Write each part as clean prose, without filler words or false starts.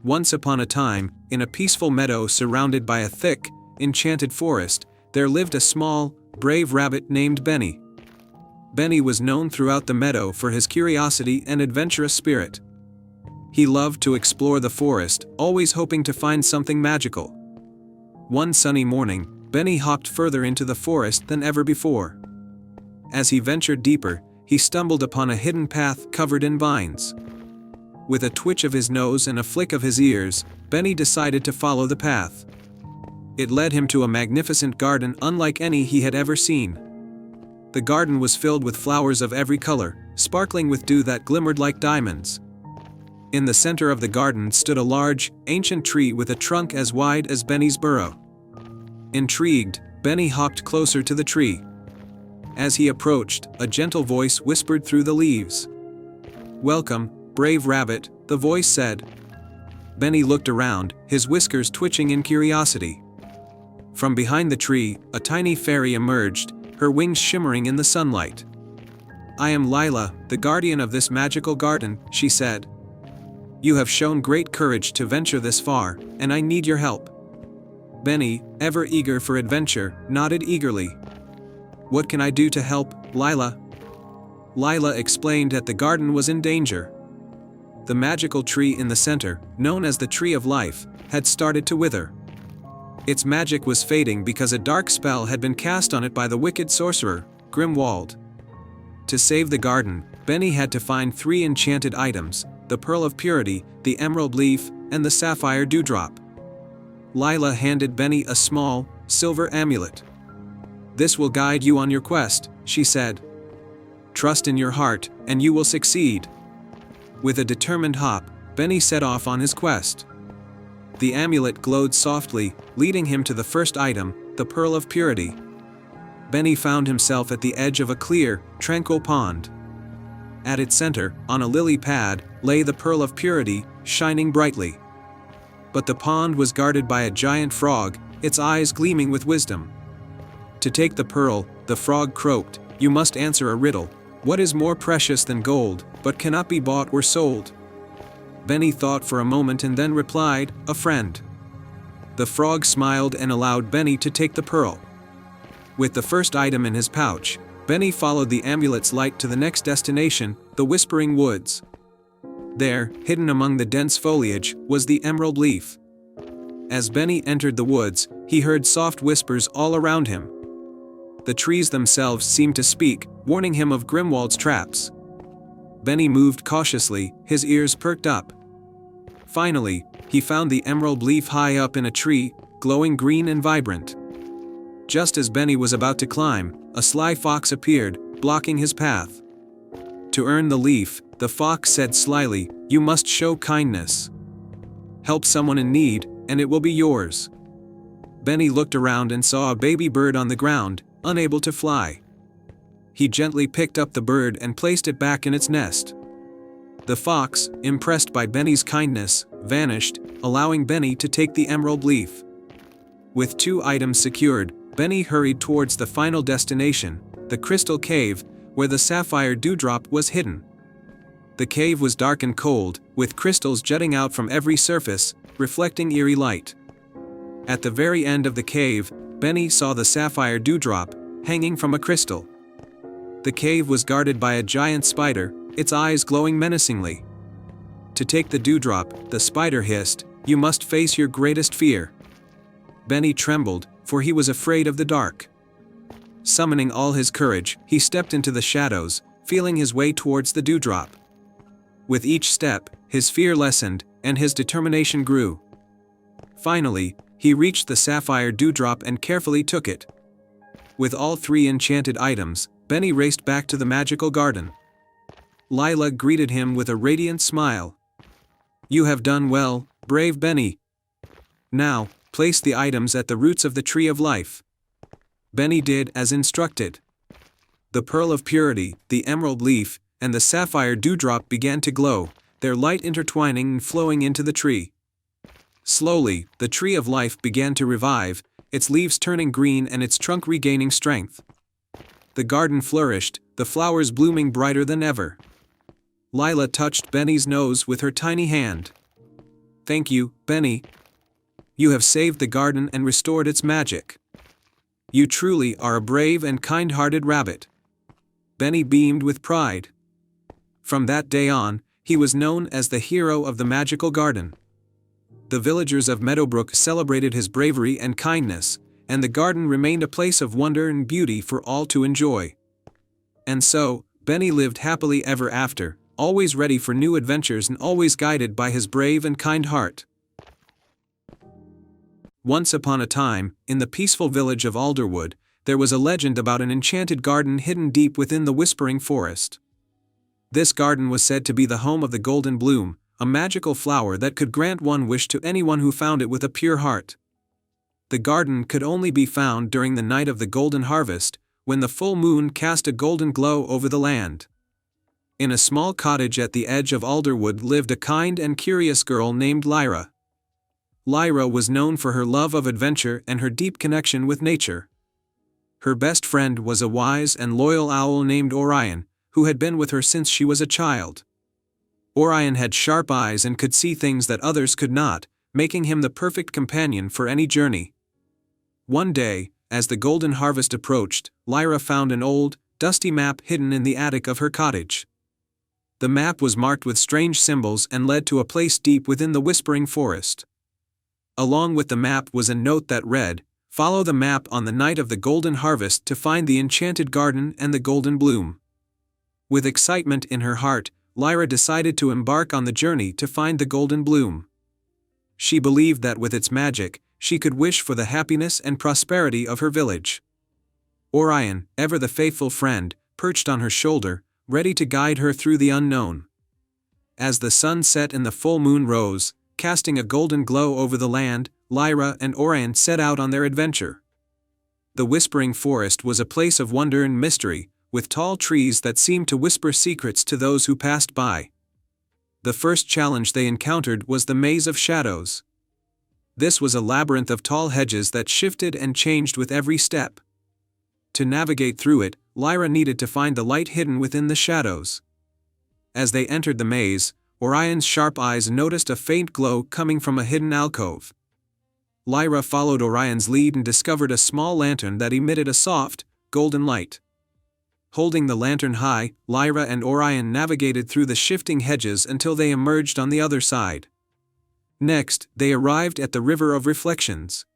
Once upon a time, in a peaceful meadow surrounded by a thick, enchanted forest, there lived a small, brave rabbit named Benny. Benny was known throughout the meadow for his curiosity and adventurous spirit. He loved to explore the forest, always hoping to find something magical. One sunny morning, Benny hopped further into the forest than ever before. As he ventured deeper, he stumbled upon a hidden path covered in vines. With a twitch of his nose and a flick of his ears, Benny decided to follow the path. It led him to a magnificent garden unlike any he had ever seen. The garden was filled with flowers of every color, sparkling with dew that glimmered like diamonds. In the center of the garden stood a large, ancient tree with a trunk as wide as Benny's burrow. Intrigued, Benny hopped closer to the tree. As he approached, a gentle voice whispered through the leaves. "Welcome, brave rabbit," the voice said. Benny looked around, his whiskers twitching in curiosity. From behind the tree, a tiny fairy emerged, her wings shimmering in the sunlight. "I am Lila, the guardian of this magical garden," she said. "You have shown great courage to venture this far, and I need your help." Benny, ever eager for adventure, nodded eagerly. "What can I do to help, Lila?" Lila explained that the garden was in danger. The magical tree in the center, known as the Tree of Life, had started to wither. Its magic was fading because a dark spell had been cast on it by the wicked sorcerer, Grimwald. To save the garden, Benny had to find 3 enchanted items: the Pearl of Purity, the Emerald Leaf, and the Sapphire Dewdrop. Lila handed Benny a small, silver amulet. "This will guide you on your quest," she said. "Trust in your heart, and you will succeed." With a determined hop, Benny set off on his quest. The amulet glowed softly, leading him to the first item, the Pearl of Purity. Benny found himself at the edge of a clear, tranquil pond. At its center, on a lily pad, lay the Pearl of Purity, shining brightly. But the pond was guarded by a giant frog, its eyes gleaming with wisdom. To take the pearl, the frog croaked, "You must answer a riddle. What is more precious than gold, but cannot be bought or sold?" Benny thought for a moment and then replied, "A friend." The frog smiled and allowed Benny to take the pearl. With the first item in his pouch, Benny followed the amulet's light to the next destination, the Whispering Woods. There, hidden among the dense foliage, was the Emerald Leaf. As Benny entered the woods, he heard soft whispers all around him. The trees themselves seemed to speak, warning him of Grimwald's traps. Benny moved cautiously, his ears perked up. Finally, he found the Emerald Leaf high up in a tree, glowing green and vibrant. Just as Benny was about to climb, a sly fox appeared, blocking his path. To earn the leaf, the fox said slyly, "You must show kindness. Help someone in need, and it will be yours." Benny looked around and saw a baby bird on the ground, unable to fly. He gently picked up the bird and placed it back in its nest. The fox, impressed by Benny's kindness, vanished, allowing Benny to take the emerald leaf. With 2 items secured, Benny hurried towards the final destination, the Crystal Cave, where the Sapphire Dewdrop was hidden. The cave was dark and cold, with crystals jutting out from every surface, reflecting eerie light. At the very end of the cave, Benny saw the Sapphire Dewdrop, hanging from a crystal. The cave was guarded by a giant spider, its eyes glowing menacingly. To take the dewdrop, the spider hissed, "You must face your greatest fear." Benny trembled, for he was afraid of the dark. Summoning all his courage, he stepped into the shadows, feeling his way towards the dewdrop. With each step, his fear lessened, and his determination grew. Finally, he reached the Sapphire Dewdrop and carefully took it. With all 3 enchanted items, Benny raced back to the magical garden. Lila greeted him with a radiant smile. "You have done well, brave Benny. Now, place the items at the roots of the Tree of Life." Benny did as instructed. The Pearl of Purity, the Emerald Leaf, and the Sapphire Dewdrop began to glow, their light intertwining and flowing into the tree. Slowly, the Tree of Life began to revive, its leaves turning green and its trunk regaining strength. The garden flourished, the flowers blooming brighter than ever. Lila touched Benny's nose with her tiny hand. Thank you, Benny. You have saved the garden and restored its magic. You truly are a brave and kind-hearted rabbit. Benny beamed with pride. From that day on, he was known as the hero of the magical garden. The villagers of Meadowbrook celebrated his bravery and kindness, and the garden remained a place of wonder and beauty for all to enjoy. And so, Benny lived happily ever after, always ready for new adventures and always guided by his brave and kind heart. Once upon a time, in the peaceful village of Alderwood, there was a legend about an enchanted garden hidden deep within the Whispering Forest. This garden was said to be the home of the Golden Bloom, a magical flower that could grant one wish to anyone who found it with a pure heart. The garden could only be found during the night of the golden harvest, when the full moon cast a golden glow over the land. In a small cottage at the edge of Alderwood lived a kind and curious girl named Lyra. Lyra was known for her love of adventure and her deep connection with nature. Her best friend was a wise and loyal owl named Orion, who had been with her since she was a child. Orion had sharp eyes and could see things that others could not, making him the perfect companion for any journey. One day, as the golden harvest approached, Lyra found an old, dusty map hidden in the attic of her cottage. The map was marked with strange symbols and led to a place deep within the Whispering Forest. Along with the map was a note that read, "Follow the map on the night of the golden harvest to find the enchanted garden and the golden bloom." With excitement in her heart, Lyra decided to embark on the journey to find the golden bloom. She believed that with its magic, she could wish for the happiness and prosperity of her village. Orion, ever the faithful friend, perched on her shoulder, ready to guide her through the unknown. As the sun set and the full moon rose, casting a golden glow over the land, Lyra and Orion set out on their adventure. The Whispering Forest was a place of wonder and mystery, with tall trees that seemed to whisper secrets to those who passed by. The first challenge they encountered was the Maze of Shadows. This was a labyrinth of tall hedges that shifted and changed with every step. To navigate through it, Lyra needed to find the light hidden within the shadows. As they entered the maze, Orion's sharp eyes noticed a faint glow coming from a hidden alcove. Lyra followed Orion's lead and discovered a small lantern that emitted a soft, golden light. Holding the lantern high, Lyra and Orion navigated through the shifting hedges until they emerged on the other side. Next, they arrived at the River of Reflections.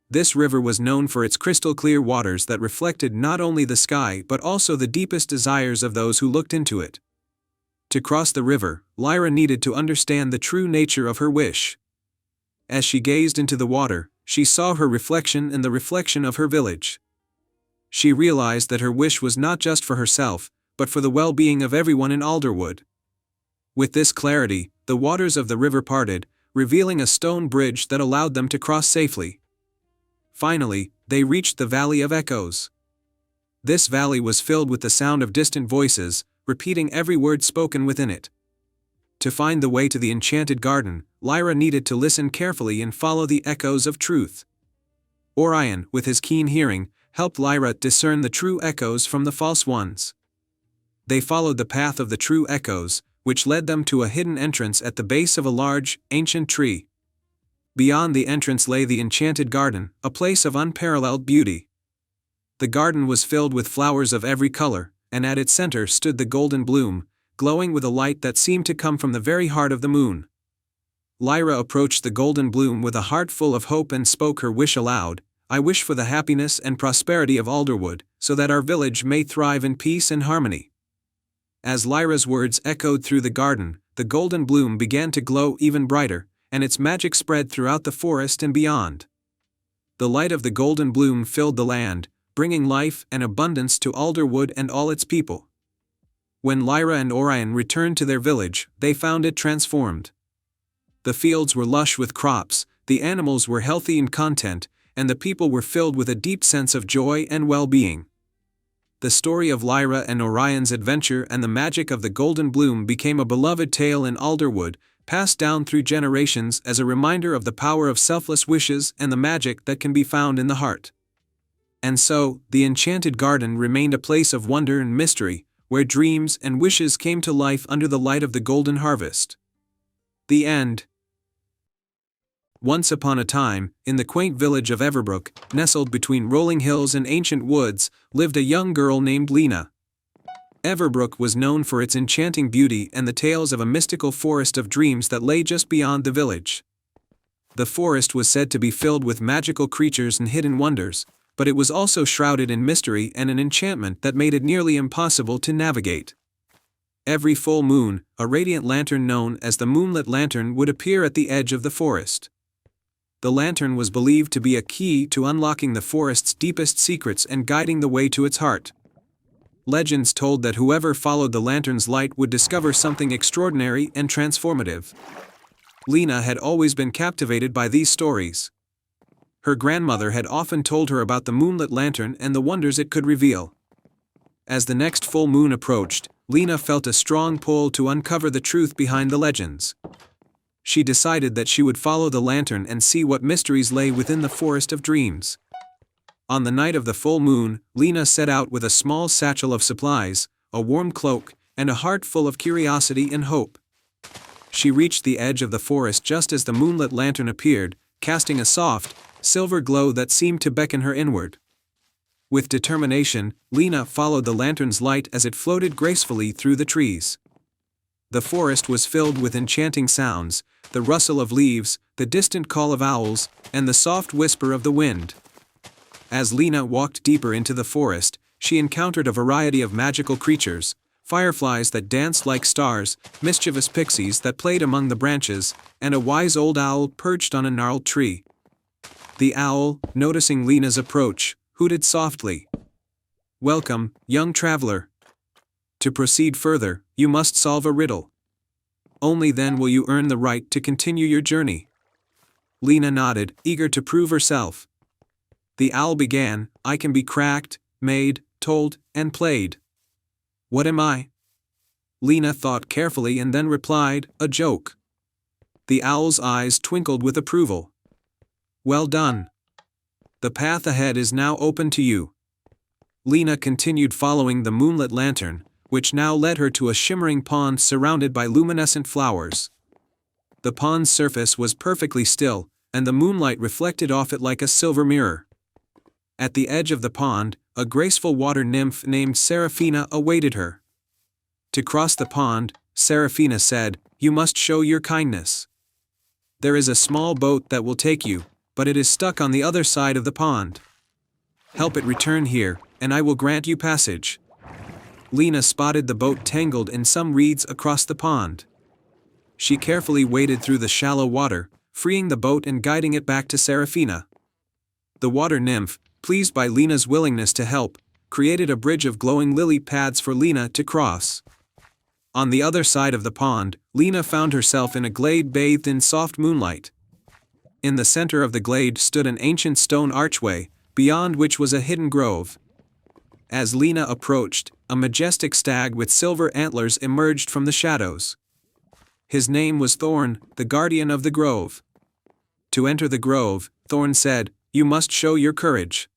This river was known for its crystal-clear waters that reflected not only the sky but also the deepest desires of those who looked into it. To cross the river, Lyra needed to understand the true nature of her wish. As she gazed into the water, she saw her reflection and the reflection of her village. She realized that her wish was not just for herself, but for the well-being of everyone in Alderwood. With this clarity, the waters of the river parted, revealing a stone bridge that allowed them to cross safely. Finally, they reached the Valley of Echoes. This valley was filled with the sound of distant voices, repeating every word spoken within it. To find the way to the enchanted garden, Lyra needed to listen carefully and follow the echoes of truth. Orion, with his keen hearing, helped Lyra discern the true echoes from the false ones. They followed the path of the true echoes, which led them to a hidden entrance at the base of a large, ancient tree. Beyond the entrance lay the enchanted garden, a place of unparalleled beauty. The garden was filled with flowers of every color, and at its center stood the golden bloom, glowing with a light that seemed to come from the very heart of the moon. Lyra approached the golden bloom with a heart full of hope and spoke her wish aloud, "I wish for the happiness and prosperity of Alderwood, so that our village may thrive in peace and harmony." As Lyra's words echoed through the garden, the golden bloom began to glow even brighter, and its magic spread throughout the forest and beyond. The light of the golden bloom filled the land, bringing life and abundance to Alderwood and all its people. When Lyra and Orion returned to their village, they found it transformed. The fields were lush with crops, the animals were healthy and content, and the people were filled with a deep sense of joy and well-being. The story of Lyra and Orion's adventure and the magic of the golden bloom became a beloved tale in Alderwood, passed down through generations as a reminder of the power of selfless wishes and the magic that can be found in the heart. And so, the enchanted garden remained a place of wonder and mystery, where dreams and wishes came to life under the light of the golden harvest. The end. Once upon a time, in the quaint village of Everbrook, nestled between rolling hills and ancient woods, lived a young girl named Lena. Everbrook was known for its enchanting beauty and the tales of a mystical forest of dreams that lay just beyond the village. The forest was said to be filled with magical creatures and hidden wonders, but it was also shrouded in mystery and an enchantment that made it nearly impossible to navigate. Every full moon, a radiant lantern known as the Moonlit Lantern would appear at the edge of the forest. The lantern was believed to be a key to unlocking the forest's deepest secrets and guiding the way to its heart. Legends told that whoever followed the lantern's light would discover something extraordinary and transformative. Lena had always been captivated by these stories. Her grandmother had often told her about the Moonlit Lantern and the wonders it could reveal. As the next full moon approached, Lena felt a strong pull to uncover the truth behind the legends. She decided that she would follow the lantern and see what mysteries lay within the forest of dreams. On the night of the full moon, Lena set out with a small satchel of supplies, a warm cloak, and a heart full of curiosity and hope. She reached the edge of the forest just as the Moonlit Lantern appeared, casting a soft, silver glow that seemed to beckon her inward. With determination, Lena followed the lantern's light as it floated gracefully through the trees. The forest was filled with enchanting sounds, the rustle of leaves, the distant call of owls, and the soft whisper of the wind. As Lena walked deeper into the forest, she encountered a variety of magical creatures, fireflies that danced like stars, mischievous pixies that played among the branches, and a wise old owl perched on a gnarled tree. The owl, noticing Lena's approach, hooted softly. "Welcome, young traveler. To proceed further, you must solve a riddle. Only then will you earn the right to continue your journey." Lena nodded, eager to prove herself. The owl began, "I can be cracked, made, told, and played. What am I?" Lena thought carefully and then replied, "A joke." The owl's eyes twinkled with approval. "Well done. The path ahead is now open to you." Lena continued following the Moonlit Lantern, which now led her to a shimmering pond surrounded by luminescent flowers. The pond's surface was perfectly still, and the moonlight reflected off it like a silver mirror. At the edge of the pond, a graceful water nymph named Seraphina awaited her. To cross the pond, Seraphina said, "You must show your kindness. There is a small boat that will take you, but it is stuck on the other side of the pond. Help it return here, and I will grant you passage." Lena spotted the boat tangled in some reeds across the pond. She carefully waded through the shallow water, freeing the boat and guiding it back to Seraphina. The water nymph, pleased by Lena's willingness to help, created a bridge of glowing lily pads for Lena to cross. On the other side of the pond, Lena found herself in a glade bathed in soft moonlight. In the center of the glade stood an ancient stone archway, beyond which was a hidden grove. As Lena approached, a majestic stag with silver antlers emerged from the shadows. His name was Thorn, the guardian of the grove. To enter the grove, Thorn said, "You must show your courage.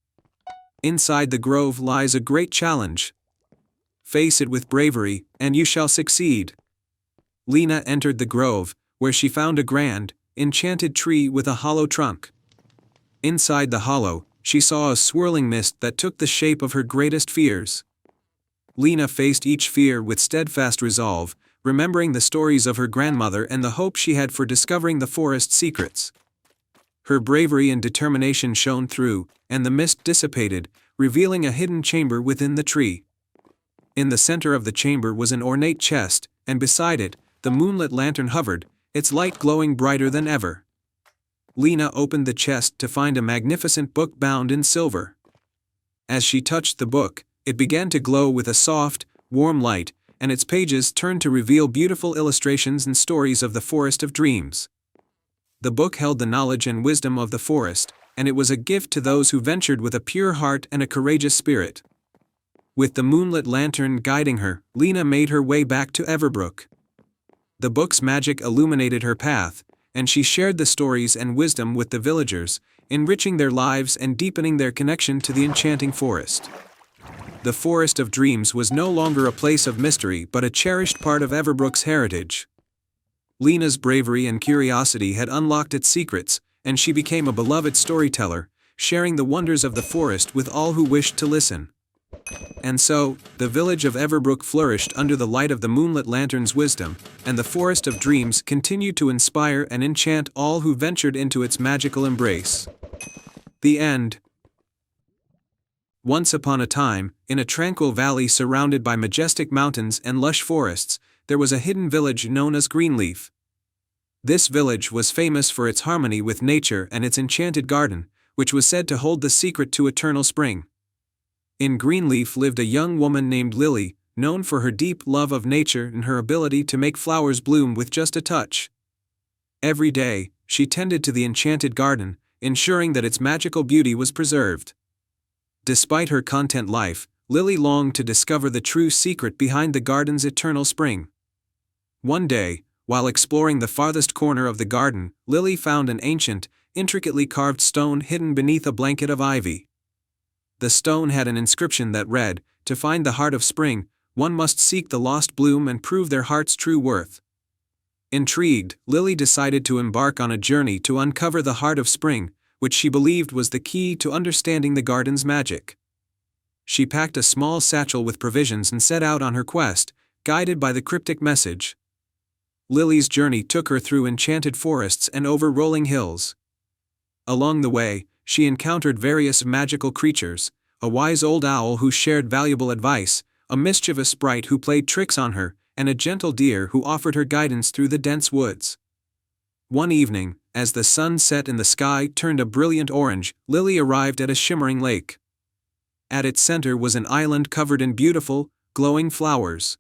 Inside the grove lies a great challenge. Face it with bravery, and you shall succeed." Lena entered the grove, where she found a grand, enchanted tree with a hollow trunk. Inside the hollow, she saw a swirling mist that took the shape of her greatest fears. Lena faced each fear with steadfast resolve, remembering the stories of her grandmother and the hope she had for discovering the forest's secrets. Her bravery and determination shone through, and the mist dissipated, revealing a hidden chamber within the tree. In the center of the chamber was an ornate chest, and beside it, the Moonlit Lantern hovered, its light glowing brighter than ever. Lena opened the chest to find a magnificent book bound in silver. As she touched the book, it began to glow with a soft, warm light, and its pages turned to reveal beautiful illustrations and stories of the Forest of Dreams. The book held the knowledge and wisdom of the forest, and it was a gift to those who ventured with a pure heart and a courageous spirit. With the Moonlit Lantern guiding her, Lena made her way back to Everbrook. The book's magic illuminated her path, and she shared the stories and wisdom with the villagers, enriching their lives and deepening their connection to the enchanting forest. The Forest of Dreams was no longer a place of mystery but a cherished part of Everbrook's heritage. Lena's bravery and curiosity had unlocked its secrets, and she became a beloved storyteller, sharing the wonders of the forest with all who wished to listen. And so, the village of Everbrook flourished under the light of the moonlit lantern's wisdom, and the Forest of Dreams continued to inspire and enchant all who ventured into its magical embrace. The end. Once upon a time, in a tranquil valley surrounded by majestic mountains and lush forests, there was a hidden village known as Greenleaf. This village was famous for its harmony with nature and its enchanted garden, which was said to hold the secret to eternal spring. In Greenleaf lived a young woman named Lily, known for her deep love of nature and her ability to make flowers bloom with just a touch. Every day, she tended to the enchanted garden, ensuring that its magical beauty was preserved. Despite her content life, Lily longed to discover the true secret behind the garden's eternal spring. One day, while exploring the farthest corner of the garden, Lily found an ancient, intricately carved stone hidden beneath a blanket of ivy. The stone had an inscription that read, "To find the heart of spring, one must seek the lost bloom and prove their heart's true worth." Intrigued, Lily decided to embark on a journey to uncover the heart of spring, which she believed was the key to understanding the garden's magic. She packed a small satchel with provisions and set out on her quest, guided by the cryptic message. Lily's journey took her through enchanted forests and over rolling hills. Along the way, she encountered various magical creatures, a wise old owl who shared valuable advice, a mischievous sprite who played tricks on her, and a gentle deer who offered her guidance through the dense woods. One evening, as the sun set and the sky turned a brilliant orange, Lily arrived at a shimmering lake. At its center was an island covered in beautiful, glowing flowers.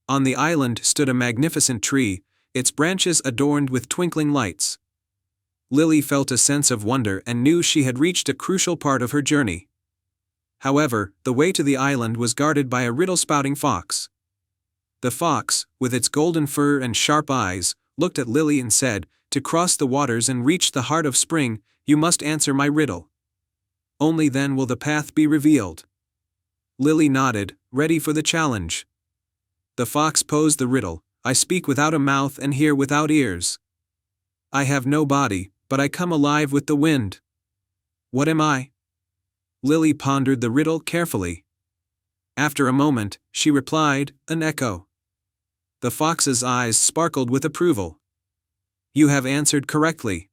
On the island stood a magnificent tree, its branches adorned with twinkling lights. Lily felt a sense of wonder and knew she had reached a crucial part of her journey. However, the way to the island was guarded by a riddle-spouting fox. The fox, with its golden fur and sharp eyes, looked at Lily and said, "To cross the waters and reach the heart of spring, you must answer my riddle. Only then will the path be revealed." Lily nodded, ready for the challenge. The fox posed the riddle, "I speak without a mouth and hear without ears. I have no body, but I come alive with the wind. What am I?" Lily pondered the riddle carefully. After a moment, she replied, "An echo." The fox's eyes sparkled with approval. "You have answered correctly.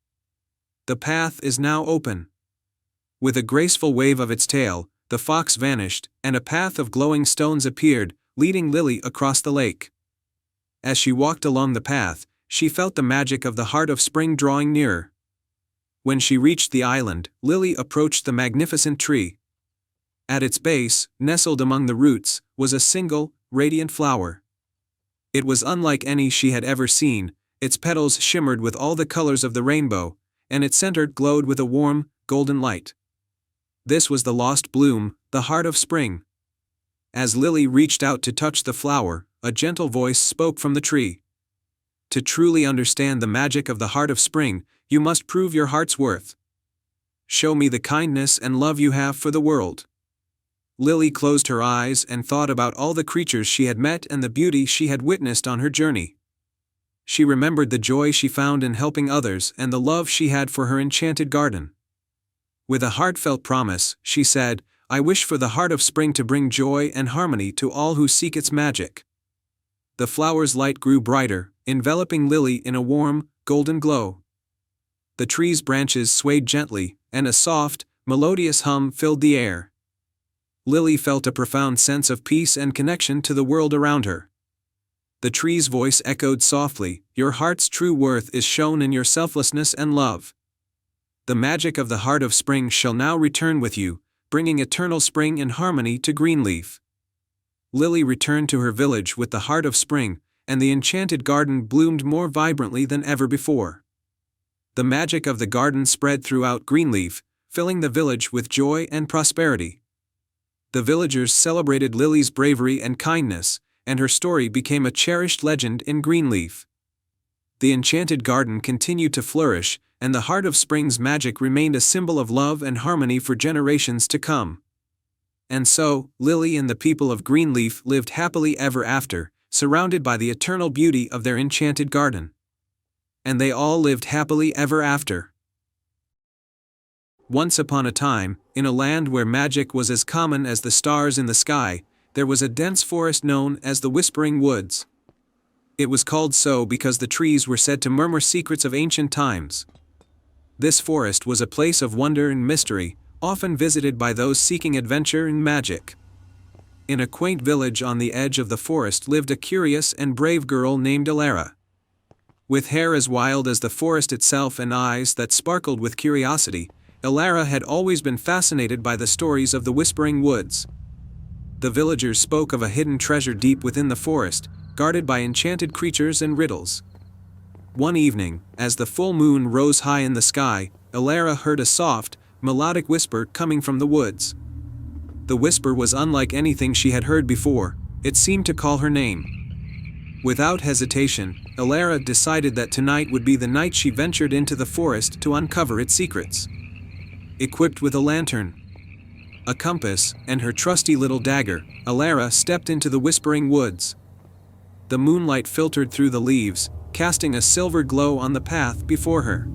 The path is now open." With a graceful wave of its tail, the fox vanished, and a path of glowing stones appeared, leading Lily across the lake. As she walked along the path, she felt the magic of the heart of spring drawing nearer. When she reached the island, Lily approached the magnificent tree. At its base, nestled among the roots, was a single, radiant flower. It was unlike any she had ever seen, its petals shimmered with all the colors of the rainbow, and its center glowed with a warm, golden light. This was the lost bloom, the heart of spring. As Lily reached out to touch the flower, a gentle voice spoke from the tree. "To truly understand the magic of the heart of spring, you must prove your heart's worth. Show me the kindness and love you have for the world." Lily closed her eyes and thought about all the creatures she had met and the beauty she had witnessed on her journey. She remembered the joy she found in helping others and the love she had for her enchanted garden. With a heartfelt promise, she said, "I wish for the heart of spring to bring joy and harmony to all who seek its magic." The flower's light grew brighter, enveloping Lily in a warm, golden glow. The tree's branches swayed gently, and a soft, melodious hum filled the air. Lily felt a profound sense of peace and connection to the world around her. The tree's voice echoed softly, "Your heart's true worth is shown in your selflessness and love. The magic of the heart of spring shall now return with you, bringing eternal spring and harmony to Greenleaf." Lily returned to her village with the heart of spring, and the enchanted garden bloomed more vibrantly than ever before. The magic of the garden spread throughout Greenleaf, filling the village with joy and prosperity. The villagers celebrated Lily's bravery and kindness, and her story became a cherished legend in Greenleaf. The enchanted garden continued to flourish, and the heart of spring's magic remained a symbol of love and harmony for generations to come. And so, Lily and the people of Greenleaf lived happily ever after, surrounded by the eternal beauty of their enchanted garden. And they all lived happily ever after. Once upon a time, in a land where magic was as common as the stars in the sky, there was a dense forest known as the Whispering Woods. It was called so because the trees were said to murmur secrets of ancient times. This forest was a place of wonder and mystery, often visited by those seeking adventure and magic. In a quaint village on the edge of the forest lived a curious and brave girl named Elara. With hair as wild as the forest itself and eyes that sparkled with curiosity, Elara had always been fascinated by the stories of the Whispering Woods. The villagers spoke of a hidden treasure deep within the forest, guarded by enchanted creatures and riddles. One evening, as the full moon rose high in the sky, Elara heard a soft, melodic whisper coming from the woods. The whisper was unlike anything she had heard before. It seemed to call her name. Without hesitation, Elara decided that tonight would be the night she ventured into the forest to uncover its secrets. Equipped with a lantern, a compass, and her trusty little dagger, Elara stepped into the Whispering Woods. The moonlight filtered through the leaves, casting a silver glow on the path before her.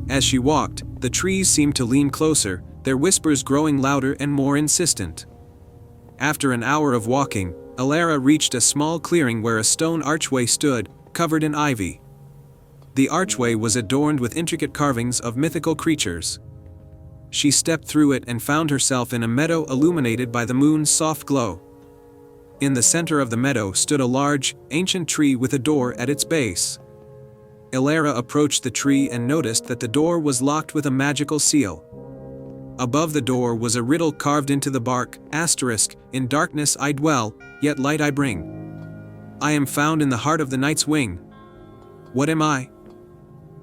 As she walked, the trees seemed to lean closer, their whispers growing louder and more insistent. After an hour of walking, Elara reached a small clearing where a stone archway stood, covered in ivy. The archway was adorned with intricate carvings of mythical creatures. She stepped through it and found herself in a meadow illuminated by the moon's soft glow. In the center of the meadow stood a large, ancient tree with a door at its base. Elara approached the tree and noticed that the door was locked with a magical seal. Above the door was a riddle carved into the bark, *, "In darkness I dwell, yet light I bring. I am found in the heart of the night's wing. What am I?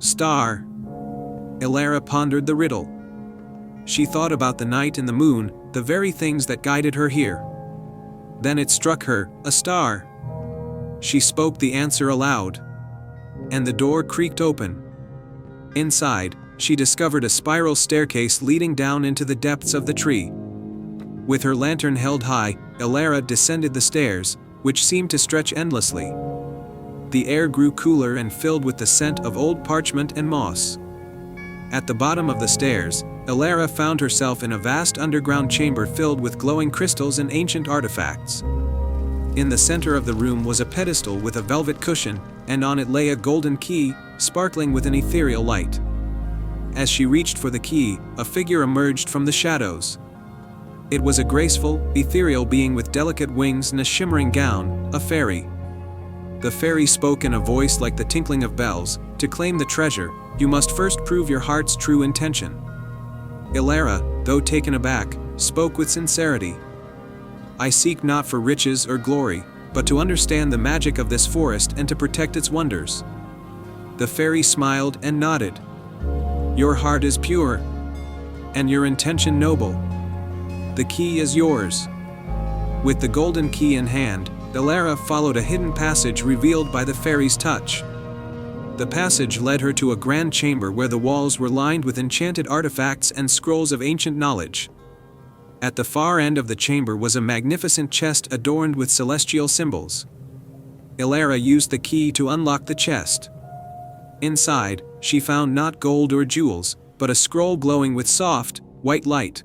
Star." Elara pondered the riddle. She thought about the night and the moon, the very things that guided her here. Then it struck her, a star. She spoke the answer aloud, and the door creaked open. Inside, she discovered a spiral staircase leading down into the depths of the tree. With her lantern held high, Elara descended the stairs, which seemed to stretch endlessly. The air grew cooler and filled with the scent of old parchment and moss. At the bottom of the stairs, Elara found herself in a vast underground chamber filled with glowing crystals and ancient artifacts. In the center of the room was a pedestal with a velvet cushion, and on it lay a golden key, sparkling with an ethereal light. As she reached for the key, a figure emerged from the shadows. It was a graceful, ethereal being with delicate wings and a shimmering gown, a fairy. The fairy spoke in a voice like the tinkling of bells. "To claim the treasure, you must first prove your heart's true intention." Elara, though taken aback, spoke with sincerity. "I seek not for riches or glory, but to understand the magic of this forest and to protect its wonders." The fairy smiled and nodded. "Your heart is pure, and your intention noble. The key is yours." With the golden key in hand, Elara followed a hidden passage revealed by the fairy's touch. The passage led her to a grand chamber where the walls were lined with enchanted artifacts and scrolls of ancient knowledge. At the far end of the chamber was a magnificent chest adorned with celestial symbols. Elara used the key to unlock the chest. Inside, she found not gold or jewels, but a scroll glowing with soft, white light.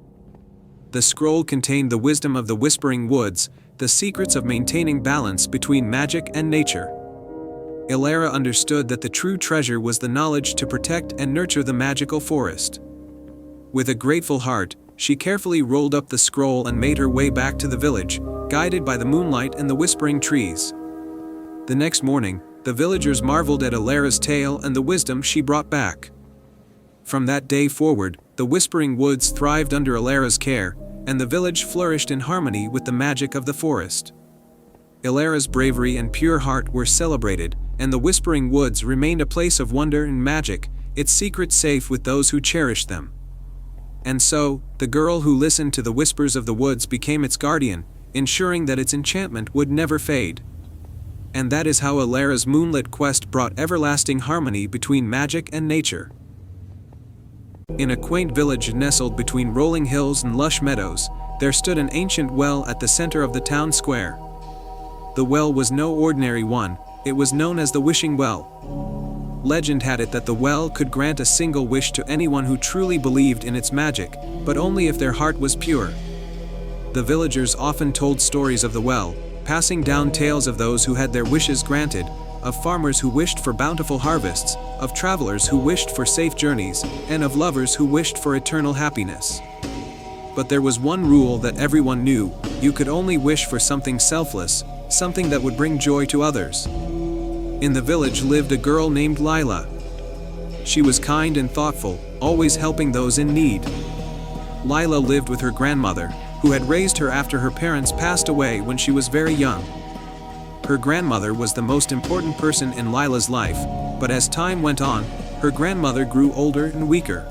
The scroll contained the wisdom of the Whispering Woods, the secrets of maintaining balance between magic and nature. Elara understood that the true treasure was the knowledge to protect and nurture the magical forest. With a grateful heart, she carefully rolled up the scroll and made her way back to the village, guided by the moonlight and the whispering trees. The next morning, the villagers marveled at Elara's tale and the wisdom she brought back. From that day forward, the Whispering Woods thrived under Elara's care, and the village flourished in harmony with the magic of the forest. Elara's bravery and pure heart were celebrated, and the Whispering Woods remained a place of wonder and magic, its secrets safe with those who cherished them. And so, the girl who listened to the whispers of the woods became its guardian, ensuring that its enchantment would never fade. And that is how Elara's moonlit quest brought everlasting harmony between magic and nature. In a quaint village nestled between rolling hills and lush meadows, there stood an ancient well at the center of the town square. The well was no ordinary one, it was known as the Wishing Well. Legend had it that the well could grant a single wish to anyone who truly believed in its magic, but only if their heart was pure. The villagers often told stories of the well, passing down tales of those who had their wishes granted, of farmers who wished for bountiful harvests, of travelers who wished for safe journeys, and of lovers who wished for eternal happiness. But there was one rule that everyone knew: you could only wish for something selfless, something that would bring joy to others. In the village lived a girl named Lila. She was kind and thoughtful, always helping those in need. Lila lived with her grandmother, who had raised her after her parents passed away when she was very young. Her grandmother was the most important person in Lila's life, but as time went on, her grandmother grew older and weaker.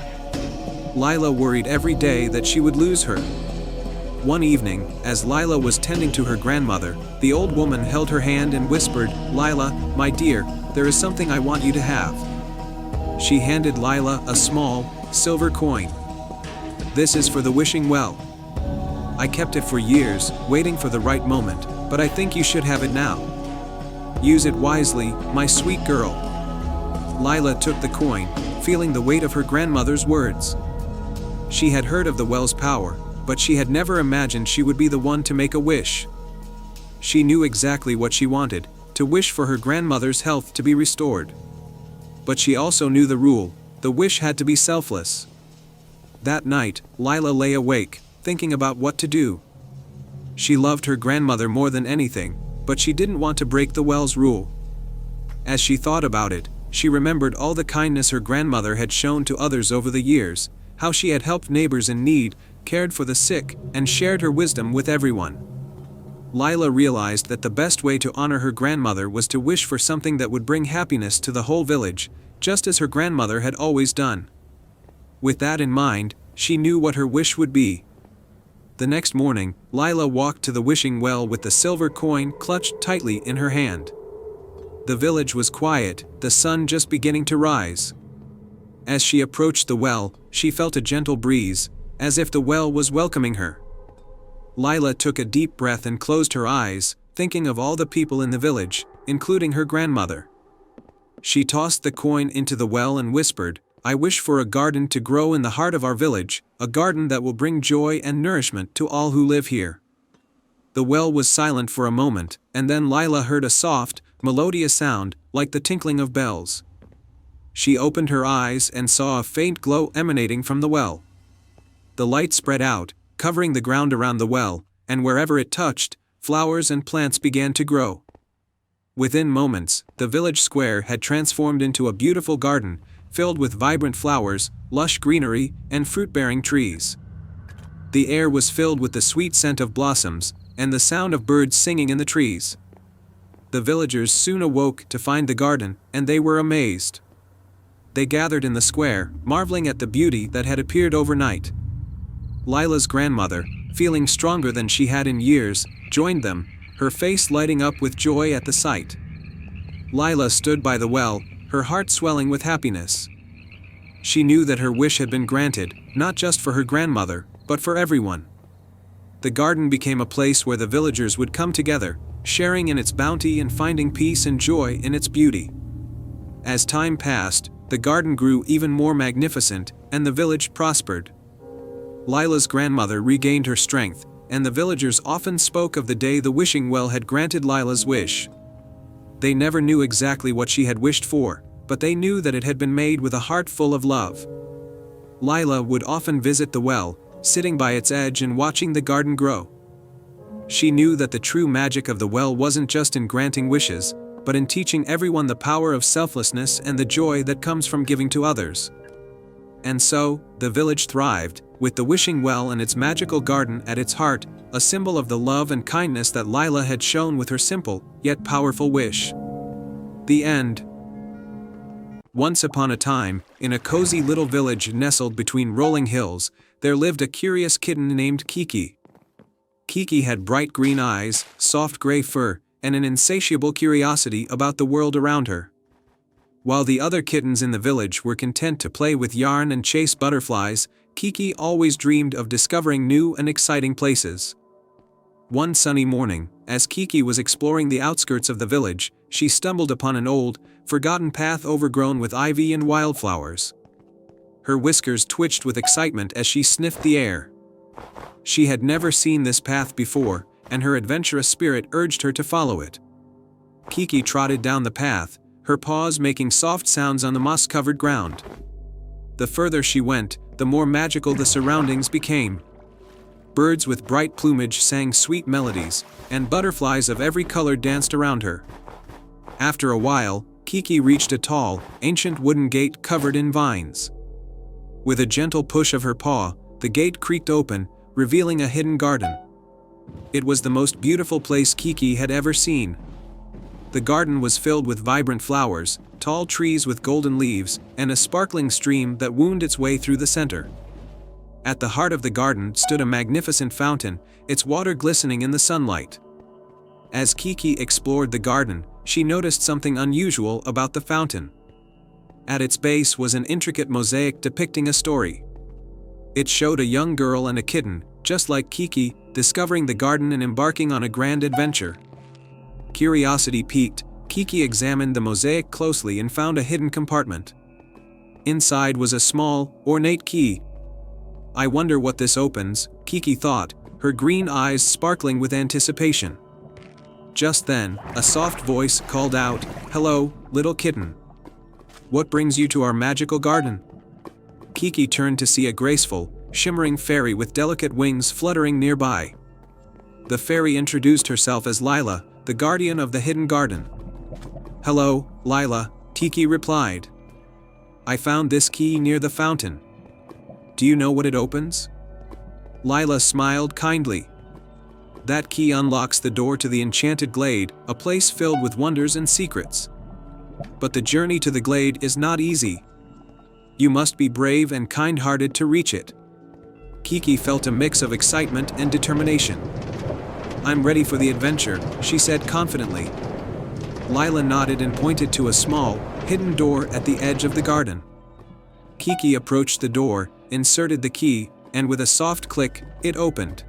Lila worried every day that she would lose her. One evening, as Lila was tending to her grandmother, the old woman held her hand and whispered, "Lila, my dear, there is something I want you to have." She handed Lila a small, silver coin. "This is for the wishing well. I kept it for years, waiting for the right moment, but I think you should have it now. Use it wisely, my sweet girl." Lila took the coin, feeling the weight of her grandmother's words. She had heard of the well's power, but she had never imagined she would be the one to make a wish. She knew exactly what she wanted: to wish for her grandmother's health to be restored. But she also knew the rule: the wish had to be selfless. That night, Lila lay awake, thinking about what to do. She loved her grandmother more than anything, but she didn't want to break the well's rule. As she thought about it, she remembered all the kindness her grandmother had shown to others over the years, how she had helped neighbors in need, cared for the sick, and shared her wisdom with everyone. Lila realized that the best way to honor her grandmother was to wish for something that would bring happiness to the whole village, just as her grandmother had always done. With that in mind, she knew what her wish would be. The next morning, Lila walked to the wishing well with the silver coin clutched tightly in her hand. The village was quiet, the sun just beginning to rise. As she approached the well, she felt a gentle breeze, as if the well was welcoming her. Lila took a deep breath and closed her eyes, thinking of all the people in the village, including her grandmother. She tossed the coin into the well and whispered, "I wish for a garden to grow in the heart of our village, a garden that will bring joy and nourishment to all who live here." The well was silent for a moment, and then Lila heard a soft, melodious sound, like the tinkling of bells. She opened her eyes and saw a faint glow emanating from the well. The light spread out, covering the ground around the well, and wherever it touched, flowers and plants began to grow. Within moments, the village square had transformed into a beautiful garden, filled with vibrant flowers, lush greenery, and fruit-bearing trees. The air was filled with the sweet scent of blossoms, and the sound of birds singing in the trees. The villagers soon awoke to find the garden, and they were amazed. They gathered in the square, marveling at the beauty that had appeared overnight. Lila's grandmother, feeling stronger than she had in years, joined them, her face lighting up with joy at the sight. Lila stood by the well, her heart swelling with happiness. She knew that her wish had been granted, not just for her grandmother, but for everyone. The garden became a place where the villagers would come together, sharing in its bounty and finding peace and joy in its beauty. As time passed, the garden grew even more magnificent, and the village prospered. Lila's grandmother regained her strength, and the villagers often spoke of the day the wishing well had granted Lila's wish. They never knew exactly what she had wished for, but they knew that it had been made with a heart full of love. Lila would often visit the well, sitting by its edge and watching the garden grow. She knew that the true magic of the well wasn't just in granting wishes, but in teaching everyone the power of selflessness and the joy that comes from giving to others. And so, the village thrived, with the wishing well and its magical garden at its heart, a symbol of the love and kindness that Lila had shown with her simple, yet powerful wish. The end. Once upon a time, in a cozy little village nestled between rolling hills, there lived a curious kitten named Kiki. Kiki had bright green eyes, soft gray fur, and an insatiable curiosity about the world around her. While the other kittens in the village were content to play with yarn and chase butterflies, Kiki always dreamed of discovering new and exciting places. One sunny morning, as Kiki was exploring the outskirts of the village, she stumbled upon an old, forgotten path overgrown with ivy and wildflowers. Her whiskers twitched with excitement as she sniffed the air. She had never seen this path before, and her adventurous spirit urged her to follow it. Kiki trotted down the path, her paws making soft sounds on the moss-covered ground. The further she went, the more magical the surroundings became. Birds with bright plumage sang sweet melodies, and butterflies of every color danced around her. After a while, Kiki reached a tall, ancient wooden gate covered in vines. With a gentle push of her paw, the gate creaked open, revealing a hidden garden. It was the most beautiful place Kiki had ever seen. The garden was filled with vibrant flowers, tall trees with golden leaves, and a sparkling stream that wound its way through the center. At the heart of the garden stood a magnificent fountain, its water glistening in the sunlight. As Kiki explored the garden, she noticed something unusual about the fountain. At its base was an intricate mosaic depicting a story. It showed a young girl and a kitten, just like Kiki, discovering the garden and embarking on a grand adventure. Curiosity piqued, Kiki examined the mosaic closely and found a hidden compartment. Inside was a small, ornate key. "I wonder what this opens," Kiki thought, her green eyes sparkling with anticipation. Just then, a soft voice called out, "Hello, little kitten. What brings you to our magical garden?" Kiki turned to see a graceful, shimmering fairy with delicate wings fluttering nearby. The fairy introduced herself as Lila, the guardian of the hidden garden. "Hello, Lila," Kiki replied. "I found this key near the fountain. Do you know what it opens?" Lila smiled kindly. "That key unlocks the door to the enchanted glade, a place filled with wonders and secrets. But the journey to the glade is not easy. You must be brave and kind-hearted to reach it." Kiki felt a mix of excitement and determination. "I'm ready for the adventure," she said confidently. Lila nodded and pointed to a small, hidden door at the edge of the garden. Kiki approached the door, inserted the key, and with a soft click, it opened.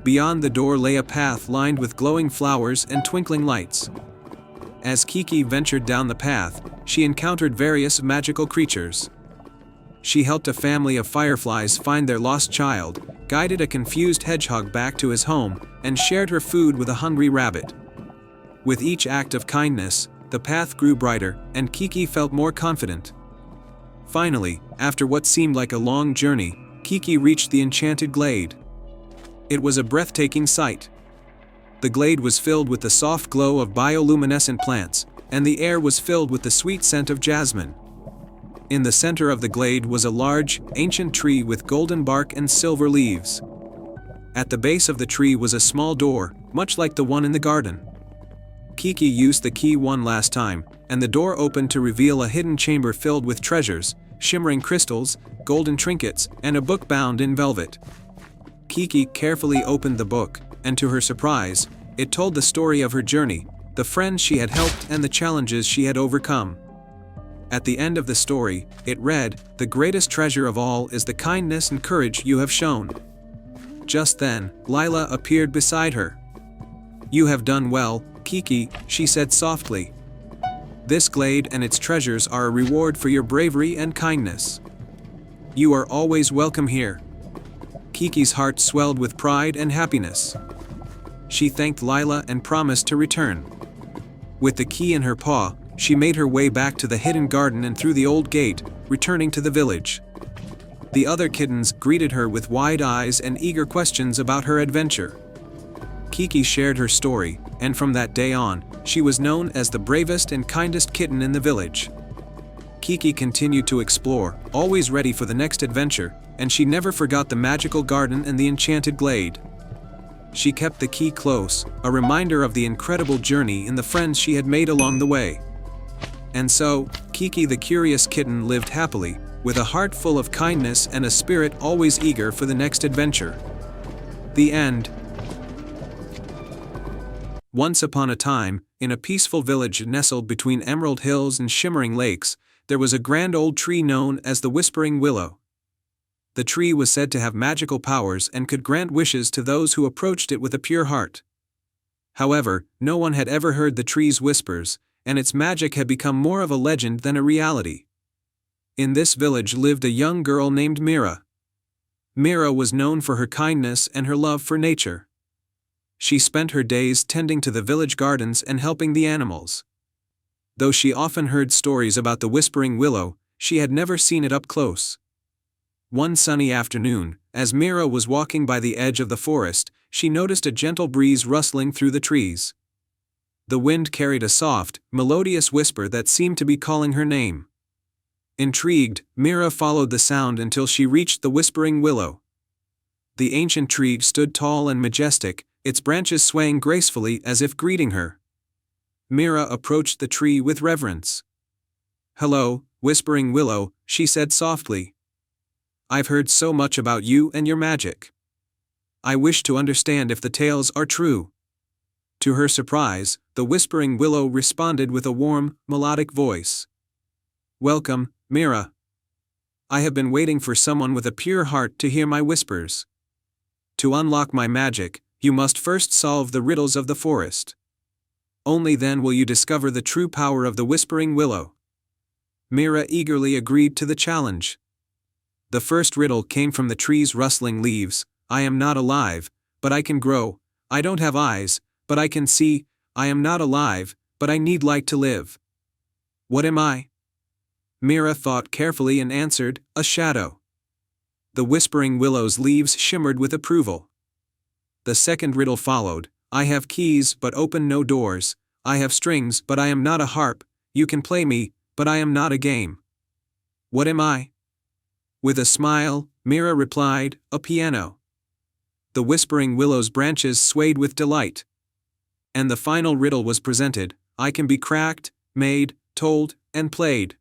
Beyond the door lay a path lined with glowing flowers and twinkling lights. As Kiki ventured down the path, she encountered various magical creatures. She helped a family of fireflies find their lost child, guided a confused hedgehog back to his home, and shared her food with a hungry rabbit. With each act of kindness, the path grew brighter, and Kiki felt more confident. Finally, after what seemed like a long journey, Kiki reached the enchanted glade. It was a breathtaking sight. The glade was filled with the soft glow of bioluminescent plants, and the air was filled with the sweet scent of jasmine. In the center of the glade was a large, ancient tree with golden bark and silver leaves. At the base of the tree was a small door, much like the one in the garden. Kiki used the key one last time, and the door opened to reveal a hidden chamber filled with treasures, shimmering crystals, golden trinkets, and a book bound in velvet. Kiki carefully opened the book, and to her surprise, it told the story of her journey, the friends she had helped and the challenges she had overcome. At the end of the story, it read, "The greatest treasure of all is the kindness and courage you have shown." Just then, Lila appeared beside her. "You have done well, Kiki," she said softly. "This glade and its treasures are a reward for your bravery and kindness. You are always welcome here." Kiki's heart swelled with pride and happiness. She thanked Lila and promised to return. With the key in her paw, she made her way back to the hidden garden and through the old gate, returning to the village. The other kittens greeted her with wide eyes and eager questions about her adventure. Kiki shared her story, and from that day on, she was known as the bravest and kindest kitten in the village. Kiki continued to explore, always ready for the next adventure, and she never forgot the magical garden and the enchanted glade. She kept the key close, a reminder of the incredible journey and the friends she had made along the way. And so, Kiki the curious kitten lived happily, with a heart full of kindness and a spirit always eager for the next adventure. The end. Once upon a time, in a peaceful village nestled between emerald hills and shimmering lakes, there was a grand old tree known as the Whispering Willow. The tree was said to have magical powers and could grant wishes to those who approached it with a pure heart. However, no one had ever heard the tree's whispers, and its magic had become more of a legend than a reality. In this village lived a young girl named Mira. Mira was known for her kindness and her love for nature. She spent her days tending to the village gardens and helping the animals. Though she often heard stories about the Whispering Willow, she had never seen it up close. One sunny afternoon, as Mira was walking by the edge of the forest, she noticed a gentle breeze rustling through the trees. The wind carried a soft, melodious whisper that seemed to be calling her name. Intrigued, Mira followed the sound until she reached the Whispering Willow. The ancient tree stood tall and majestic, its branches swaying gracefully as if greeting her. Mira approached the tree with reverence. "Hello, Whispering Willow," she said softly. "I've heard so much about you and your magic. I wish to understand if the tales are true." To her surprise, the Whispering Willow responded with a warm, melodic voice. "Welcome, Mira. I have been waiting for someone with a pure heart to hear my whispers. To unlock my magic, you must first solve the riddles of the forest. Only then will you discover the true power of the Whispering Willow." Mira eagerly agreed to the challenge. The first riddle came from the tree's rustling leaves. "I am not alive, but I can grow. I don't have eyes, but I can see. I am not alive, but I need light to live. What am I?" Mira thought carefully and answered, "A shadow." The Whispering Willow's leaves shimmered with approval. The second riddle followed. "I have keys but open no doors. I have strings but I am not a harp. You can play me, but I am not a game. What am I?" With a smile, Mira replied, "A piano." The Whispering Willow's branches swayed with delight. And the final riddle was presented. "I can be cracked, made, told, and played.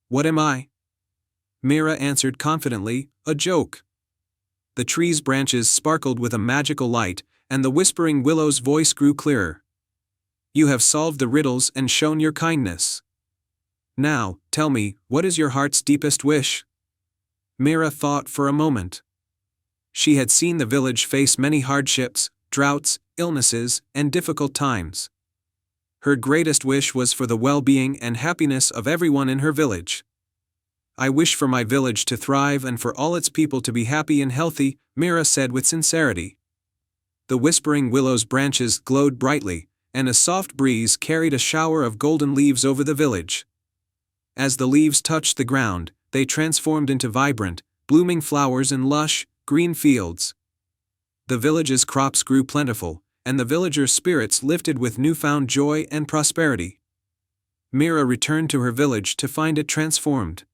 What am I?" Mira answered confidently, "A joke." The tree's branches sparkled with a magical light, and the Whispering Willow's voice grew clearer. "You have solved the riddles and shown your kindness. Now, tell me, what is your heart's deepest wish?" Mira thought for a moment. She had seen the village face many hardships, droughts, illnesses, and difficult times. Her greatest wish was for the well-being and happiness of everyone in her village. "I wish for my village to thrive and for all its people to be happy and healthy," Mira said with sincerity. The Whispering Willow's branches glowed brightly, and a soft breeze carried a shower of golden leaves over the village. As the leaves touched the ground, they transformed into vibrant, blooming flowers and lush, green fields. The village's crops grew plentiful, and the villagers' spirits lifted with newfound joy and prosperity. Mira returned to her village to find it transformed.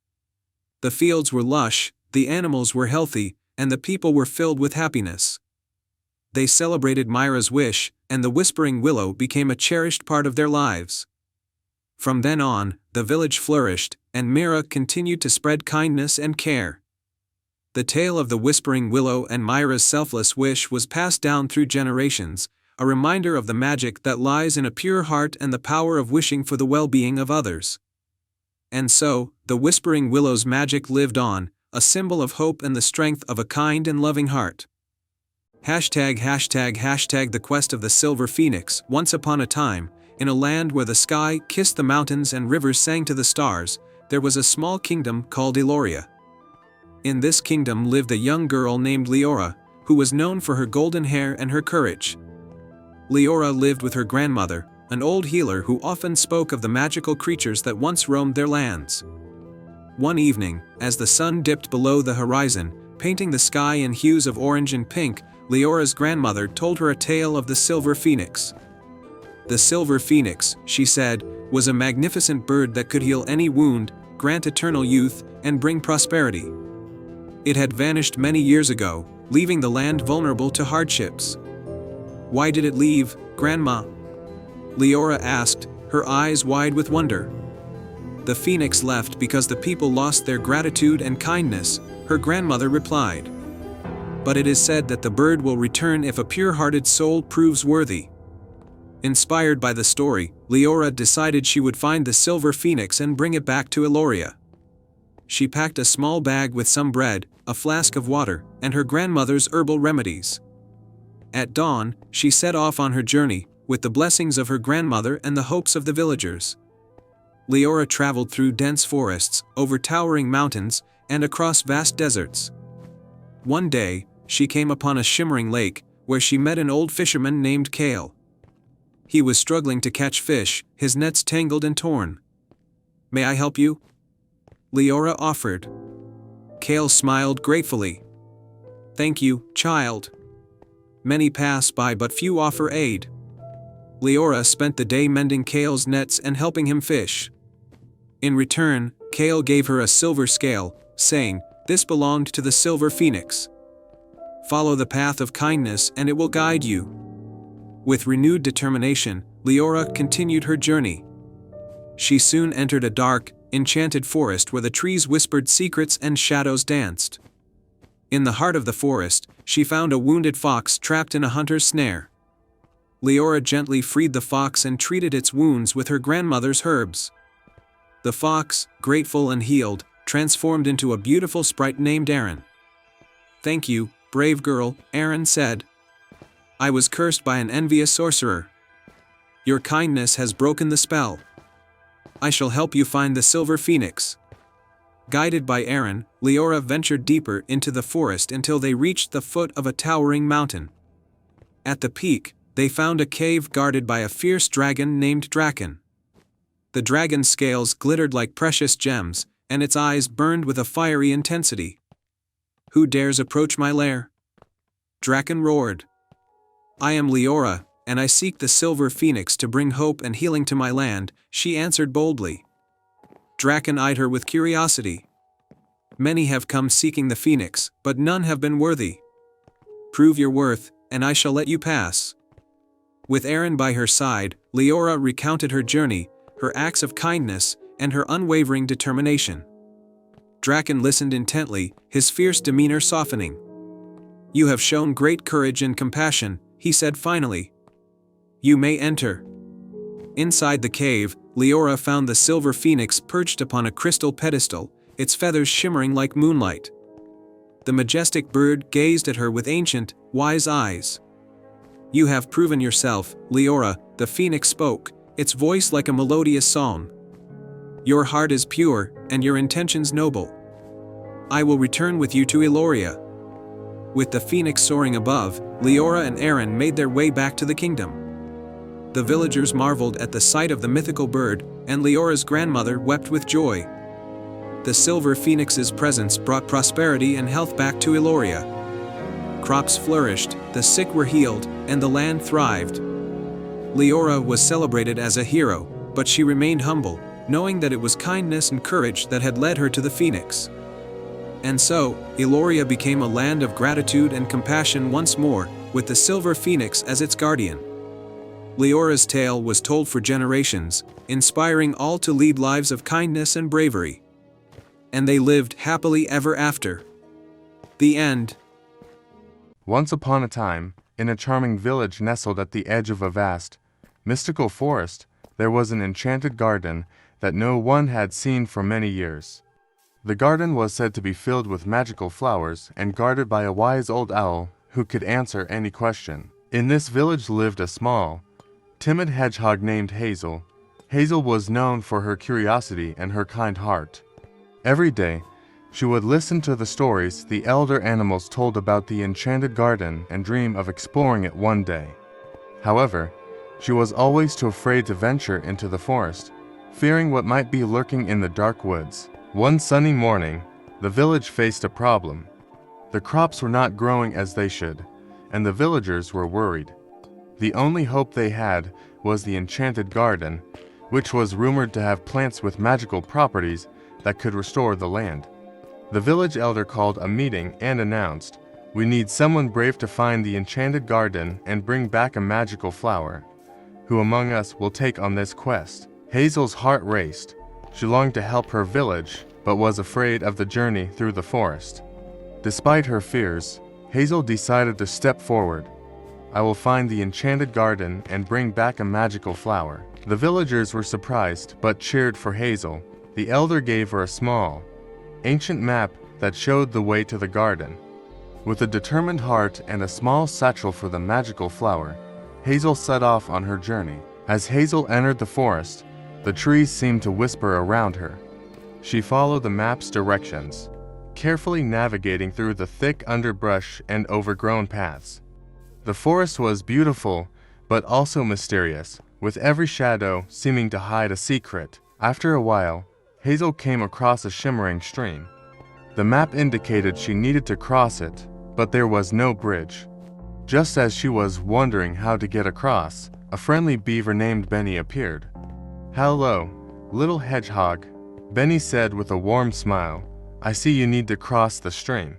The fields were lush, the animals were healthy, and the people were filled with happiness. They celebrated Mira's wish, and the Whispering Willow became a cherished part of their lives. From then on, the village flourished, and Mira continued to spread kindness and care. The tale of the Whispering Willow and Mira's selfless wish was passed down through generations, a reminder of the magic that lies in a pure heart and the power of wishing for the well-being of others. And so, the Whispering Willow's magic lived on, a symbol of hope and the strength of a kind and loving heart. #The Quest of the Silver Phoenix. Once upon a time, in a land where the sky kissed the mountains and rivers sang to the stars, there was a small kingdom called Eloria. In this kingdom lived a young girl named Leora, who was known for her golden hair and her courage. Leora lived with her grandmother, an old healer who often spoke of the magical creatures that once roamed their lands. One evening, as the sun dipped below the horizon, painting the sky in hues of orange and pink, Leora's grandmother told her a tale of the Silver Phoenix. The Silver Phoenix, she said, was a magnificent bird that could heal any wound, grant eternal youth, and bring prosperity. It had vanished many years ago, leaving the land vulnerable to hardships. "Why did it leave, Grandma?" Leora asked, her eyes wide with wonder. "The phoenix left because the people lost their gratitude and kindness," her grandmother replied. "But it is said that the bird will return if a pure-hearted soul proves worthy." Inspired by the story, Leora decided she would find the Silver Phoenix and bring it back to Eloria. She packed a small bag with some bread, a flask of water, and her grandmother's herbal remedies. At dawn, she set off on her journey, with the blessings of her grandmother and the hopes of the villagers. Leora traveled through dense forests, over towering mountains, and across vast deserts. One day, she came upon a shimmering lake, where she met an old fisherman named Kale. He was struggling to catch fish, his nets tangled and torn. "May I help you?" Leora offered. Kale smiled gratefully. "Thank you, child. Many pass by but few offer aid." Leora spent the day mending Kale's nets and helping him fish. In return, Kale gave her a silver scale, saying, "This belonged to the silver phoenix. Follow the path of kindness and it will guide you." With renewed determination, Leora continued her journey. She soon entered a dark, enchanted forest where the trees whispered secrets and shadows danced. In the heart of the forest, she found a wounded fox trapped in a hunter's snare. Leora gently freed the fox and treated its wounds with her grandmother's herbs. The fox, grateful and healed, transformed into a beautiful sprite named Erin. "Thank you, brave girl," Erin said. "I was cursed by an envious sorcerer. Your kindness has broken the spell. I shall help you find the silver phoenix." Guided by Erin, Leora ventured deeper into the forest until they reached the foot of a towering mountain. At the peak, they found a cave guarded by a fierce dragon named Draken. The dragon's scales glittered like precious gems, and its eyes burned with a fiery intensity. "Who dares approach my lair?" Draken roared. "I am Leora, and I seek the silver phoenix to bring hope and healing to my land," she answered boldly. Draken eyed her with curiosity. "Many have come seeking the phoenix, but none have been worthy. Prove your worth, and I shall let you pass." With Erin by her side, Leora recounted her journey, her acts of kindness, and her unwavering determination. Draken listened intently, his fierce demeanor softening. "You have shown great courage and compassion," he said finally. "You may enter." Inside the cave, Leora found the silver phoenix perched upon a crystal pedestal, its feathers shimmering like moonlight. The majestic bird gazed at her with ancient, wise eyes. "You have proven yourself, Leora," the phoenix spoke, its voice like a melodious song. "Your heart is pure, and your intentions noble. I will return with you to Eloria." With the phoenix soaring above, Leora and Erin made their way back to the kingdom. The villagers marveled at the sight of the mythical bird, and Leora's grandmother wept with joy. The silver phoenix's presence brought prosperity and health back to Eloria. Crops flourished, the sick were healed, and the land thrived. Leora was celebrated as a hero, but she remained humble, knowing that it was kindness and courage that had led her to the phoenix. And so, Eloria became a land of gratitude and compassion once more, with the silver phoenix as its guardian. Leora's tale was told for generations, inspiring all to lead lives of kindness and bravery. And they lived happily ever after. The end. Once upon a time, in a charming village nestled at the edge of a vast, mystical forest, there was an enchanted garden that no one had seen for many years. The garden was said to be filled with magical flowers and guarded by a wise old owl who could answer any question. In this village lived a small, timid hedgehog named Hazel. Hazel was known for her curiosity and her kind heart. Every day, she would listen to the stories the elder animals told about the enchanted garden and dream of exploring it one day. However, she was always too afraid to venture into the forest, fearing what might be lurking in the dark woods. One sunny morning, the village faced a problem. The crops were not growing as they should, and the villagers were worried. The only hope they had was the enchanted garden, which was rumored to have plants with magical properties that could restore the land. The village elder called a meeting and announced, "We need someone brave to find the enchanted garden and bring back a magical flower. Who among us will take on this quest?" Hazel's heart raced. She longed to help her village, but was afraid of the journey through the forest. Despite her fears, Hazel decided to step forward. "I will find the enchanted garden and bring back a magical flower." The villagers were surprised, but cheered for Hazel. The elder gave her a small, ancient map that showed the way to the garden. With a determined heart and a small satchel for the magical flower, Hazel set off on her journey. As Hazel entered the forest, the trees seemed to whisper around her. She followed the map's directions, carefully navigating through the thick underbrush and overgrown paths. The forest was beautiful, but also mysterious, with every shadow seeming to hide a secret. After a while, Hazel came across a shimmering stream. The map indicated she needed to cross it, but there was no bridge. Just as she was wondering how to get across, a friendly beaver named Benny appeared. "Hello, little hedgehog," Benny said with a warm smile. "I see you need to cross the stream.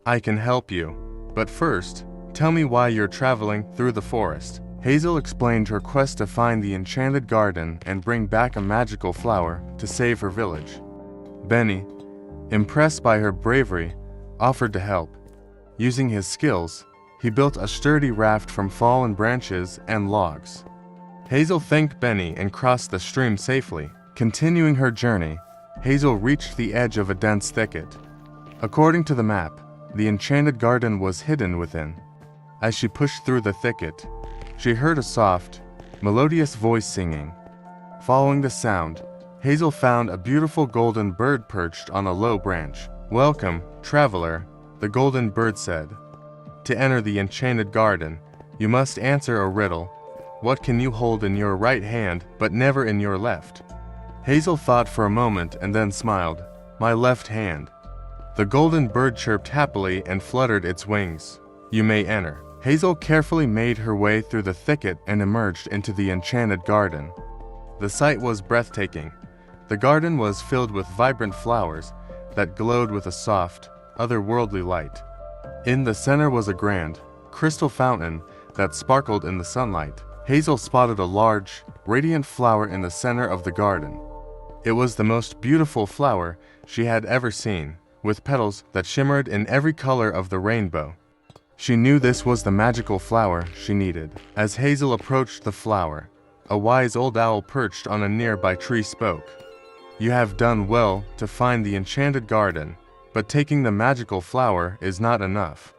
I can help you, but first, tell me why you're traveling through the forest." Hazel explained her quest to find the enchanted garden and bring back a magical flower to save her village. Benny, impressed by her bravery, offered to help. Using his skills, he built a sturdy raft from fallen branches and logs. Hazel thanked Benny and crossed the stream safely. Continuing her journey, Hazel reached the edge of a dense thicket. According to the map, the enchanted garden was hidden within. As she pushed through the thicket, she heard a soft, melodious voice singing. Following the sound, Hazel found a beautiful golden bird perched on a low branch. "Welcome, traveler," the golden bird said. "To enter the enchanted garden, you must answer a riddle. What can you hold in your right hand but never in your left?" Hazel thought for a moment and then smiled. "My left hand." The golden bird chirped happily and fluttered its wings. "You may enter." Hazel carefully made her way through the thicket and emerged into the enchanted garden. The sight was breathtaking. The garden was filled with vibrant flowers that glowed with a soft, otherworldly light. In the center was a grand, crystal fountain that sparkled in the sunlight. Hazel spotted a large, radiant flower in the center of the garden. It was the most beautiful flower she had ever seen, with petals that shimmered in every color of the rainbow. She knew this was the magical flower she needed. As Hazel approached the flower, a wise old owl perched on a nearby tree spoke. "You have done well to find the enchanted garden, but taking the magical flower is not enough.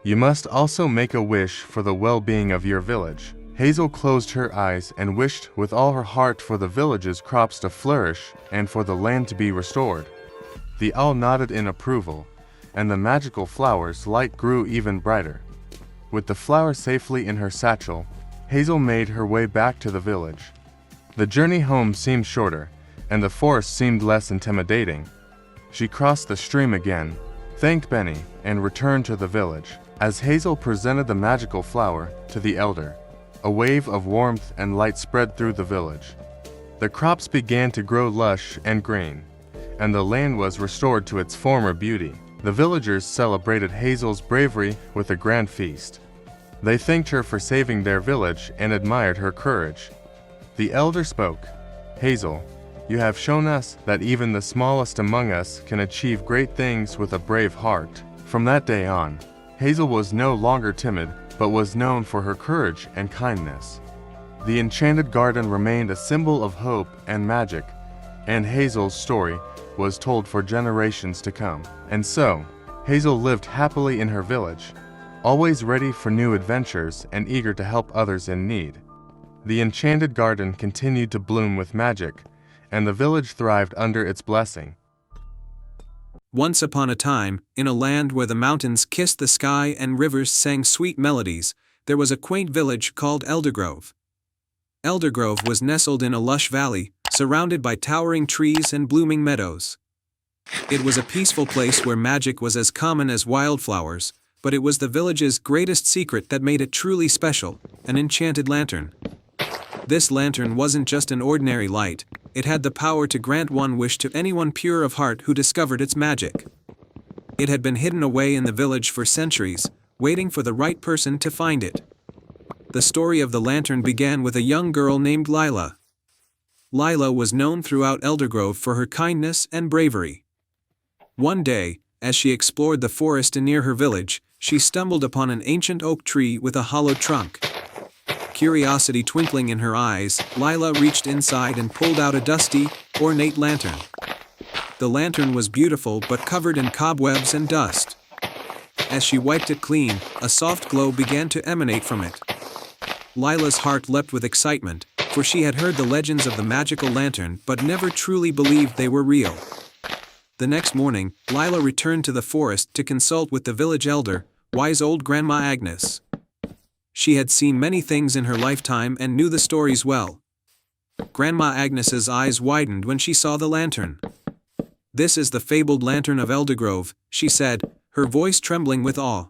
You must also make a wish for the well-being of your village." Hazel closed her eyes and wished with all her heart for the village's crops to flourish and for the land to be restored. The owl nodded in approval, and the magical flower's light grew even brighter. With the flower safely in her satchel, Hazel made her way back to the village. The journey home seemed shorter, and the forest seemed less intimidating. She crossed the stream again, thanked Benny, and returned to the village. As Hazel presented the magical flower to the elder, a wave of warmth and light spread through the village. The crops began to grow lush and green, and the land was restored to its former beauty. The villagers celebrated Hazel's bravery with a grand feast. They thanked her for saving their village and admired her courage. The elder spoke. "Hazel, you have shown us that even the smallest among us can achieve great things with a brave heart." From that day on, Hazel was no longer timid, but was known for her courage and kindness. The enchanted garden remained a symbol of hope and magic, and Hazel's story was told for generations to come. And so, Hazel lived happily in her village, always ready for new adventures and eager to help others in need. The enchanted garden continued to bloom with magic, and the village thrived under its blessing. Once upon a time, in a land where the mountains kissed the sky and rivers sang sweet melodies, there was a quaint village called Eldergrove. Eldergrove was nestled in a lush valley, surrounded by towering trees and blooming meadows. It was a peaceful place where magic was as common as wildflowers, but it was the village's greatest secret that made it truly special: an enchanted lantern. This lantern wasn't just an ordinary light, it had the power to grant one wish to anyone pure of heart who discovered its magic. It had been hidden away in the village for centuries, waiting for the right person to find it. The story of the lantern began with a young girl named Lila. Lila was known throughout Eldergrove for her kindness and bravery. One day, as she explored the forest near her village, she stumbled upon an ancient oak tree with a hollow trunk. Curiosity twinkling in her eyes, Lila reached inside and pulled out a dusty, ornate lantern. The lantern was beautiful but covered in cobwebs and dust. As she wiped it clean, a soft glow began to emanate from it. Lila's heart leapt with excitement, for she had heard the legends of the magical lantern but never truly believed they were real. The next morning, Lila returned to the forest to consult with the village elder, wise old Grandma Agnes. She had seen many things in her lifetime and knew the stories well. Grandma Agnes's eyes widened when she saw the lantern. "This is the fabled lantern of Eldergrove," she said, her voice trembling with awe.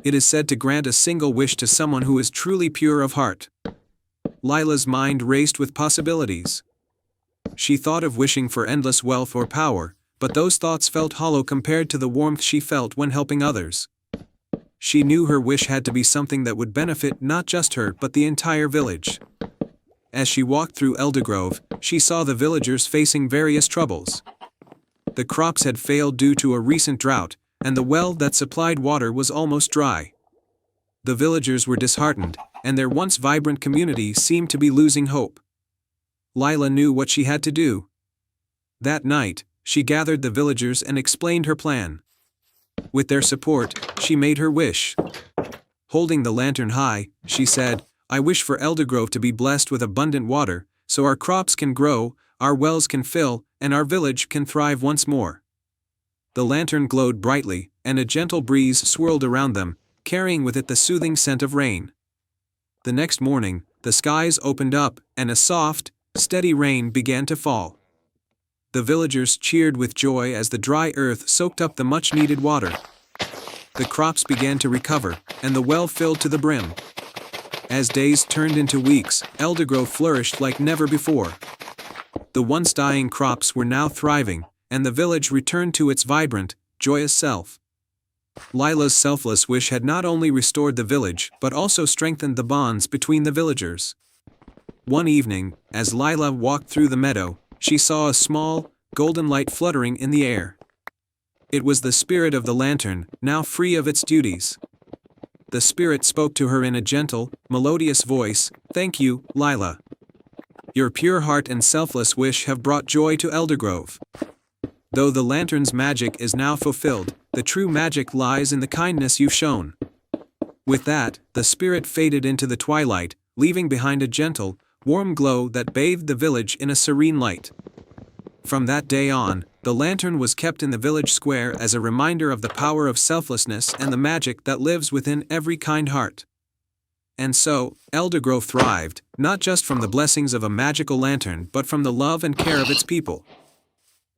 "It is said to grant a single wish to someone who is truly pure of heart." Lila's mind raced with possibilities. She thought of wishing for endless wealth or power, but those thoughts felt hollow compared to the warmth she felt when helping others. She knew her wish had to be something that would benefit not just her but the entire village. As she walked through Eldergrove, she saw the villagers facing various troubles. The crops had failed due to a recent drought, and the well that supplied water was almost dry. The villagers were disheartened, and their once vibrant community seemed to be losing hope. Lila knew what she had to do. That night, she gathered the villagers and explained her plan. With their support, she made her wish. Holding the lantern high, she said, "I wish for Eldergrove to be blessed with abundant water, so our crops can grow, our wells can fill, and our village can thrive once more." The lantern glowed brightly, and a gentle breeze swirled around them, carrying with it the soothing scent of rain. The next morning, the skies opened up, and a soft, steady rain began to fall. The villagers cheered with joy as the dry earth soaked up the much-needed water. The crops began to recover, and the well filled to the brim. As days turned into weeks, Eldergrove flourished like never before. The once dying crops were now thriving, and the village returned to its vibrant, joyous self. Lila's selfless wish had not only restored the village but also strengthened the bonds between the villagers. One evening, as Lila walked through the meadow, she saw a small, golden light fluttering in the air. It was the spirit of the lantern, now free of its duties. The spirit spoke to her in a gentle, melodious voice, "Thank you, Lila. Your pure heart and selfless wish have brought joy to Eldergrove. Though the lantern's magic is now fulfilled, the true magic lies in the kindness you've shown." With that, the spirit faded into the twilight, leaving behind a gentle, warm glow that bathed the village in a serene light. From that day on, the lantern was kept in the village square as a reminder of the power of selflessness and the magic that lives within every kind heart. And so, Eldergrove thrived, not just from the blessings of a magical lantern but from the love and care of its people.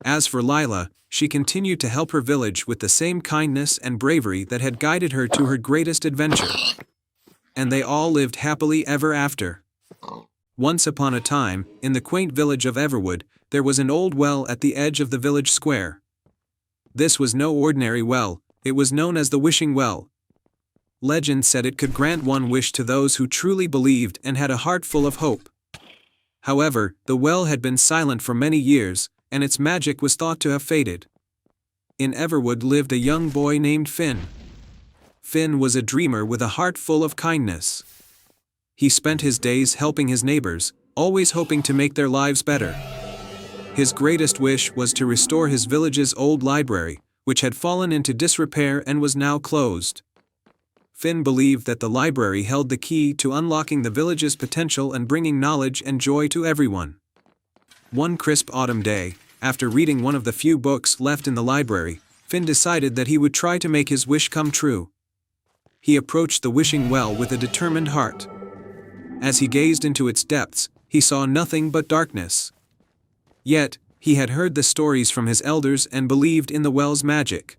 As for Lila, she continued to help her village with the same kindness and bravery that had guided her to her greatest adventure. And they all lived happily ever after. Once upon a time, in the quaint village of Everwood, there was an old well at the edge of the village square. This was no ordinary well, it was known as the Wishing Well. Legend said it could grant one wish to those who truly believed and had a heart full of hope. However, the well had been silent for many years, and its magic was thought to have faded. In Everwood lived a young boy named Finn. Finn was a dreamer with a heart full of kindness. He spent his days helping his neighbors, always hoping to make their lives better. His greatest wish was to restore his village's old library, which had fallen into disrepair and was now closed. Finn believed that the library held the key to unlocking the village's potential and bringing knowledge and joy to everyone. One crisp autumn day, after reading one of the few books left in the library, Finn decided that he would try to make his wish come true. He approached the wishing well with a determined heart. As he gazed into its depths, he saw nothing but darkness. Yet, he had heard the stories from his elders and believed in the well's magic.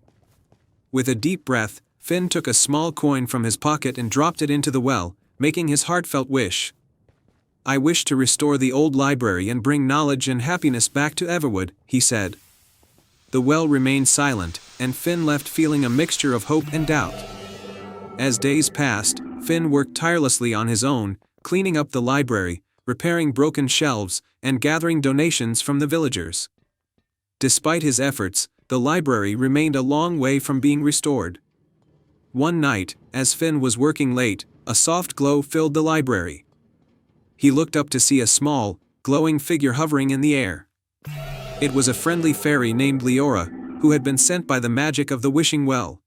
With a deep breath, Finn took a small coin from his pocket and dropped it into the well, making his heartfelt wish. "I wish to restore the old library and bring knowledge and happiness back to Everwood," he said. The well remained silent, and Finn left feeling a mixture of hope and doubt. As days passed, Finn worked tirelessly on his own, cleaning up the library, repairing broken shelves, and gathering donations from the villagers. Despite his efforts, the library remained a long way from being restored. One night, as Finn was working late, a soft glow filled the library. He looked up to see a small, glowing figure hovering in the air. It was a friendly fairy named Leora, who had been sent by the magic of the Wishing Well.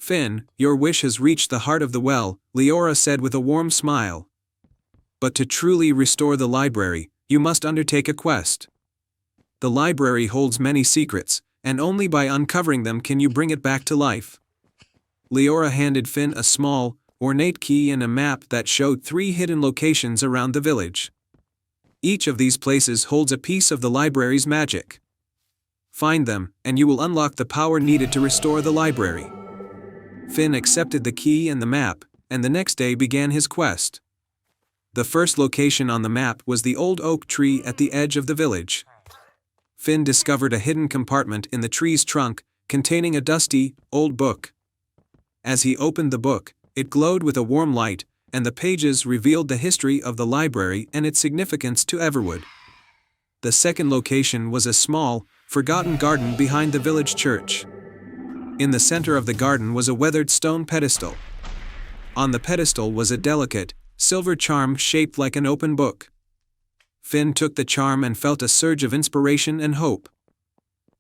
"Finn, your wish has reached the heart of the well," Leora said with a warm smile. "But to truly restore the library, you must undertake a quest. The library holds many secrets, and only by uncovering them can you bring it back to life." Leora handed Finn a small, ornate key and a map that showed 3 hidden locations around the village. Each of these places holds a piece of the library's magic. Find them, and you will unlock the power needed to restore the library. Finn accepted the key and the map, and the next day began his quest. The first location on the map was the old oak tree at the edge of the village. Finn discovered a hidden compartment in the tree's trunk, containing a dusty, old book. As he opened the book, it glowed with a warm light, and the pages revealed the history of the library and its significance to Everwood. The second location was a small, forgotten garden behind the village church. In the center of the garden was a weathered stone pedestal. On the pedestal was a delicate, silver charm shaped like an open book. Finn took the charm and felt a surge of inspiration and hope.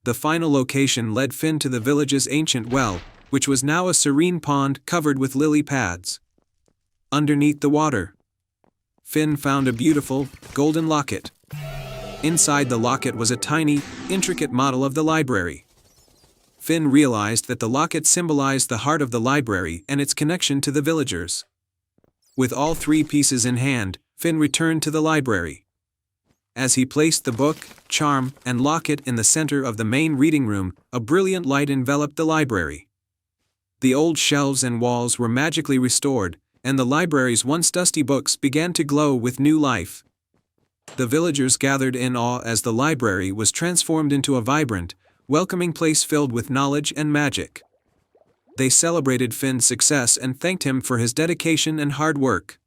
The final location led Finn to the village's ancient well, which was now a serene pond covered with lily pads. Underneath the water, Finn found a beautiful, golden locket. Inside the locket was a tiny, intricate model of the library. Finn realized that the locket symbolized the heart of the library and its connection to the villagers. With all 3 pieces in hand, Finn returned to the library. As he placed the book, charm, and locket in the center of the main reading room, a brilliant light enveloped the library. The old shelves and walls were magically restored, and the library's once dusty books began to glow with new life. The villagers gathered in awe as the library was transformed into a vibrant, welcoming place filled with knowledge and magic. They celebrated Finn's success and thanked him for his dedication and hard work.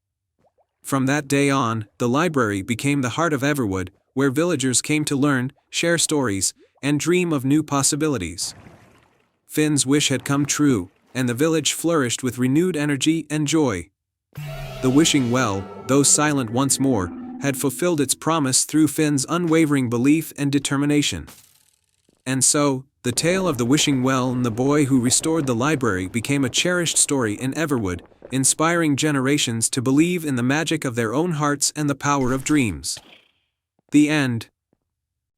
From that day on, the library became the heart of Everwood, where villagers came to learn, share stories, and dream of new possibilities. Finn's wish had come true, and the village flourished with renewed energy and joy. The wishing well, though silent once more, had fulfilled its promise through Finn's unwavering belief and determination. And so, the tale of the wishing well and the boy who restored the library became a cherished story in Everwood, inspiring generations to believe in the magic of their own hearts and the power of dreams. The end.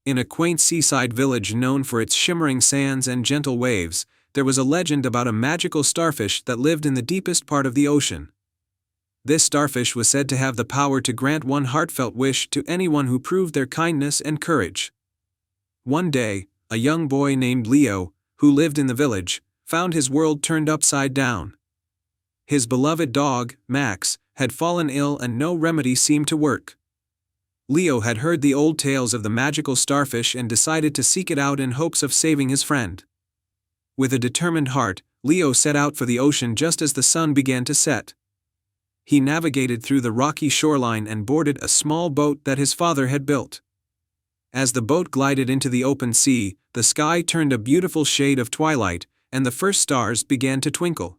In a quaint seaside village known for its shimmering sands and gentle waves, there was a legend about a magical starfish that lived in the deepest part of the ocean. This starfish was said to have the power to grant one heartfelt wish to anyone who proved their kindness and courage. One day, a young boy named Leo, who lived in the village, found his world turned upside down. His beloved dog, Max, had fallen ill and no remedy seemed to work. Leo had heard the old tales of the magical starfish and decided to seek it out in hopes of saving his friend. With a determined heart, Leo set out for the ocean just as the sun began to set. He navigated through the rocky shoreline and boarded a small boat that his father had built. As the boat glided into the open sea, the sky turned a beautiful shade of twilight, and the first stars began to twinkle.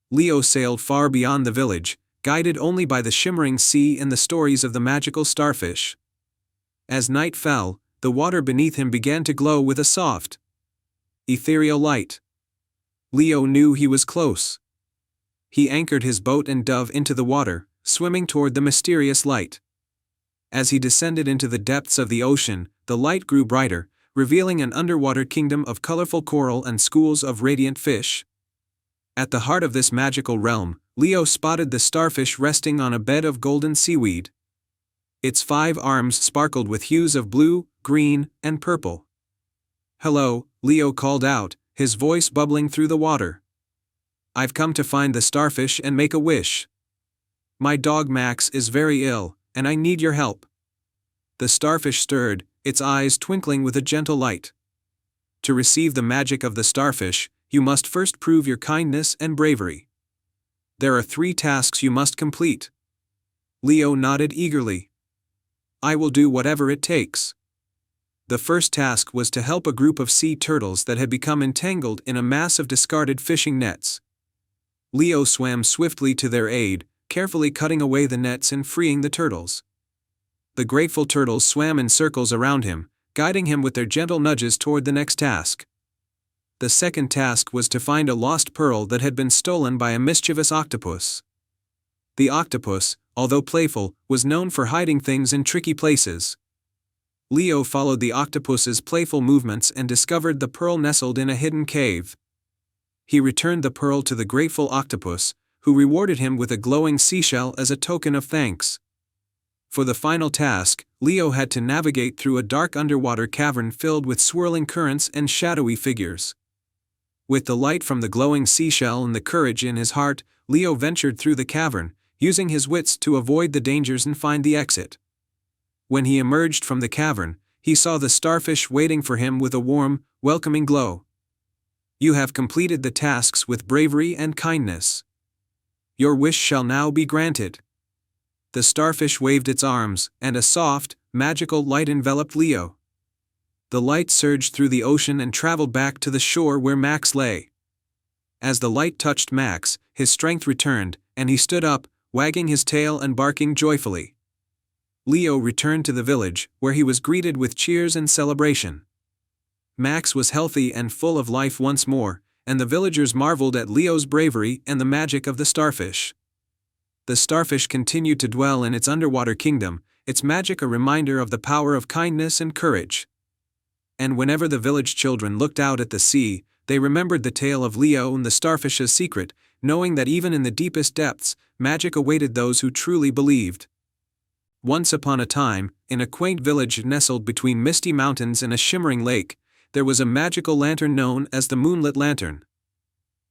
Leo sailed far beyond the village, guided only by the shimmering sea and the stories of the magical starfish. As night fell, the water beneath him began to glow with a soft, ethereal light. Leo knew he was close. He anchored his boat and dove into the water, swimming toward the mysterious light. As he descended into the depths of the ocean, the light grew brighter, revealing an underwater kingdom of colorful coral and schools of radiant fish. At the heart of this magical realm, Leo spotted the starfish resting on a bed of golden seaweed. Its 5 arms sparkled with hues of blue, green, and purple. "Hello," Leo called out, his voice bubbling through the water. "I've come to find the starfish and make a wish. My dog Max is very ill, and I need your help." The starfish stirred, its eyes twinkling with a gentle light. To receive the magic of the starfish, you must first prove your kindness and bravery. There are 3 tasks you must complete. Leo nodded eagerly. "I will do whatever it takes." The first task was to help a group of sea turtles that had become entangled in a mass of discarded fishing nets. Leo swam swiftly to their aid, carefully cutting away the nets and freeing the turtles. The grateful turtles swam in circles around him, guiding him with their gentle nudges toward the next task. The second task was to find a lost pearl that had been stolen by a mischievous octopus. The octopus, although playful, was known for hiding things in tricky places. Leo followed the octopus's playful movements and discovered the pearl nestled in a hidden cave. He returned the pearl to the grateful octopus, who rewarded him with a glowing seashell as a token of thanks. For the final task, Leo had to navigate through a dark underwater cavern filled with swirling currents and shadowy figures. With the light from the glowing seashell and the courage in his heart, Leo ventured through the cavern, using his wits to avoid the dangers and find the exit. When he emerged from the cavern, he saw the starfish waiting for him with a warm, welcoming glow. You have completed the tasks with bravery and kindness. Your wish shall now be granted. The starfish waved its arms, and a soft, magical light enveloped Leo. The light surged through the ocean and traveled back to the shore where Max lay. As the light touched Max, his strength returned, and he stood up, wagging his tail and barking joyfully. Leo returned to the village, where he was greeted with cheers and celebration. Max was healthy and full of life once more, and the villagers marveled at Leo's bravery and the magic of the starfish. The starfish continued to dwell in its underwater kingdom, its magic a reminder of the power of kindness and courage. And whenever the village children looked out at the sea, they remembered the tale of Leo and the starfish's secret, knowing that even in the deepest depths, magic awaited those who truly believed. Once upon a time, in a quaint village nestled between misty mountains and a shimmering lake, there was a magical lantern known as the Moonlit Lantern.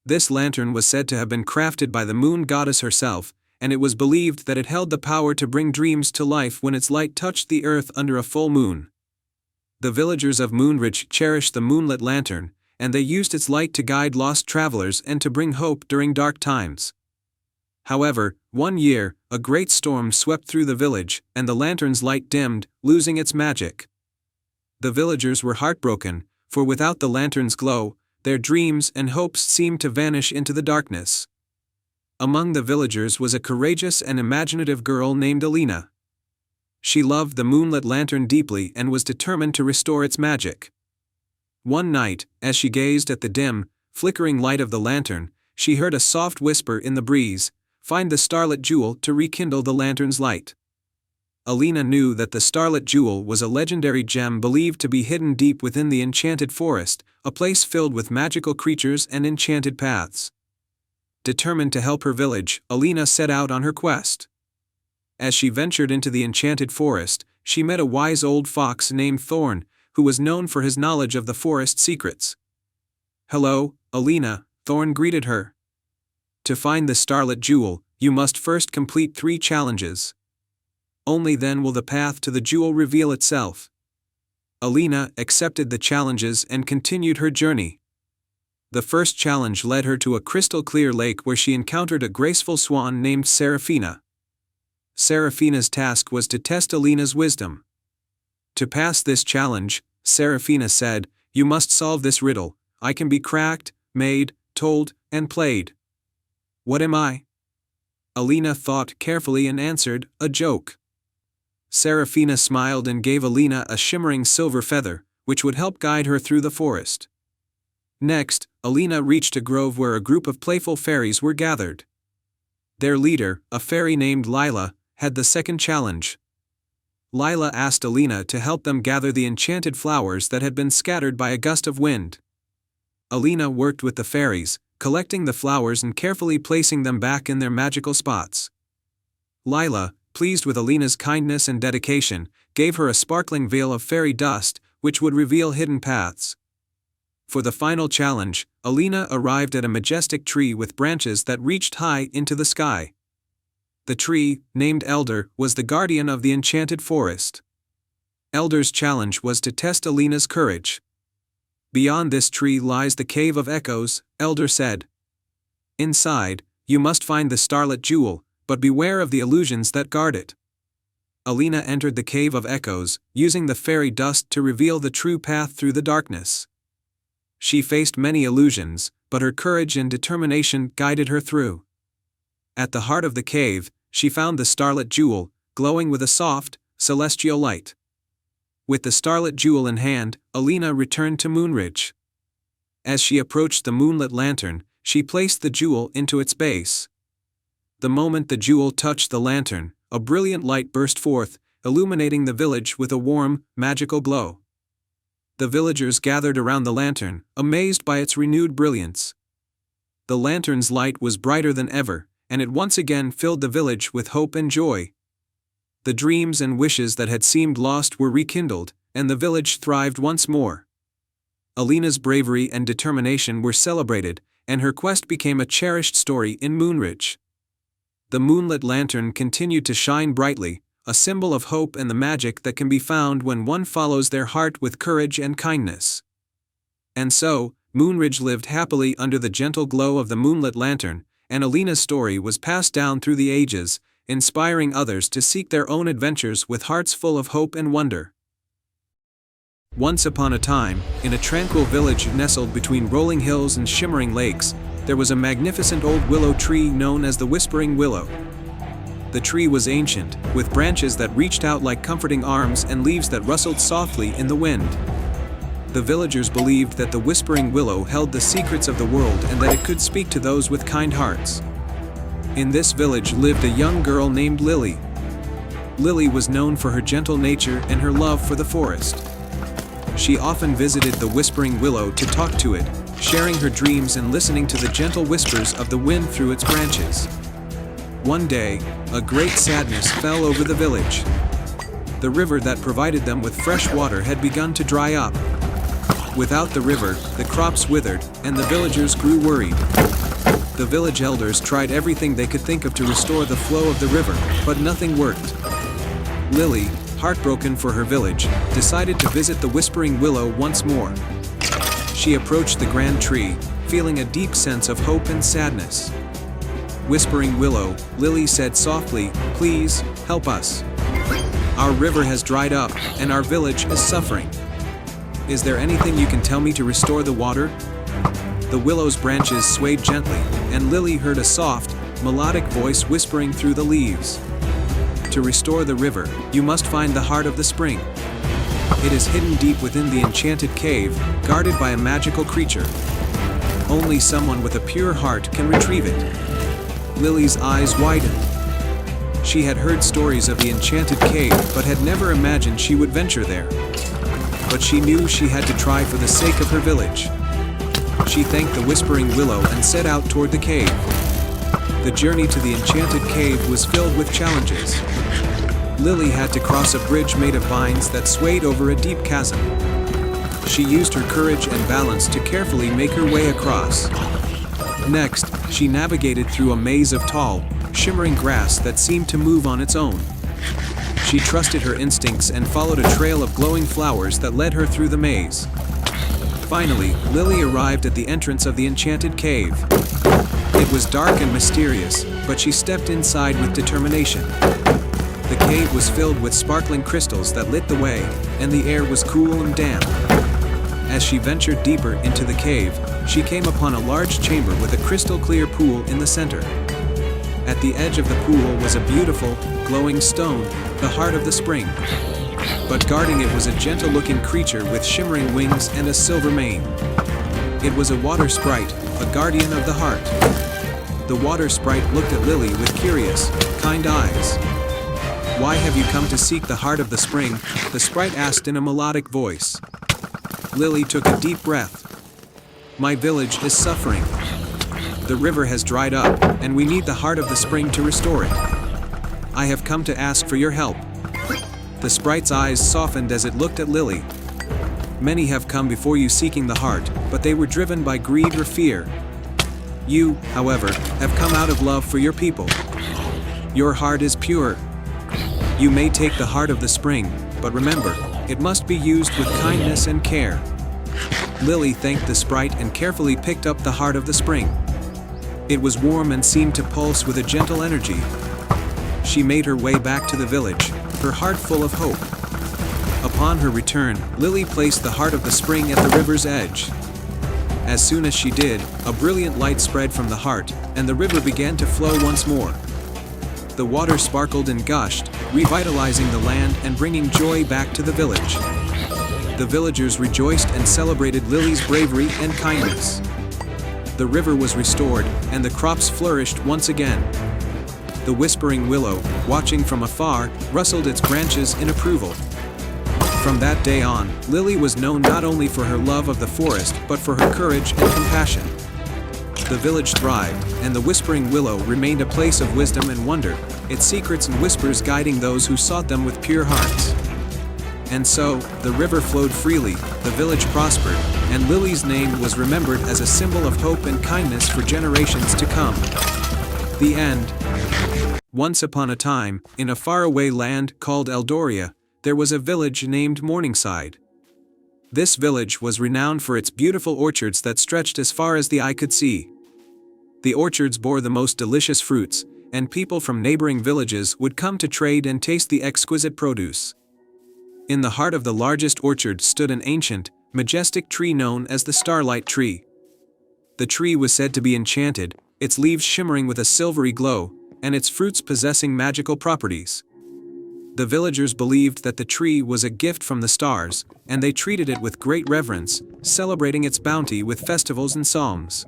This lantern was said to have been crafted by the moon goddess herself, and it was believed that it held the power to bring dreams to life when its light touched the earth under a full moon. The villagers of Moonridge cherished the Moonlit Lantern, and they used its light to guide lost travelers and to bring hope during dark times. However, one year, a great storm swept through the village, and the lantern's light dimmed, losing its magic. The villagers were heartbroken, for without the lantern's glow, their dreams and hopes seemed to vanish into the darkness. Among the villagers was a courageous and imaginative girl named Alina. She loved the Moonlit Lantern deeply and was determined to restore its magic. One night, as she gazed at the dim, flickering light of the lantern, she heard a soft whisper in the breeze, "Find the Starlit Jewel to rekindle the lantern's light." Alina knew that the Starlit Jewel was a legendary gem believed to be hidden deep within the enchanted forest, a place filled with magical creatures and enchanted paths. Determined to help her village, Alina set out on her quest. As she ventured into the enchanted forest, she met a wise old fox named Thorn, who was known for his knowledge of the forest secrets. "Hello, Alina," Thorn greeted her. "To find the Starlit Jewel, you must first complete 3 challenges. Only then will the path to the jewel reveal itself." Alina accepted the challenges and continued her journey. The first challenge led her to a crystal-clear lake where she encountered a graceful swan named Serafina. Serafina's task was to test Alina's wisdom. To pass this challenge, Serafina said, "You must solve this riddle. I can be cracked, made, told, and played. What am I?" Alina thought carefully and answered, "A joke." Serafina smiled and gave Alina a shimmering silver feather, which would help guide her through the forest. Next, Alina reached a grove where a group of playful fairies were gathered. Their leader, a fairy named Lila, had the second challenge. Lila asked Alina to help them gather the enchanted flowers that had been scattered by a gust of wind. Alina worked with the fairies, collecting the flowers and carefully placing them back in their magical spots. Lila, pleased with Alina's kindness and dedication, gave her a sparkling veil of fairy dust, which would reveal hidden paths. For the final challenge, Alina arrived at a majestic tree with branches that reached high into the sky. The tree, named Elder, was the guardian of the enchanted forest. Elder's challenge was to test Alina's courage. "Beyond this tree lies the Cave of Echoes," Elder said. "Inside, you must find the Starlit Jewel, but beware of the illusions that guard it." Alina entered the Cave of Echoes, using the fairy dust to reveal the true path through the darkness. She faced many illusions, but her courage and determination guided her through. At the heart of the cave, she found the Starlit Jewel, glowing with a soft, celestial light. With the Starlit Jewel in hand, Alina returned to Moonridge. As she approached the moonlit lantern, she placed the jewel into its base. The moment the jewel touched the lantern, a brilliant light burst forth, illuminating the village with a warm, magical glow. The villagers gathered around the lantern, amazed by its renewed brilliance. The lantern's light was brighter than ever, and it once again filled the village with hope and joy. The dreams and wishes that had seemed lost were rekindled, and the village thrived once more. Alina's bravery and determination were celebrated, and her quest became a cherished story in Moonridge. The moonlit lantern continued to shine brightly, a symbol of hope and the magic that can be found when one follows their heart with courage and kindness. And so, Moonridge lived happily under the gentle glow of the moonlit lantern, and Alina's story was passed down through the ages, inspiring others to seek their own adventures with hearts full of hope and wonder. Once upon a time, in a tranquil village nestled between rolling hills and shimmering lakes, there was a magnificent old willow tree known as the Whispering Willow. The tree was ancient, with branches that reached out like comforting arms and leaves that rustled softly in the wind. The villagers believed that the Whispering Willow held the secrets of the world and that it could speak to those with kind hearts. In this village lived a young girl named Lily. Lily was known for her gentle nature and her love for the forest. She often visited the Whispering Willow to talk to it, sharing her dreams and listening to the gentle whispers of the wind through its branches. One day, a great sadness fell over the village. The river that provided them with fresh water had begun to dry up. Without the river, the crops withered, and the villagers grew worried. The village elders tried everything they could think of to restore the flow of the river, but nothing worked. Lily, heartbroken for her village, decided to visit the Whispering Willow once more. She approached the grand tree, feeling a deep sense of hope and sadness. Whispering Willow, Lily said softly, "Please, help us. Our river has dried up, and our village is suffering. Is there anything you can tell me to restore the water?" The willow's branches swayed gently, and Lily heard a soft, melodic voice whispering through the leaves. "To restore the river, you must find the heart of the spring. It is hidden deep within the enchanted cave, guarded by a magical creature. Only someone with a pure heart can retrieve it." Lily's eyes widened. She had heard stories of the enchanted cave but had never imagined she would venture there. But she knew she had to try for the sake of her village. She thanked the Whispering Willow and set out toward the cave. The journey to the enchanted cave was filled with challenges. Lily had to cross a bridge made of vines that swayed over a deep chasm. She used her courage and balance to carefully make her way across. Next, she navigated through a maze of tall, shimmering grass that seemed to move on its own. She trusted her instincts and followed a trail of glowing flowers that led her through the maze. Finally, Lily arrived at the entrance of the enchanted cave. It was dark and mysterious, but she stepped inside with determination. The cave was filled with sparkling crystals that lit the way, and the air was cool and damp. As she ventured deeper into the cave, she came upon a large chamber with a crystal-clear pool in the center. At the edge of the pool was a beautiful, glowing stone, the heart of the spring. But guarding it was a gentle-looking creature with shimmering wings and a silver mane. It was a water sprite, a guardian of the heart. The water sprite looked at Lily with curious, kind eyes. "Why have you come to seek the heart of the spring?" the sprite asked in a melodic voice. Lily took a deep breath. "My village is suffering. The river has dried up, and we need the heart of the spring to restore it. I have come to ask for your help." The sprite's eyes softened as it looked at Lily. "Many have come before you seeking the heart, but they were driven by greed or fear. You, however, have come out of love for your people. Your heart is pure. You may take the heart of the spring, but remember, it must be used with kindness and care." Lily thanked the sprite and carefully picked up the heart of the spring. It was warm and seemed to pulse with a gentle energy. She made her way back to the village, her heart full of hope. Upon her return, Lily placed the heart of the spring at the river's edge. As soon as she did, a brilliant light spread from the heart, and the river began to flow once more. The water sparkled and gushed, revitalizing the land and bringing joy back to the village. The villagers rejoiced and celebrated Lily's bravery and kindness. The river was restored, and the crops flourished once again. The whispering willow, watching from afar, rustled its branches in approval. From that day on, Lily was known not only for her love of the forest but for her courage and compassion. The village thrived, and the whispering willow remained a place of wisdom and wonder, its secrets and whispers guiding those who sought them with pure hearts. And so, the river flowed freely, the village prospered, and Lily's name was remembered as a symbol of hope and kindness for generations to come. The end. Once upon a time, in a faraway land called Eldoria, there was a village named Morningside. This village was renowned for its beautiful orchards that stretched as far as the eye could see. The orchards bore the most delicious fruits, and people from neighboring villages would come to trade and taste the exquisite produce. In the heart of the largest orchard stood an ancient, majestic tree known as the Starlight Tree. The tree was said to be enchanted, its leaves shimmering with a silvery glow, and its fruits possessing magical properties. The villagers believed that the tree was a gift from the stars, and they treated it with great reverence, celebrating its bounty with festivals and songs.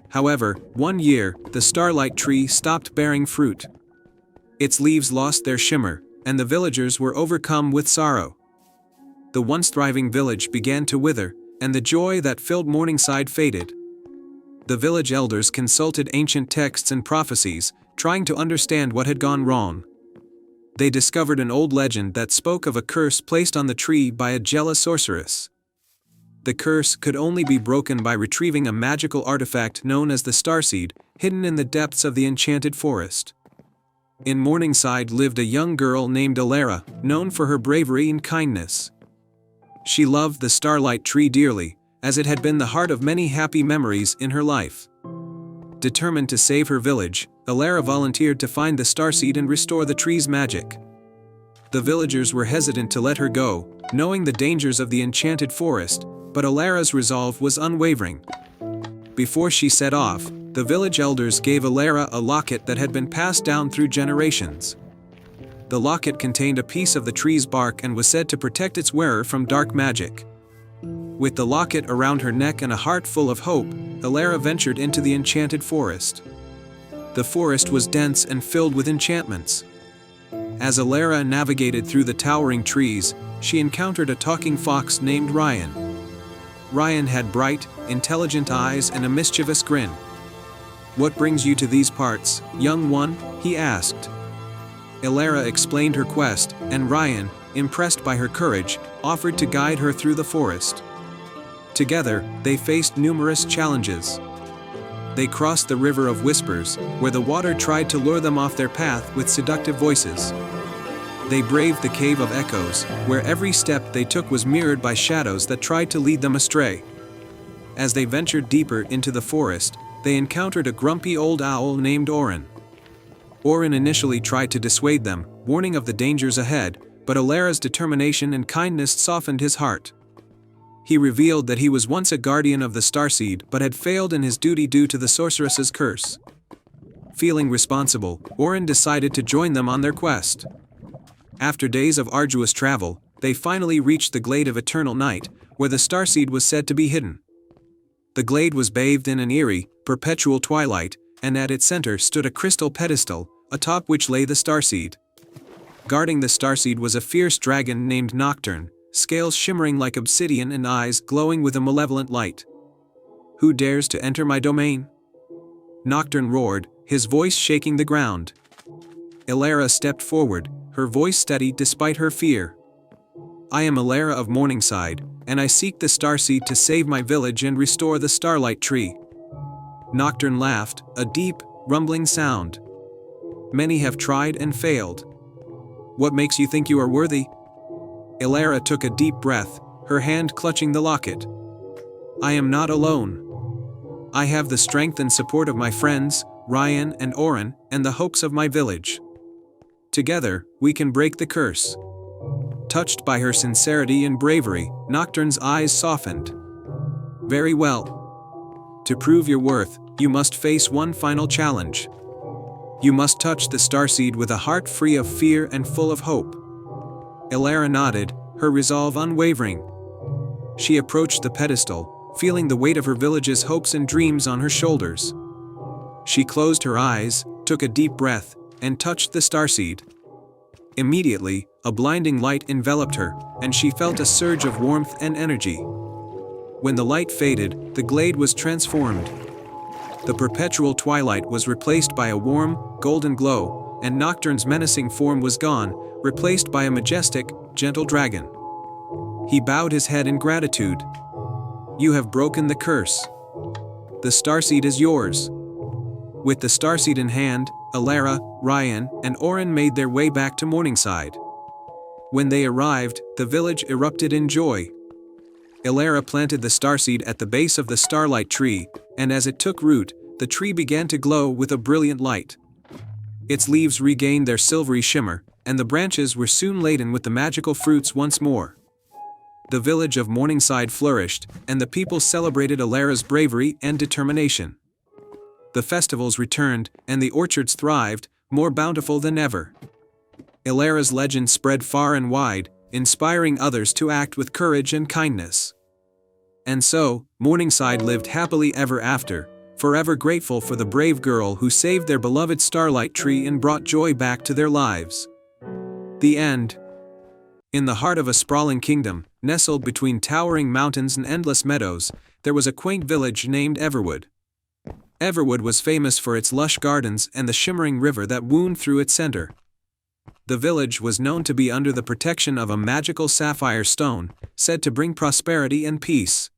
However, one year, the Starlight Tree stopped bearing fruit. Its leaves lost their shimmer, and the villagers were overcome with sorrow. The once thriving village began to wither, and the joy that filled Morningside faded. The village elders consulted ancient texts and prophecies, trying to understand what had gone wrong. They discovered an old legend that spoke of a curse placed on the tree by a jealous sorceress. The curse could only be broken by retrieving a magical artifact known as the starseed, hidden in the depths of the enchanted forest. In Morningside lived a young girl named Alara, known for her bravery and kindness. She loved the Starlight Tree dearly, as it had been the heart of many happy memories in her life. Determined to save her village, Alara volunteered to find the starseed and restore the tree's magic. The villagers were hesitant to let her go, knowing the dangers of the enchanted forest, but Alara's resolve was unwavering. Before she set off, the village elders gave Alara a locket that had been passed down through generations. The locket contained a piece of the tree's bark and was said to protect its wearer from dark magic. With the locket around her neck and a heart full of hope, Alara ventured into the enchanted forest. The forest was dense and filled with enchantments. As Alara navigated through the towering trees, she encountered a talking fox named Ryan. Ryan had bright, intelligent eyes and a mischievous grin. "What brings you to these parts, young one?" he asked. Alara explained her quest, and Ryan, impressed by her courage, offered to guide her through the forest. Together, they faced numerous challenges. They crossed the River of Whispers, where the water tried to lure them off their path with seductive voices. They braved the Cave of Echoes, where every step they took was mirrored by shadows that tried to lead them astray. As they ventured deeper into the forest, they encountered a grumpy old owl named Orin. Orin initially tried to dissuade them, warning of the dangers ahead, but Alara's determination and kindness softened his heart. He revealed that he was once a guardian of the starseed but had failed in his duty due to the sorceress's curse. Feeling responsible, Orin decided to join them on their quest. After days of arduous travel, they finally reached the Glade of Eternal Night, where the starseed was said to be hidden. The glade was bathed in an eerie, perpetual twilight, and at its center stood a crystal pedestal, atop which lay the starseed. Guarding the starseed was a fierce dragon named Nocturne, scales shimmering like obsidian and eyes glowing with a malevolent light. "Who dares to enter my domain?" Nocturne roared, his voice shaking the ground. Alara stepped forward, her voice steady despite her fear. "I am Alara of Morningside, and I seek the starseed to save my village and restore the Starlight Tree." Nocturne laughed, a deep, rumbling sound. "Many have tried and failed. What makes you think you are worthy?" Alara took a deep breath, her hand clutching the locket. "I am not alone. I have the strength and support of my friends, Ryan and Orin, and the hopes of my village. Together, we can break the curse." Touched by her sincerity and bravery, Nocturne's eyes softened. "Very well. To prove your worth, you must face one final challenge. You must touch the starseed with a heart free of fear and full of hope." Alara nodded, her resolve unwavering. She approached the pedestal, feeling the weight of her village's hopes and dreams on her shoulders. She closed her eyes, took a deep breath, and touched the starseed. Immediately, a blinding light enveloped her, and she felt a surge of warmth and energy. When the light faded, the glade was transformed. The perpetual twilight was replaced by a warm, golden glow, and Nocturne's menacing form was gone, replaced by a majestic, gentle dragon. He bowed his head in gratitude. "You have broken the curse. The starseed is yours." With the starseed in hand, Elara, Ryan, and Orin made their way back to Morningside. When they arrived, the village erupted in joy. Elara planted the starseed at the base of the starlight tree, and as it took root, the tree began to glow with a brilliant light. Its leaves regained their silvery shimmer, and the branches were soon laden with the magical fruits once more. The village of Morningside flourished, and the people celebrated Elara's bravery and determination. The festivals returned, and the orchards thrived, more bountiful than ever. Elara's legend spread far and wide, inspiring others to act with courage and kindness. And so, Morningside lived happily ever after, forever grateful for the brave girl who saved their beloved starlight tree and brought joy back to their lives. The end. In the heart of a sprawling kingdom, nestled between towering mountains and endless meadows, there was a quaint village named Everwood. Everwood was famous for its lush gardens and the shimmering river that wound through its center. The village was known to be under the protection of a magical sapphire stone, said to bring prosperity and peace.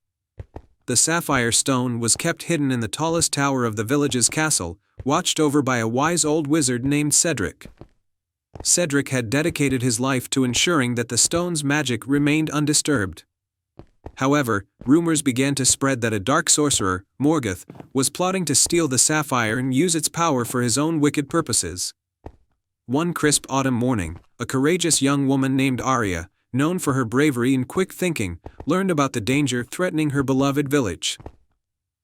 The sapphire stone was kept hidden in the tallest tower of the village's castle, watched over by a wise old wizard named Cedric. Cedric had dedicated his life to ensuring that the stone's magic remained undisturbed. However, rumors began to spread that a dark sorcerer, Morgoth, was plotting to steal the sapphire and use its power for his own wicked purposes. One crisp autumn morning, a courageous young woman named Arya, known for her bravery and quick thinking, learned about the danger threatening her beloved village.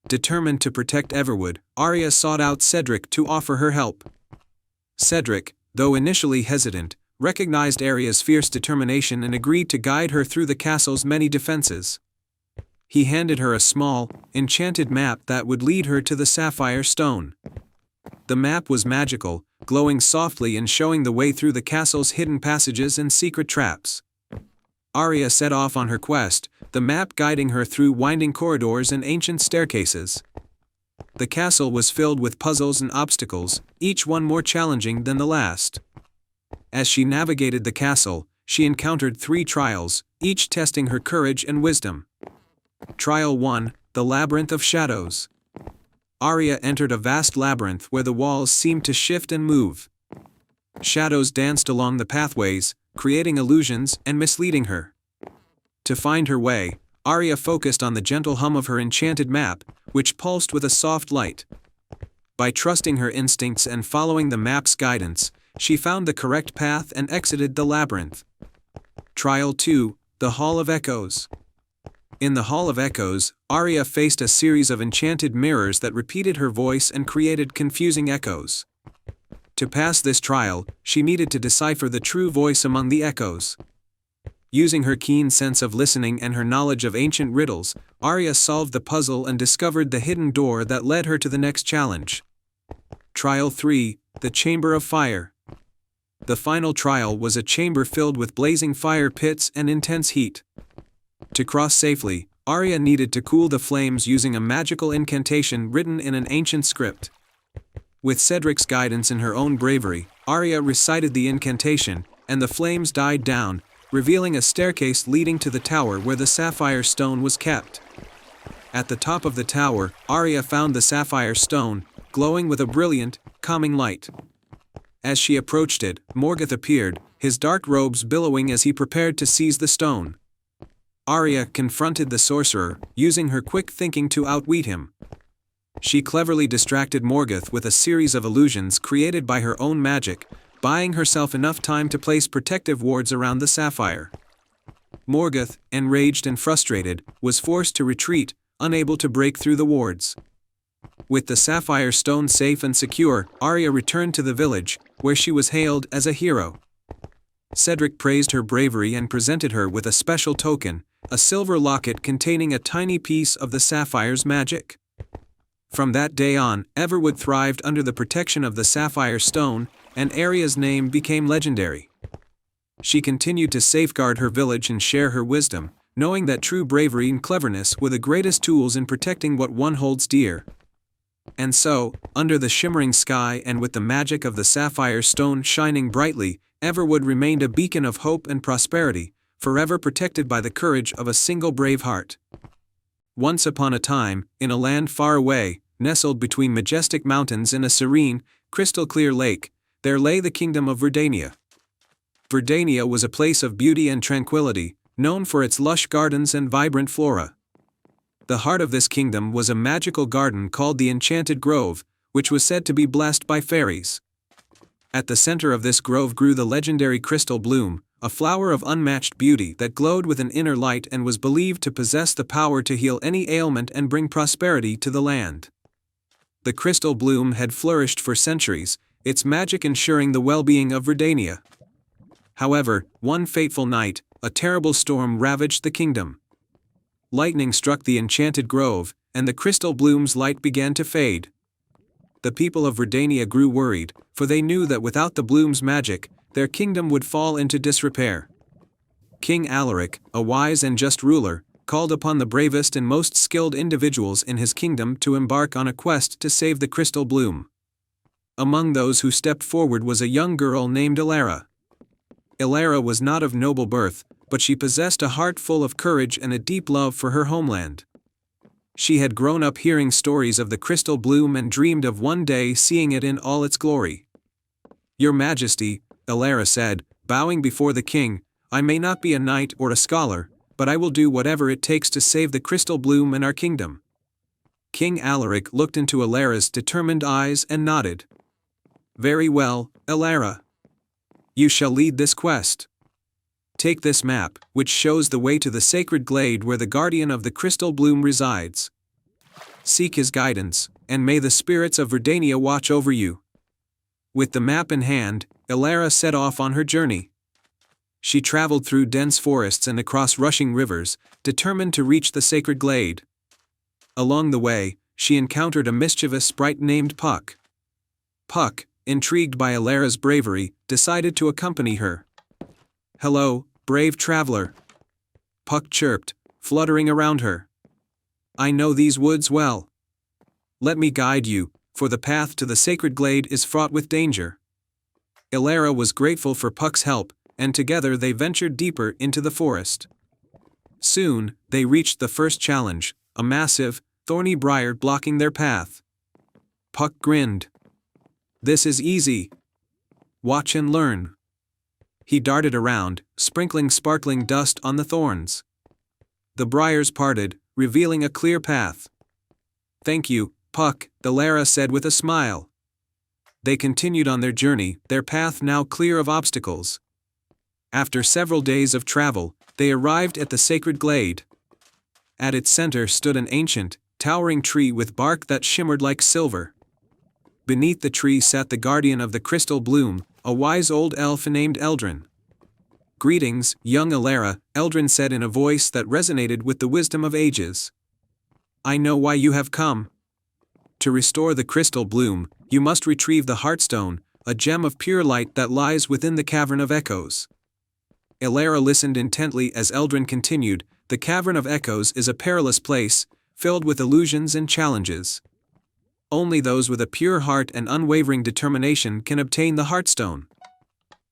Determined to protect Everwood, Arya sought out Cedric to offer her help. Cedric, though initially hesitant, recognized Arya's fierce determination and agreed to guide her through the castle's many defenses. He handed her a small, enchanted map that would lead her to the sapphire stone. The map was magical, glowing softly and showing the way through the castle's hidden passages and secret traps. Arya set off on her quest, the map guiding her through winding corridors and ancient staircases. The castle was filled with puzzles and obstacles, each one more challenging than the last. As she navigated the castle, she encountered 3 trials, each testing her courage and wisdom. Trial 1, the Labyrinth of Shadows. Arya entered a vast labyrinth where the walls seemed to shift and move. Shadows danced along the pathways, creating illusions and misleading her. To find her way, Arya focused on the gentle hum of her enchanted map, which pulsed with a soft light. By trusting her instincts and following the map's guidance, she found the correct path and exited the labyrinth. Trial 2, the Hall of Echoes. In the Hall of Echoes, Arya faced a series of enchanted mirrors that repeated her voice and created confusing echoes. To pass this trial, she needed to decipher the true voice among the echoes. Using her keen sense of listening and her knowledge of ancient riddles, Arya solved the puzzle and discovered the hidden door that led her to the next challenge. Trial 3, the Chamber of Fire. The final trial was a chamber filled with blazing fire pits and intense heat. To cross safely, Arya needed to cool the flames using a magical incantation written in an ancient script. With Cedric's guidance and her own bravery, Arya recited the incantation, and the flames died down, revealing a staircase leading to the tower where the sapphire stone was kept. At the top of the tower, Arya found the sapphire stone, glowing with a brilliant, calming light. As she approached it, Morgoth appeared, his dark robes billowing as he prepared to seize the stone. Arya confronted the sorcerer, using her quick thinking to outwit him. She cleverly distracted Morgoth with a series of illusions created by her own magic, buying herself enough time to place protective wards around the sapphire. Morgoth, enraged and frustrated, was forced to retreat, unable to break through the wards. With the sapphire stone safe and secure, Arya returned to the village, where she was hailed as a hero. Cedric praised her bravery and presented her with a special token, a silver locket containing a tiny piece of the sapphire's magic. From that day on, Everwood thrived under the protection of the sapphire stone, and Aria's name became legendary. She continued to safeguard her village and share her wisdom, knowing that true bravery and cleverness were the greatest tools in protecting what one holds dear. And so, under the shimmering sky and with the magic of the sapphire stone shining brightly, Everwood remained a beacon of hope and prosperity, forever protected by the courage of a single brave heart. Once upon a time, in a land far away, nestled between majestic mountains in a serene, crystal-clear lake, there lay the kingdom of Verdania. Verdania was a place of beauty and tranquility, known for its lush gardens and vibrant flora. The heart of this kingdom was a magical garden called the Enchanted Grove, which was said to be blessed by fairies. At the center of this grove grew the legendary crystal bloom, a flower of unmatched beauty that glowed with an inner light and was believed to possess the power to heal any ailment and bring prosperity to the land. The crystal bloom had flourished for centuries, its magic ensuring the well-being of Verdania. However, one fateful night, a terrible storm ravaged the kingdom. Lightning struck the enchanted grove, and the crystal bloom's light began to fade. The people of Verdania grew worried, for they knew that without the bloom's magic, their kingdom would fall into disrepair. King Alaric, a wise and just ruler, called upon the bravest and most skilled individuals in his kingdom to embark on a quest to save the crystal bloom. Among those who stepped forward was a young girl named Elara. Elara was not of noble birth, but she possessed a heart full of courage and a deep love for her homeland. She had grown up hearing stories of the crystal bloom and dreamed of one day seeing it in all its glory. "Your Majesty," Elara said, bowing before the king, "I may not be a knight or a scholar, but I will do whatever it takes to save the crystal bloom in our kingdom." King Alaric looked into Elara's determined eyes and nodded. "Very well, Elara. You shall lead this quest. Take this map, which shows the way to the sacred glade where the guardian of the crystal bloom resides. Seek his guidance, and may the spirits of Verdania watch over you." With the map in hand, Elara set off on her journey. She traveled through dense forests and across rushing rivers, determined to reach the sacred glade. Along the way, she encountered a mischievous sprite named Puck. Puck, intrigued by Elara's bravery, decided to accompany her. "Hello, brave traveler," Puck chirped, fluttering around her. "I know these woods well. Let me guide you, for the path to the sacred glade is fraught with danger." Elara was grateful for Puck's help, and together they ventured deeper into the forest. Soon, they reached the first challenge, a massive, thorny briar blocking their path. Puck grinned. "This is easy. Watch and learn." He darted around, sprinkling sparkling dust on the thorns. The briars parted, revealing a clear path. "Thank you, Puck," Elara said with a smile. They continued on their journey, their path now clear of obstacles. After several days of travel, they arrived at the sacred glade. At its center stood an ancient, towering tree with bark that shimmered like silver. Beneath the tree sat the guardian of the crystal bloom, a wise old elf named Eldrin. "Greetings, young Elara," Eldrin said in a voice that resonated with the wisdom of ages. "I know why you have come. To restore the crystal bloom, you must retrieve the Heartstone, a gem of pure light that lies within the Cavern of Echoes." Elara listened intently as Eldrin continued, "The Cavern of Echoes is a perilous place, filled with illusions and challenges. Only those with a pure heart and unwavering determination can obtain the Heartstone."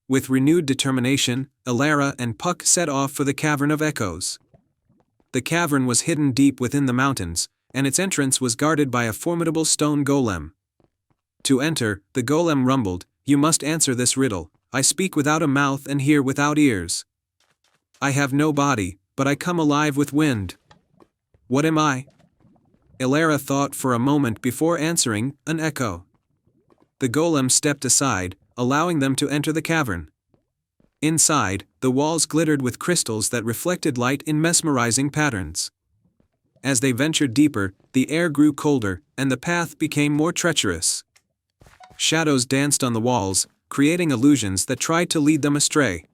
With renewed determination, Elara and Puck set off for the Cavern of Echoes. The cavern was hidden deep within the mountains, and its entrance was guarded by a formidable stone golem. To enter, the golem rumbled, "You must answer this riddle. I speak without a mouth and hear without ears. I have no body, but I come alive with wind. What am I?" Elara thought for a moment before answering, "An echo." The golem stepped aside, allowing them to enter the cavern. Inside, the walls glittered with crystals that reflected light in mesmerizing patterns. As they ventured deeper, the air grew colder, and the path became more treacherous. Shadows danced on the walls, creating illusions that tried to lead them astray.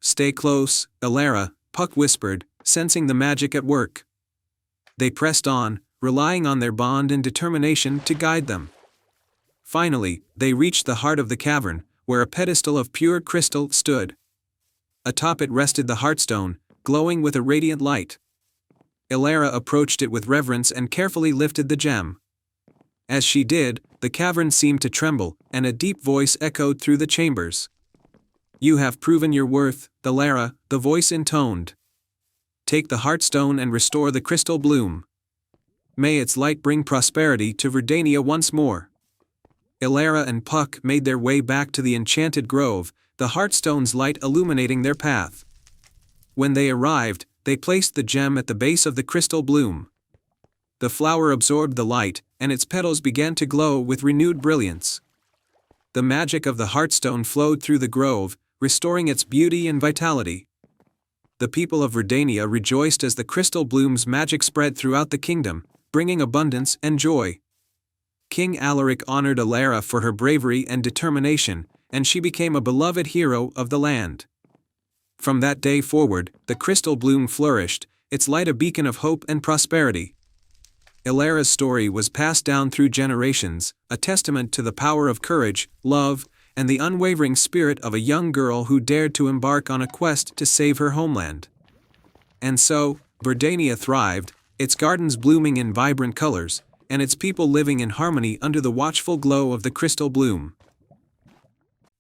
"Stay close, Elara," Puck whispered, sensing the magic at work. They pressed on, relying on their bond and determination to guide them. Finally, they reached the heart of the cavern, where a pedestal of pure crystal stood. Atop it rested the Heartstone, glowing with a radiant light. Elara approached it with reverence and carefully lifted the gem. As she did, the cavern seemed to tremble, and a deep voice echoed through the chambers. "You have proven your worth, Elara," the voice intoned. "Take the Heartstone and restore the crystal bloom. May its light bring prosperity to Verdania once more." Elara and Puck made their way back to the enchanted grove, the Heartstone's light illuminating their path. When they arrived, they placed the gem at the base of the crystal bloom. The flower absorbed the light, and its petals began to glow with renewed brilliance. The magic of the Heartstone flowed through the grove, restoring its beauty and vitality. The people of Verdania rejoiced as the crystal bloom's magic spread throughout the kingdom, bringing abundance and joy. King Alaric honored Elara for her bravery and determination, and she became a beloved hero of the land. From that day forward, the crystal bloom flourished, its light a beacon of hope and prosperity. Elara's story was passed down through generations, a testament to the power of courage, love, and the unwavering spirit of a young girl who dared to embark on a quest to save her homeland. And so, Verdania thrived, its gardens blooming in vibrant colors, and its people living in harmony under the watchful glow of the crystal bloom.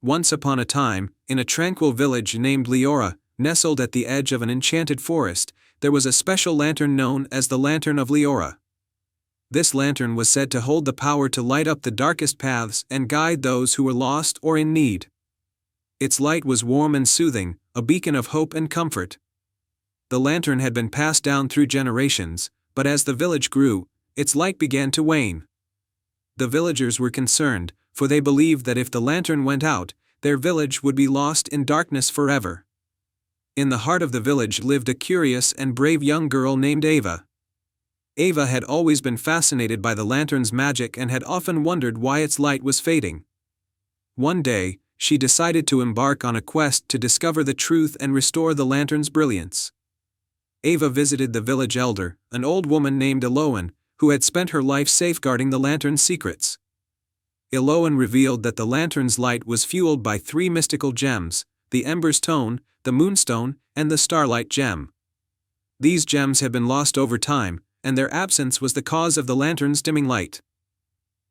Once upon a time, in a tranquil village named Leora, nestled at the edge of an enchanted forest, there was a special lantern known as the Lantern of Leora. This lantern was said to hold the power to light up the darkest paths and guide those who were lost or in need. Its light was warm and soothing, a beacon of hope and comfort. The lantern had been passed down through generations, but as the village grew, its light began to wane. The villagers were concerned, for they believed that if the lantern went out, their village would be lost in darkness forever. In the heart of the village lived a curious and brave young girl named Ava. Ava had always been fascinated by the lantern's magic and had often wondered why its light was fading. One day, she decided to embark on a quest to discover the truth and restore the lantern's brilliance. Ava visited the village elder, an old woman named Eloan, who had spent her life safeguarding the lantern's secrets. Eloan revealed that the lantern's light was fueled by 3 mystical gems: the Ember's Stone, the Moonstone, and the Starlight Gem. These gems had been lost over time, and their absence was the cause of the lantern's dimming light.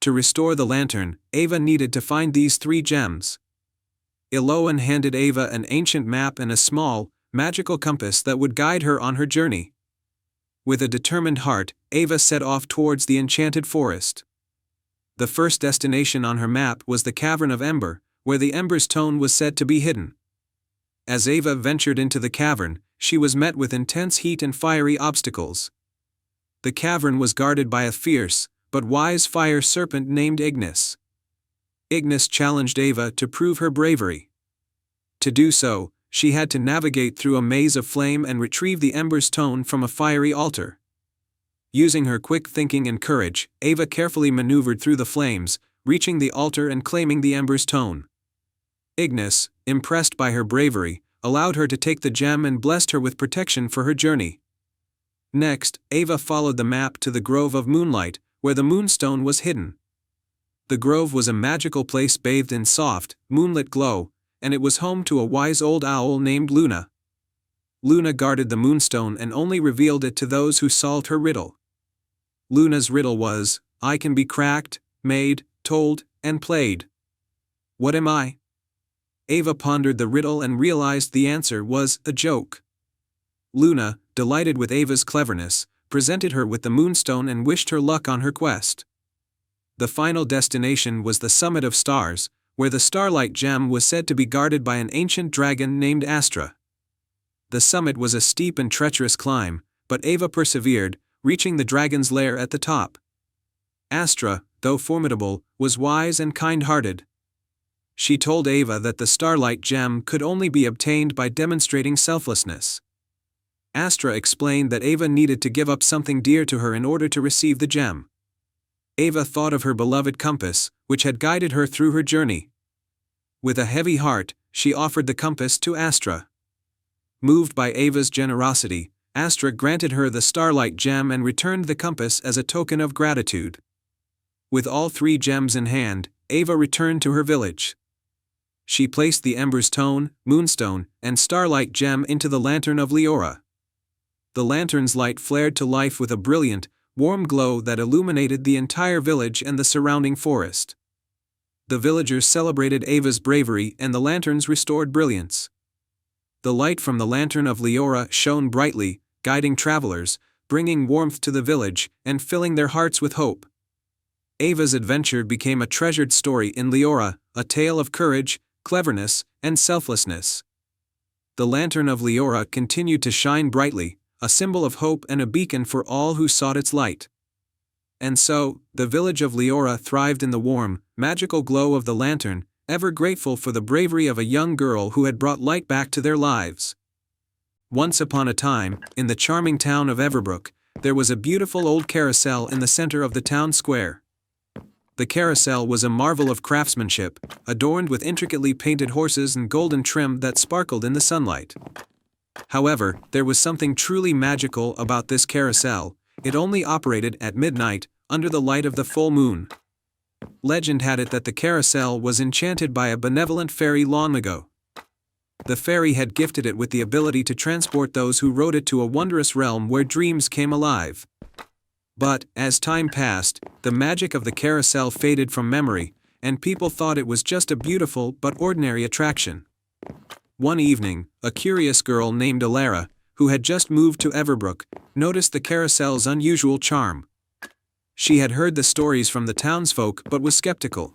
To restore the lantern, Ava needed to find these 3 gems. Eloan handed Ava an ancient map and a small, magical compass that would guide her on her journey. With a determined heart, Ava set off towards the enchanted forest. The first destination on her map was the Cavern of Ember, where the Ember's Stone was said to be hidden. As Ava ventured into the cavern, she was met with intense heat and fiery obstacles. The cavern was guarded by a fierce, but wise fire serpent named Ignis. Ignis challenged Ava to prove her bravery. To do so, she had to navigate through a maze of flame and retrieve the Ember's Stone from a fiery altar. Using her quick thinking and courage, Ava carefully maneuvered through the flames, reaching the altar and claiming the Ember's Stone. Ignis, impressed by her bravery, allowed her to take the gem and blessed her with protection for her journey. Next, Ava followed the map to the Grove of Moonlight, where the Moonstone was hidden. The grove was a magical place bathed in soft, moonlit glow, and it was home to a wise old owl named Luna. Luna guarded the Moonstone and only revealed it to those who solved her riddle. Luna's riddle was, "I can be cracked, made, told, and played. What am I?" Ava pondered the riddle and realized the answer was a joke. Luna, delighted with Ava's cleverness, presented her with the Moonstone and wished her luck on her quest. The final destination was the Summit of Stars, where the Starlight Gem was said to be guarded by an ancient dragon named Astra. The summit was a steep and treacherous climb, but Ava persevered, reaching the dragon's lair at the top. Astra, though formidable, was wise and kind-hearted. She told Ava that the Starlight Gem could only be obtained by demonstrating selflessness. Astra explained that Ava needed to give up something dear to her in order to receive the gem. Ava thought of her beloved compass, which had guided her through her journey. With a heavy heart, she offered the compass to Astra. Moved by Ava's generosity, Astra granted her the Starlight Gem and returned the compass as a token of gratitude. With all 3 gems in hand, Ava returned to her village. She placed the Ember's Stone, Moonstone, and Starlight Gem into the lantern of Leora. The lantern's light flared to life with a brilliant, warm glow that illuminated the entire village and the surrounding forest. The villagers celebrated Ava's bravery and the lantern's restored brilliance. The light from the lantern of Leora shone brightly, guiding travelers, bringing warmth to the village, and filling their hearts with hope. Ava's adventure became a treasured story in Leora, a tale of courage, cleverness, and selflessness. The lantern of Leora continued to shine brightly, a symbol of hope and a beacon for all who sought its light. And so, the village of Leora thrived in the warm, magical glow of the lantern, ever grateful for the bravery of a young girl who had brought light back to their lives. Once upon a time, in the charming town of Everbrook, there was a beautiful old carousel in the center of the town square. The carousel was a marvel of craftsmanship, adorned with intricately painted horses and golden trim that sparkled in the sunlight. However, there was something truly magical about this carousel. It only operated at midnight, under the light of the full moon. Legend had it that the carousel was enchanted by a benevolent fairy long ago. The fairy had gifted it with the ability to transport those who rode it to a wondrous realm where dreams came alive. But, as time passed, the magic of the carousel faded from memory, and people thought it was just a beautiful but ordinary attraction. One evening, a curious girl named Alara, who had just moved to Everbrook, noticed the carousel's unusual charm. She had heard the stories from the townsfolk but was skeptical.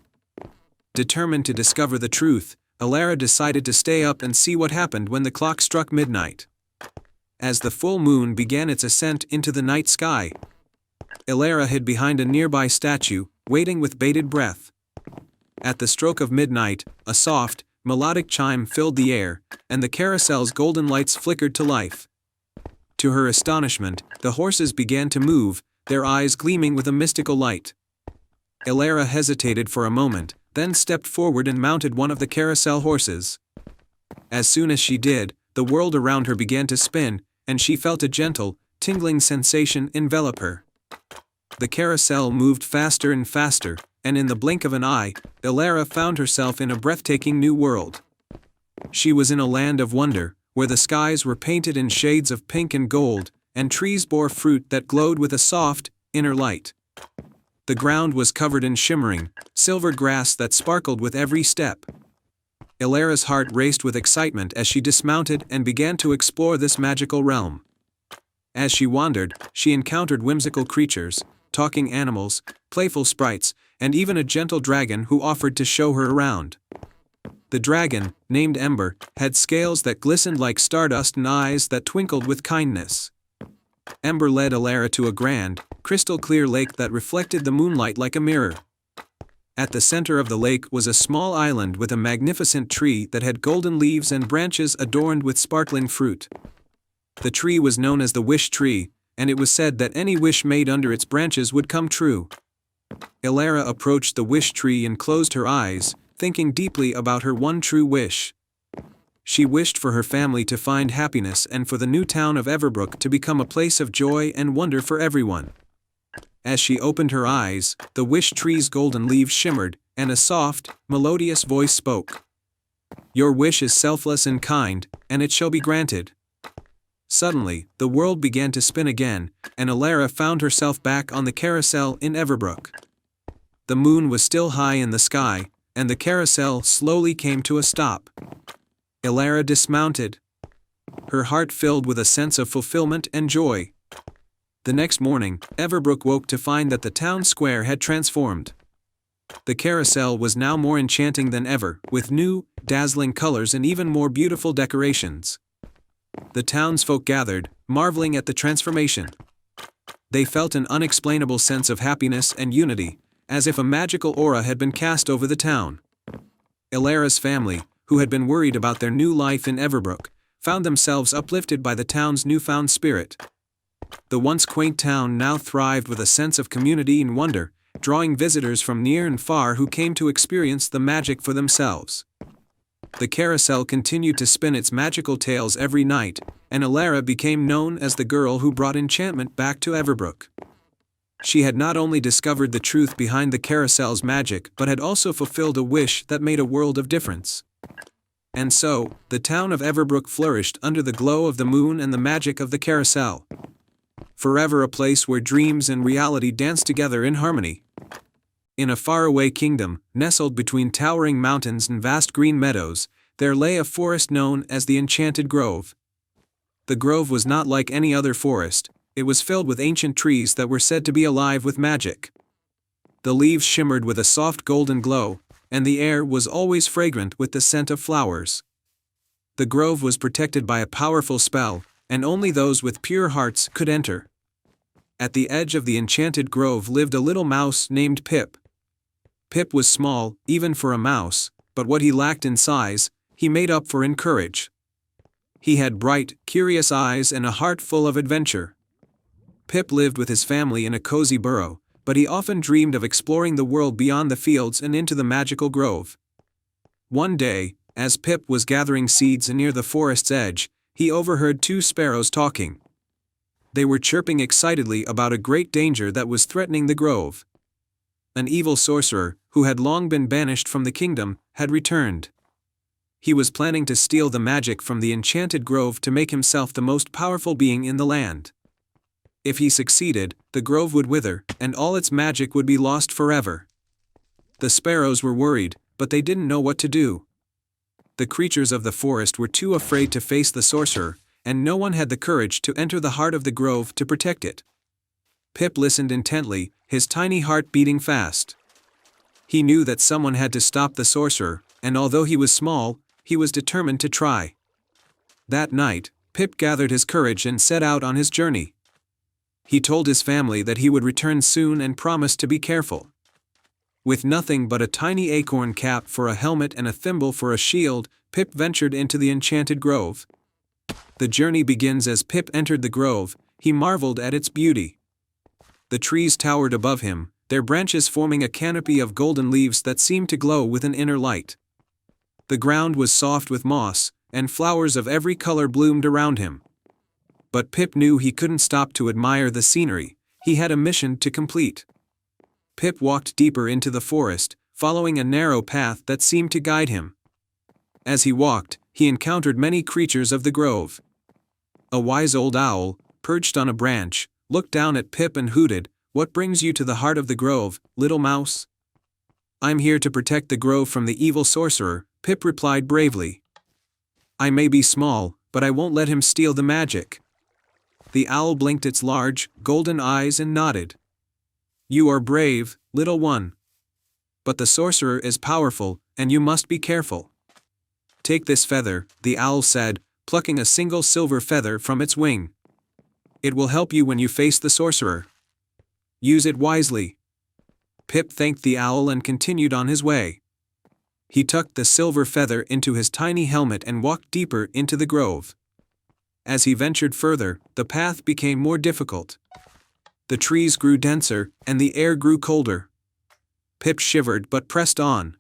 Determined to discover the truth, Alara decided to stay up and see what happened when the clock struck midnight. As the full moon began its ascent into the night sky, Alara hid behind a nearby statue, waiting with bated breath. At the stroke of midnight, a soft, melodic chime filled the air, and the carousel's golden lights flickered to life. To her astonishment, the horses began to move, their eyes gleaming with a mystical light. Alara hesitated for a moment, then stepped forward and mounted one of the carousel horses. As soon as she did, the world around her began to spin, and she felt a gentle, tingling sensation envelop her. The carousel moved faster and faster, and in the blink of an eye, Alara found herself in a breathtaking new world. She was in a land of wonder, where the skies were painted in shades of pink and gold, and trees bore fruit that glowed with a soft, inner light. The ground was covered in shimmering, silver grass that sparkled with every step. Alara's heart raced with excitement as she dismounted and began to explore this magical realm. As she wandered, she encountered whimsical creatures, talking animals, playful sprites, and even a gentle dragon who offered to show her around. The dragon, named Ember, had scales that glistened like stardust and eyes that twinkled with kindness. Ember led Alara to a grand, crystal-clear lake that reflected the moonlight like a mirror. At the center of the lake was a small island with a magnificent tree that had golden leaves and branches adorned with sparkling fruit. The tree was known as the Wish Tree, and it was said that any wish made under its branches would come true. Alara approached the Wish Tree and closed her eyes, thinking deeply about her one true wish. She wished for her family to find happiness and for the new town of Everbrook to become a place of joy and wonder for everyone. As she opened her eyes, the Wish Tree's golden leaves shimmered, and a soft, melodious voice spoke. "Your wish is selfless and kind, and it shall be granted." Suddenly, the world began to spin again, and Alara found herself back on the carousel in Everbrook. The moon was still high in the sky, and the carousel slowly came to a stop. Alara dismounted, her heart filled with a sense of fulfillment and joy. The next morning, Everbrook woke to find that the town square had transformed. The carousel was now more enchanting than ever, with new, dazzling colors and even more beautiful decorations. The townsfolk gathered, marveling at the transformation. They felt an unexplainable sense of happiness and unity, as if a magical aura had been cast over the town. Alara's family, who had been worried about their new life in Everbrook, found themselves uplifted by the town's newfound spirit. The once quaint town now thrived with a sense of community and wonder, drawing visitors from near and far who came to experience the magic for themselves. The carousel continued to spin its magical tales every night, and Alara became known as the girl who brought enchantment back to Everbrook. She had not only discovered the truth behind the carousel's magic but had also fulfilled a wish that made a world of difference. And so, the town of Everbrook flourished under the glow of the moon and the magic of the carousel. Forever a place where dreams and reality danced together in harmony. In a faraway kingdom, nestled between towering mountains and vast green meadows, there lay a forest known as the Enchanted Grove. The grove was not like any other forest. It was filled with ancient trees that were said to be alive with magic. The leaves shimmered with a soft golden glow, and the air was always fragrant with the scent of flowers. The grove was protected by a powerful spell, and only those with pure hearts could enter. At the edge of the enchanted grove lived a little mouse named Pip. Pip was small, even for a mouse, but what he lacked in size, he made up for in courage. He had bright, curious eyes and a heart full of adventure. Pip lived with his family in a cozy burrow, but he often dreamed of exploring the world beyond the fields and into the magical grove. One day, as Pip was gathering seeds near the forest's edge, he overheard two sparrows talking. They were chirping excitedly about a great danger that was threatening the grove. An evil sorcerer, who had long been banished from the kingdom, had returned. He was planning to steal the magic from the enchanted grove to make himself the most powerful being in the land. If he succeeded, the grove would wither, and all its magic would be lost forever. The sparrows were worried, but they didn't know what to do. The creatures of the forest were too afraid to face the sorcerer, and no one had the courage to enter the heart of the grove to protect it. Pip listened intently, his tiny heart beating fast. He knew that someone had to stop the sorcerer, and although he was small, he was determined to try. That night, Pip gathered his courage and set out on his journey. He told his family that he would return soon and promised to be careful. With nothing but a tiny acorn cap for a helmet and a thimble for a shield, Pip ventured into the enchanted grove. The journey begins as Pip entered the grove. He marveled at its beauty. The trees towered above him, their branches forming a canopy of golden leaves that seemed to glow with an inner light. The ground was soft with moss, and flowers of every color bloomed around him. But Pip knew he couldn't stop to admire the scenery. He had a mission to complete. Pip walked deeper into the forest, following a narrow path that seemed to guide him. As he walked, he encountered many creatures of the grove. A wise old owl, perched on a branch, looked down at Pip and hooted, "What brings you to the heart of the grove, little mouse?" "I'm here to protect the grove from the evil sorcerer," Pip replied bravely. "I may be small, but I won't let him steal the magic." The owl blinked its large, golden eyes and nodded. "You are brave, little one. But the sorcerer is powerful, and you must be careful." "Take this feather," the owl said, plucking a single silver feather from its wing. "It will help you when you face the sorcerer. Use it wisely." Pip thanked the owl and continued on his way. He tucked the silver feather into his tiny helmet and walked deeper into the grove. As he ventured further, the path became more difficult. The trees grew denser, and the air grew colder. Pip shivered but pressed on.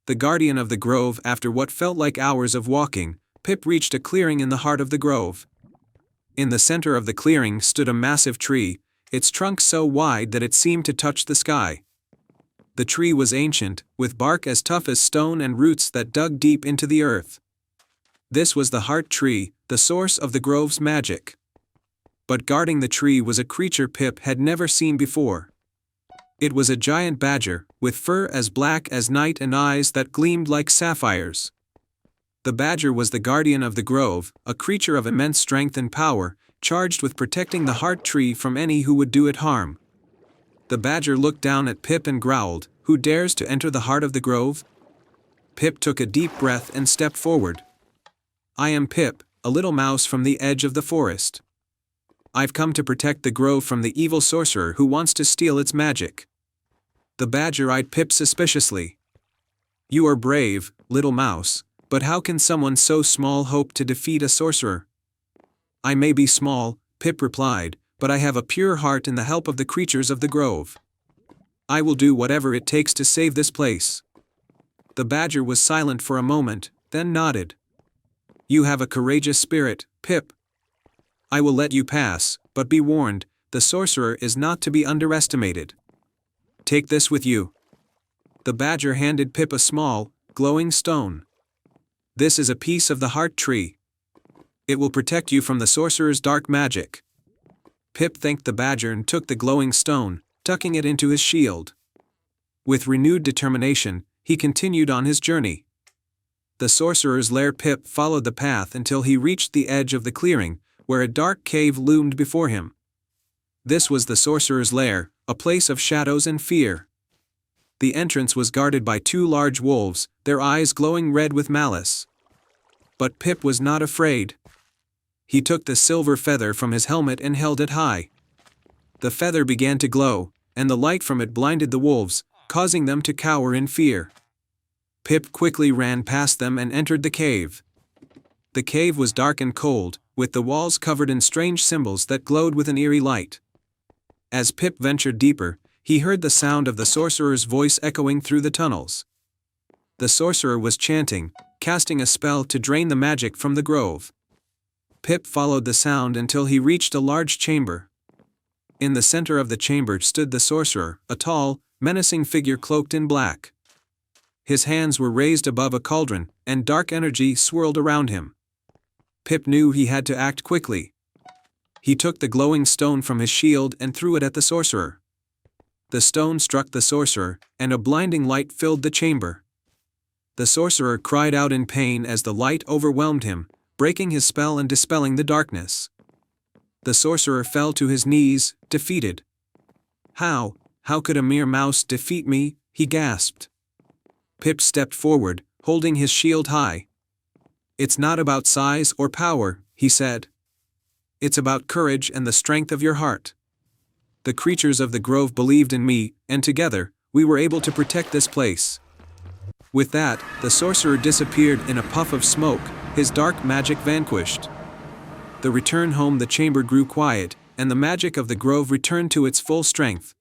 The guardian of the grove, after what felt like hours of walking, Pip reached a clearing in the heart of the grove. In the center of the clearing stood a massive tree, its trunk so wide that it seemed to touch the sky. The tree was ancient, with bark as tough as stone and roots that dug deep into the earth. This was the heart tree, the source of the grove's magic. But guarding the tree was a creature Pip had never seen before. It was a giant badger, with fur as black as night and eyes that gleamed like sapphires. The badger was the guardian of the grove, a creature of immense strength and power, charged with protecting the heart tree from any who would do it harm. The badger looked down at Pip and growled, "Who dares to enter the heart of the grove?" Pip took a deep breath and stepped forward. "I am Pip, a little mouse from the edge of the forest. I've come to protect the grove from the evil sorcerer who wants to steal its magic." The badger eyed Pip suspiciously. "You are brave, little mouse, but how can someone so small hope to defeat a sorcerer?" "I may be small," Pip replied, "but I have a pure heart in the help of the creatures of the grove. I will do whatever it takes to save this place." The badger was silent for a moment, then nodded. "You have a courageous spirit, Pip," I will let you pass, but be warned, the sorcerer is not to be underestimated. Take this with you." The badger handed Pip a small, glowing stone. "This is a piece of the heart tree. It will protect you from the sorcerer's dark magic." Pip thanked the badger and took the glowing stone, tucking it into his shield. With renewed determination, he continued on his journey. The sorcerer's lair. Pip followed the path until he reached the edge of the clearing, where a dark cave loomed before him. This was the sorcerer's lair, a place of shadows and fear. The entrance was guarded by 2 large wolves, their eyes glowing red with malice. But Pip was not afraid. He took the silver feather from his helmet and held it high. The feather began to glow, and the light from it blinded the wolves, causing them to cower in fear. Pip quickly ran past them and entered the cave. The cave was dark and cold, with the walls covered in strange symbols that glowed with an eerie light. As Pip ventured deeper, he heard the sound of the sorcerer's voice echoing through the tunnels. The sorcerer was chanting, casting a spell to drain the magic from the grove. Pip followed the sound until he reached a large chamber. In the center of the chamber stood the sorcerer, a tall, menacing figure cloaked in black. His hands were raised above a cauldron, and dark energy swirled around him. Pip knew he had to act quickly. He took the glowing stone from his shield and threw it at the sorcerer. The stone struck the sorcerer, and a blinding light filled the chamber. The sorcerer cried out in pain as the light overwhelmed him, breaking his spell and dispelling the darkness. The sorcerer fell to his knees, defeated. How could a mere mouse defeat me?" he gasped. Pip stepped forward, holding his shield high. "It's not about size or power," he said. "It's about courage and the strength of your heart. The creatures of the grove believed in me, and together, we were able to protect this place." With that, the sorcerer disappeared in a puff of smoke, his dark magic vanquished. The return home. The chamber grew quiet, and the magic of the grove returned to its full strength.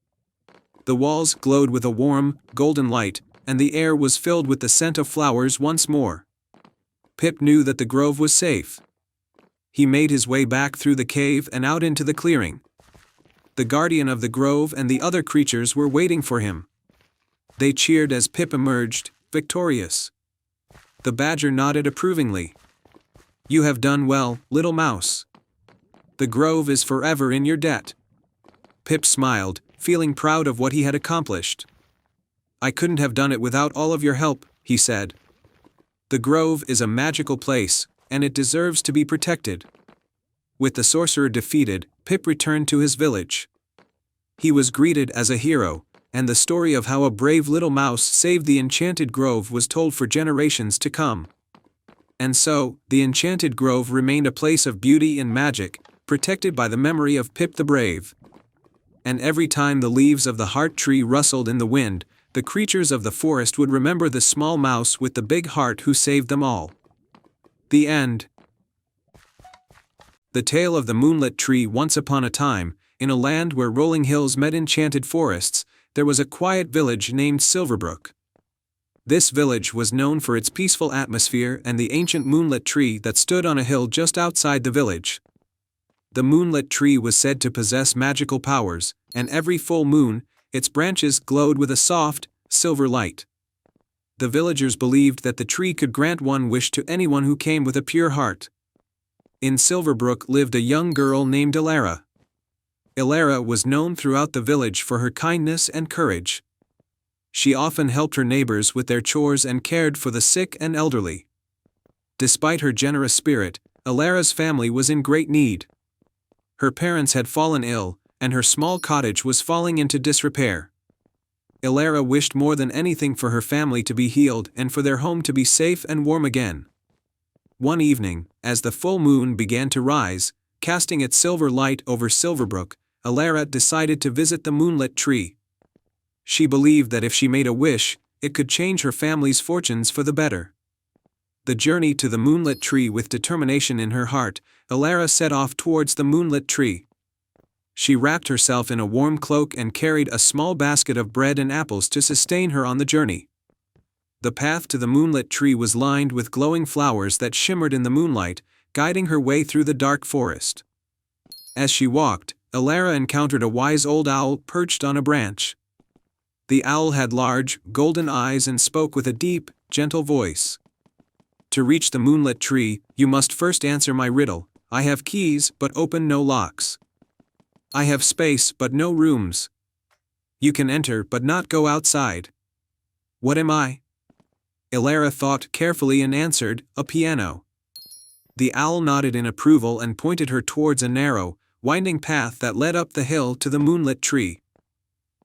The walls glowed with a warm, golden light, and the air was filled with the scent of flowers once more. Pip knew that the grove was safe. He made his way back through the cave and out into the clearing. The guardian of the grove and the other creatures were waiting for him. They cheered as Pip emerged, victorious. The badger nodded approvingly. "You have done well, little mouse. The grove is forever in your debt." Pip smiled, feeling proud of what he had accomplished. "I couldn't have done it without all of your help," he said. "The grove is a magical place, and it deserves to be protected." With the sorcerer defeated, Pip returned to his village. He was greeted as a hero, and the story of how a brave little mouse saved the enchanted grove was told for generations to come. And so, the enchanted grove remained a place of beauty and magic, protected by the memory of Pip the Brave. And every time the leaves of the heart tree rustled in the wind, the creatures of the forest would remember the small mouse with the big heart who saved them all. The end. The tale of the moonlit tree. Once upon a time, in a land where rolling hills met enchanted forests, there was a quiet village named Silverbrook. This village was known for its peaceful atmosphere and the ancient moonlit tree that stood on a hill just outside the village. The moonlit tree was said to possess magical powers, and every full moon, its branches glowed with a soft, silver light. The villagers believed that the tree could grant one wish to anyone who came with a pure heart. In Silverbrook lived a young girl named Elara. Elara was known throughout the village for her kindness and courage. She often helped her neighbors with their chores and cared for the sick and elderly. Despite her generous spirit, Elara's family was in great need. Her parents had fallen ill, and her small cottage was falling into disrepair. Elara wished more than anything for her family to be healed and for their home to be safe and warm again. One evening, as the full moon began to rise, casting its silver light over Silverbrook, Elara decided to visit the moonlit tree. She believed that if she made a wish, it could change her family's fortunes for the better. The journey to the moonlit tree. With determination in her heart, Elara set off towards the moonlit tree. She wrapped herself in a warm cloak and carried a small basket of bread and apples to sustain her on the journey. The path to the moonlit tree was lined with glowing flowers that shimmered in the moonlight, guiding her way through the dark forest. As she walked, Elara encountered a wise old owl perched on a branch. The owl had large, golden eyes and spoke with a deep, gentle voice. "To reach the moonlit tree, you must first answer my riddle. I have keys, but open no locks. I have space, but no rooms. You can enter, but not go outside. What am I?" Elara thought carefully and answered, "A piano." The owl nodded in approval and pointed her towards a narrow, winding path that led up the hill to the moonlit tree.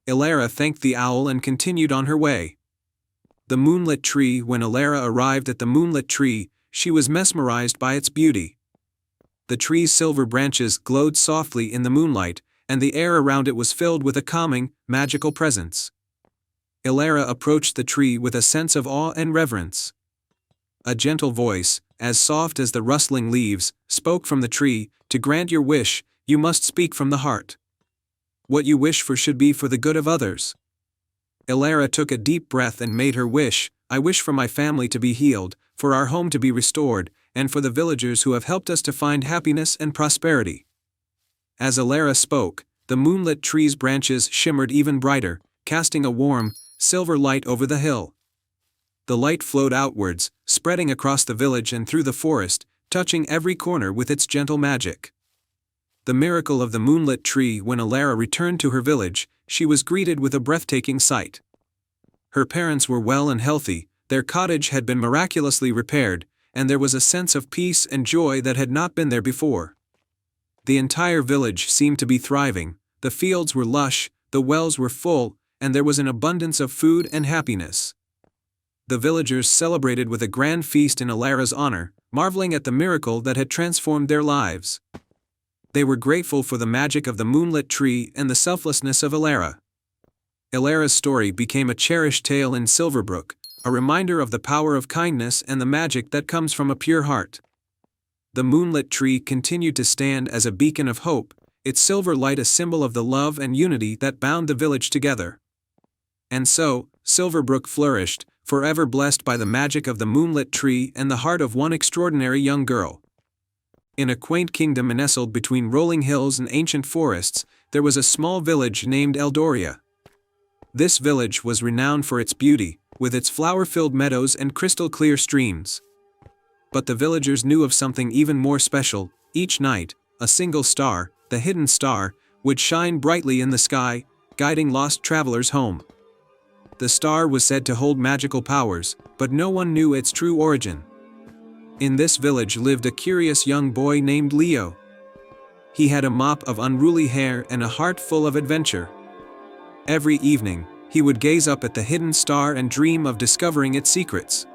Elara thanked the owl and continued on her way. The moonlit tree. When Elara arrived at the moonlit tree, she was mesmerized by its beauty. The tree's silver branches glowed softly in the moonlight, and the air around it was filled with a calming, magical presence. Elara approached the tree with a sense of awe and reverence. A gentle voice, as soft as the rustling leaves, spoke from the tree. "To grant your wish, you must speak from the heart. What you wish for should be for the good of others." Elara took a deep breath and made her wish. "I wish for my family to be healed, for our home to be restored, and for the villagers who have helped us to find happiness and prosperity." As Elara spoke, the moonlit tree's branches shimmered even brighter, casting a warm, silver light over the hill. The light flowed outwards, spreading across the village and through the forest, touching every corner with its gentle magic. The miracle of the moonlit tree. When Elara returned to her village, she was greeted with a breathtaking sight. Her parents were well and healthy, their cottage had been miraculously repaired, and there was a sense of peace and joy that had not been there before. The entire village seemed to be thriving, the fields were lush, the wells were full, and there was an abundance of food and happiness. The villagers celebrated with a grand feast in Elara's honor, marveling at the miracle that had transformed their lives. They were grateful for the magic of the moonlit tree and the selflessness of Elara. Elara's story became a cherished tale in Silverbrook, a reminder of the power of kindness and the magic that comes from a pure heart. The moonlit tree continued to stand as a beacon of hope, its silver light a symbol of the love and unity that bound the village together. And so, Silverbrook flourished, forever blessed by the magic of the moonlit tree and the heart of one extraordinary young girl. In a quaint kingdom nestled between rolling hills and ancient forests, there was a small village named Eldoria. This village was renowned for its beauty, with its flower-filled meadows and crystal-clear streams. But the villagers knew of something even more special. Each night, a single star, the hidden star, would shine brightly in the sky, guiding lost travelers home. The star was said to hold magical powers, but no one knew its true origin. In this village lived a curious young boy named Leo. He had a mop of unruly hair and a heart full of adventure. Every evening, he would gaze up at the hidden star and dream of discovering its secrets.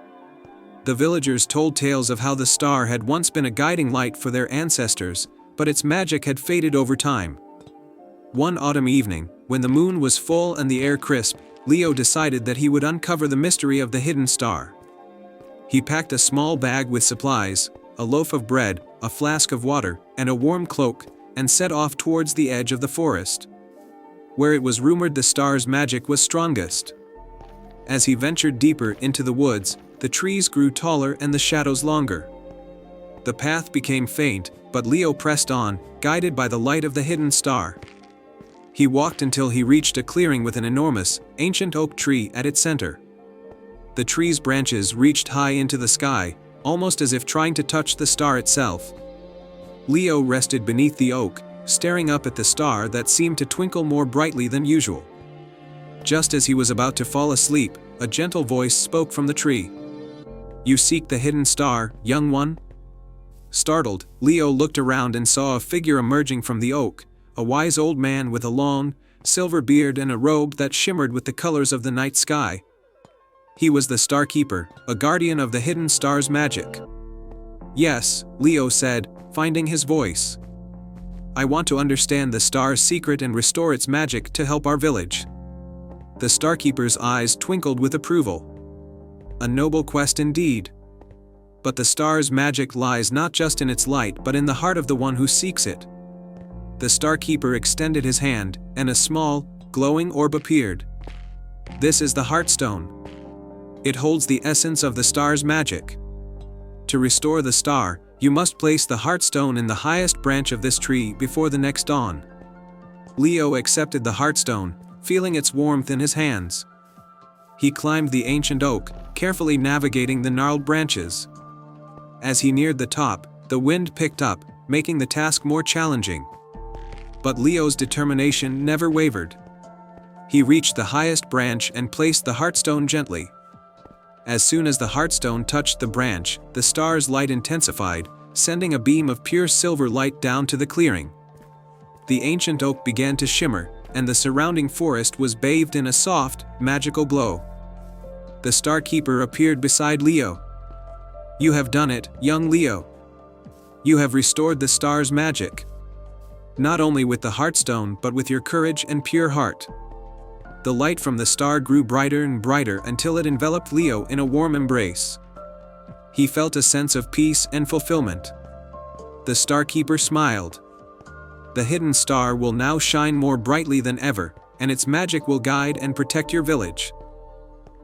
The villagers told tales of how the star had once been a guiding light for their ancestors, but its magic had faded over time. One autumn evening, when the moon was full and the air crisp, Leo decided that he would uncover the mystery of the hidden star. He packed a small bag with supplies, a loaf of bread, a flask of water, and a warm cloak, and set off towards the edge of the forest, where it was rumored the star's magic was strongest. As he ventured deeper into the woods, the trees grew taller and the shadows longer. The path became faint, but Leo pressed on, guided by the light of the hidden star. He walked until he reached a clearing with an enormous, ancient oak tree at its center. The tree's branches reached high into the sky, almost as if trying to touch the star itself. Leo rested beneath the oak, staring up at the star that seemed to twinkle more brightly than usual. Just as he was about to fall asleep, a gentle voice spoke from the tree. "You seek the hidden star, young one?" Startled, Leo looked around and saw a figure emerging from the oak, a wise old man with a long, silver beard and a robe that shimmered with the colors of the night sky. He was the Star Keeper, a guardian of the hidden star's magic. "Yes," Leo said, finding his voice. "I want to understand the star's secret and restore its magic to help our village." The Star Keeper's eyes twinkled with approval. "A noble quest indeed. But the star's magic lies not just in its light but in the heart of the one who seeks it." The Star Keeper extended his hand, and a small, glowing orb appeared. "This is the Heartstone. It holds the essence of the star's magic. To restore the star, You must place the Heartstone in the highest branch of this tree before the next dawn." Leo accepted the Heartstone, feeling its warmth in his hands. He climbed the ancient oak, carefully navigating the gnarled branches. As he neared the top, the wind picked up, making the task more challenging. But Leo's determination never wavered. He reached the highest branch and placed the Heartstone gently. As soon as the Heartstone touched the branch, the star's light intensified, sending a beam of pure silver light down to the clearing. The ancient oak began to shimmer, and the surrounding forest was bathed in a soft, magical glow. The Star Keeper appeared beside Leo. "You have done it, young Leo. You have restored the star's magic. Not only with the Heartstone but with your courage and pure heart." The light from the star grew brighter and brighter until it enveloped Leo in a warm embrace. He felt a sense of peace and fulfillment. The Star Keeper smiled. "The hidden star will now shine more brightly than ever, and its magic will guide and protect your village."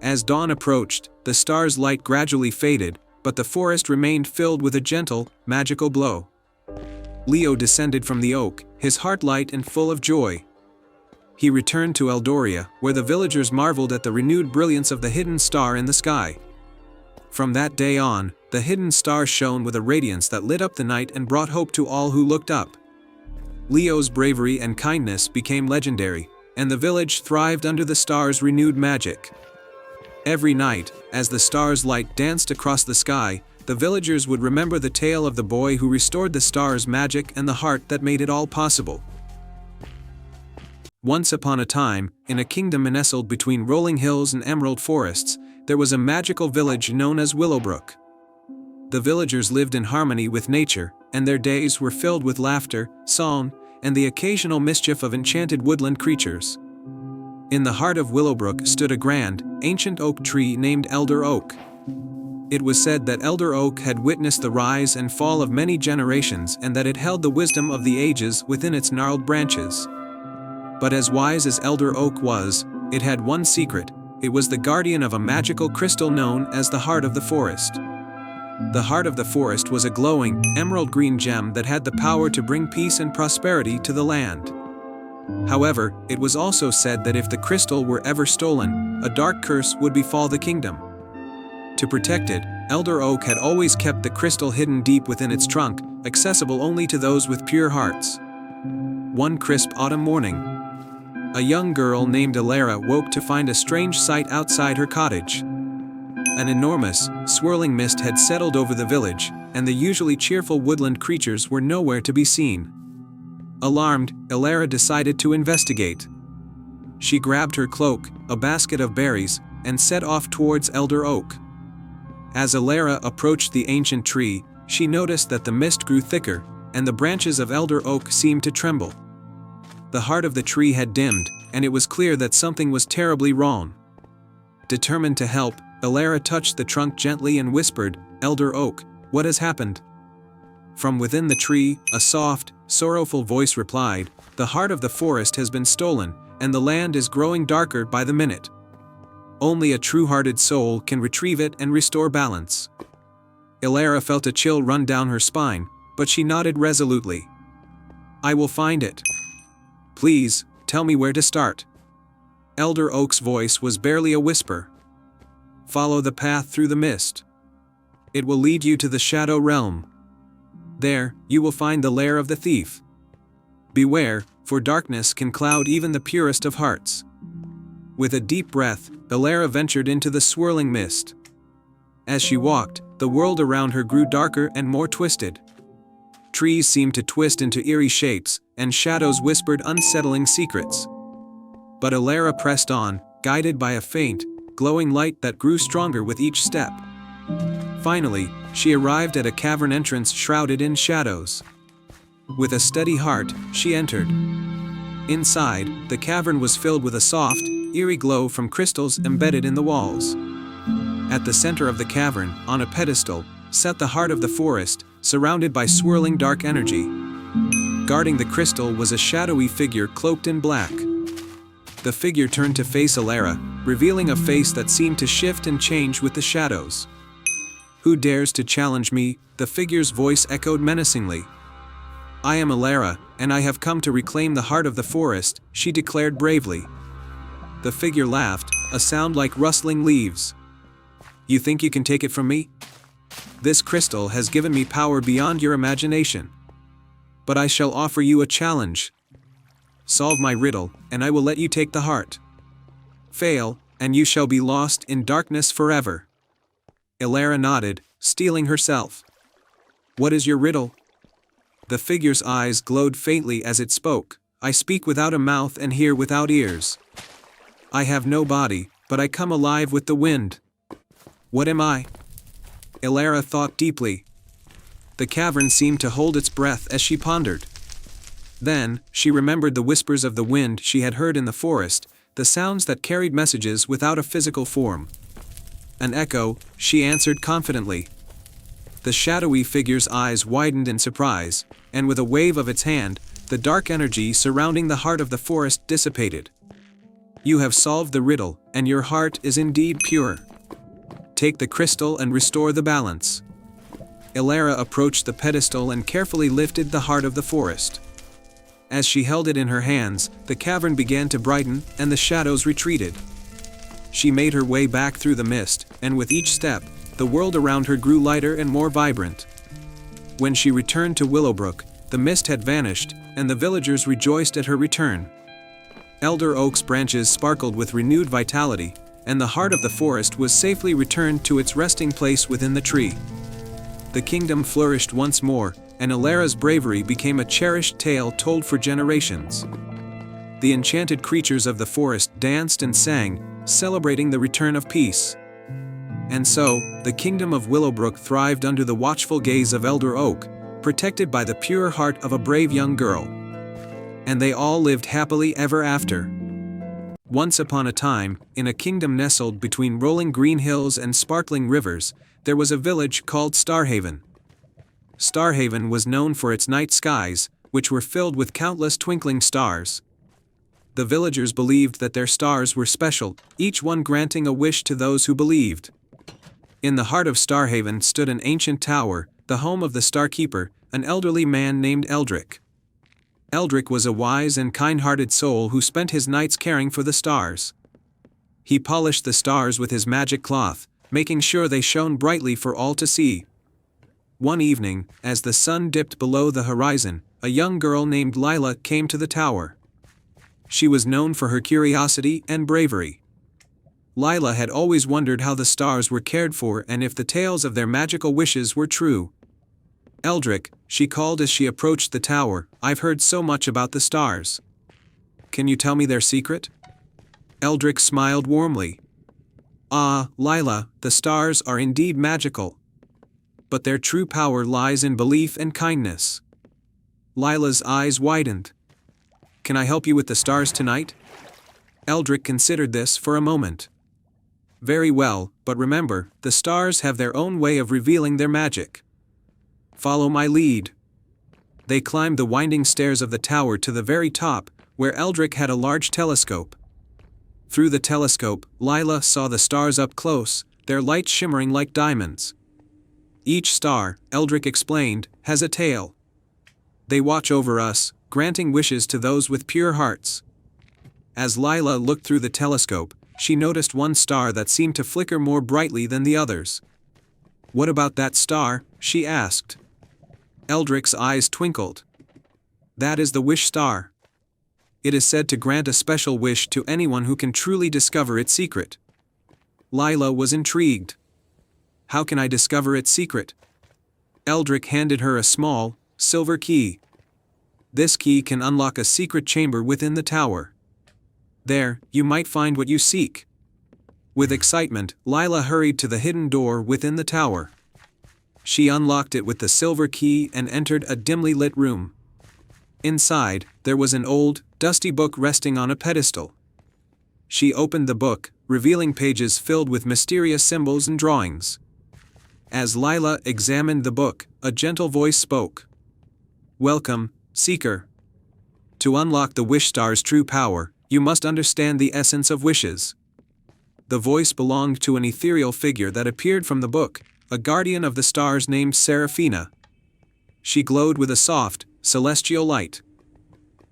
As dawn approached, the star's light gradually faded, but the forest remained filled with a gentle, magical glow. Leo descended from the oak, his heart light and full of joy. He returned to Eldoria, where the villagers marveled at the renewed brilliance of the hidden star in the sky. From that day on, the hidden star shone with a radiance that lit up the night and brought hope to all who looked up. Leo's bravery and kindness became legendary, and the village thrived under the star's renewed magic. Every night, as the star's light danced across the sky, the villagers would remember the tale of the boy who restored the star's magic and the heart that made it all possible. Once upon a time, in a kingdom nestled between rolling hills and emerald forests, there was a magical village known as Willowbrook. The villagers lived in harmony with nature, and their days were filled with laughter, song, and the occasional mischief of enchanted woodland creatures. In the heart of Willowbrook stood a grand, ancient oak tree named Elder Oak. It was said that Elder Oak had witnessed the rise and fall of many generations and that it held the wisdom of the ages within its gnarled branches. But as wise as Elder Oak was, it had one secret: it was the guardian of a magical crystal known as the Heart of the Forest. The Heart of the Forest was a glowing, emerald green gem that had the power to bring peace and prosperity to the land. However, it was also said that if the crystal were ever stolen, a dark curse would befall the kingdom. To protect it, Elder Oak had always kept the crystal hidden deep within its trunk, accessible only to those with pure hearts. One crisp autumn morning, a young girl named Alara woke to find a strange sight outside her cottage. An enormous, swirling mist had settled over the village, and the usually cheerful woodland creatures were nowhere to be seen. Alarmed, Alara decided to investigate. She grabbed her cloak, a basket of berries, and set off towards Elder Oak. As Alara approached the ancient tree, she noticed that the mist grew thicker, and the branches of Elder Oak seemed to tremble. The heart of the tree had dimmed, and it was clear that something was terribly wrong. Determined to help, Alara touched the trunk gently and whispered, "Elder Oak, what has happened?" From within the tree, a soft, sorrowful voice replied, "The heart of the forest has been stolen, and the land is growing darker by the minute. Only a true-hearted soul can retrieve it and restore balance." Alara felt a chill run down her spine, but she nodded resolutely. "I will find it. Please, tell me where to start." Elder Oak's voice was barely a whisper. "Follow the path through the mist. It will lead you to the Shadow Realm. There, you will find the lair of the thief. Beware, for darkness can cloud even the purest of hearts." With a deep breath, Alara ventured into the swirling mist. As she walked, the world around her grew darker and more twisted. Trees seemed to twist into eerie shapes, and shadows whispered unsettling secrets. But Alara pressed on, guided by a faint, glowing light that grew stronger with each step. Finally, she arrived at a cavern entrance shrouded in shadows. With a steady heart, she entered. Inside, the cavern was filled with a soft, eerie glow from crystals embedded in the walls. At the center of the cavern, on a pedestal, sat the Heart of the Forest, surrounded by swirling dark energy. Guarding the crystal was a shadowy figure cloaked in black. The figure turned to face Alara, revealing a face that seemed to shift and change with the shadows. "Who dares to challenge me?" the figure's voice echoed menacingly. "I am Elara, and I have come to reclaim the heart of the forest," she declared bravely. The figure laughed, a sound like rustling leaves. "You think you can take it from me? This crystal has given me power beyond your imagination. But I shall offer you a challenge. Solve my riddle, and I will let you take the heart. Fail, and you shall be lost in darkness forever." Elara nodded, steeling herself. "What is your riddle?" The figure's eyes glowed faintly as it spoke. "I speak without a mouth and hear without ears. I have no body, but I come alive with the wind. What am I?" Elara thought deeply. The cavern seemed to hold its breath as she pondered. Then, she remembered the whispers of the wind she had heard in the forest, the sounds that carried messages without a physical form. "An echo," she answered confidently. The shadowy figure's eyes widened in surprise, and with a wave of its hand, the dark energy surrounding the heart of the forest dissipated. "You have solved the riddle, and your heart is indeed pure. Take the crystal and restore the balance." Elara approached the pedestal and carefully lifted the heart of the forest. As she held it in her hands, the cavern began to brighten, and the shadows retreated. She made her way back through the mist, and with each step, the world around her grew lighter and more vibrant. When she returned to Willowbrook, the mist had vanished, and the villagers rejoiced at her return. Elder Oak's branches sparkled with renewed vitality, and the heart of the forest was safely returned to its resting place within the tree. The kingdom flourished once more, and Elara's bravery became a cherished tale told for generations. The enchanted creatures of the forest danced and sang, celebrating the return of peace. And so, the kingdom of Willowbrook thrived under the watchful gaze of Elder Oak, protected by the pure heart of a brave young girl. And they all lived happily ever after. Once upon a time, in a kingdom nestled between rolling green hills and sparkling rivers, there was a village called Starhaven. Starhaven was known for its night skies, which were filled with countless twinkling stars. The villagers believed that their stars were special, each one granting a wish to those who believed. In the heart of Starhaven stood an ancient tower, the home of the Starkeeper, an elderly man named Eldrick. Eldrick was a wise and kind-hearted soul who spent his nights caring for the stars. He polished the stars with his magic cloth, making sure they shone brightly for all to see. One evening, as the sun dipped below the horizon, a young girl named Lila came to the tower. She was known for her curiosity and bravery. Lila had always wondered how the stars were cared for and if the tales of their magical wishes were true. "Eldrick," she called as she approached the tower, "I've heard so much about the stars. Can you tell me their secret?" Eldrick smiled warmly. "Ah, Lila, the stars are indeed magical. But their true power lies in belief and kindness." Lila's eyes widened. "Can I help you with the stars tonight?" Eldrick considered this for a moment. "Very well, but remember, the stars have their own way of revealing their magic. Follow my lead." They climbed the winding stairs of the tower to the very top, where Eldrick had a large telescope. Through the telescope, Lila saw the stars up close, their light shimmering like diamonds. "Each star," Eldrick explained, "has a tail. They watch over us, granting wishes to those with pure hearts." As Lila looked through the telescope, she noticed one star that seemed to flicker more brightly than the others. "What about that star?" she asked. Eldrick's eyes twinkled. "That is the Wish Star. It is said to grant a special wish to anyone who can truly discover its secret." Lila was intrigued. "How can I discover its secret?" Eldrick handed her a small, silver key. "This key can unlock a secret chamber within the tower. There, you might find what you seek." With excitement, Lila hurried to the hidden door within the tower. She unlocked it with the silver key and entered a dimly lit room. Inside, there was an old, dusty book resting on a pedestal. She opened the book, revealing pages filled with mysterious symbols and drawings. As Lila examined the book, a gentle voice spoke. "Welcome, Seeker. To unlock the Wish Star's true power, you must understand the essence of wishes." The voice belonged to an ethereal figure that appeared from the book, a guardian of the stars named Seraphina. She glowed with a soft, celestial light.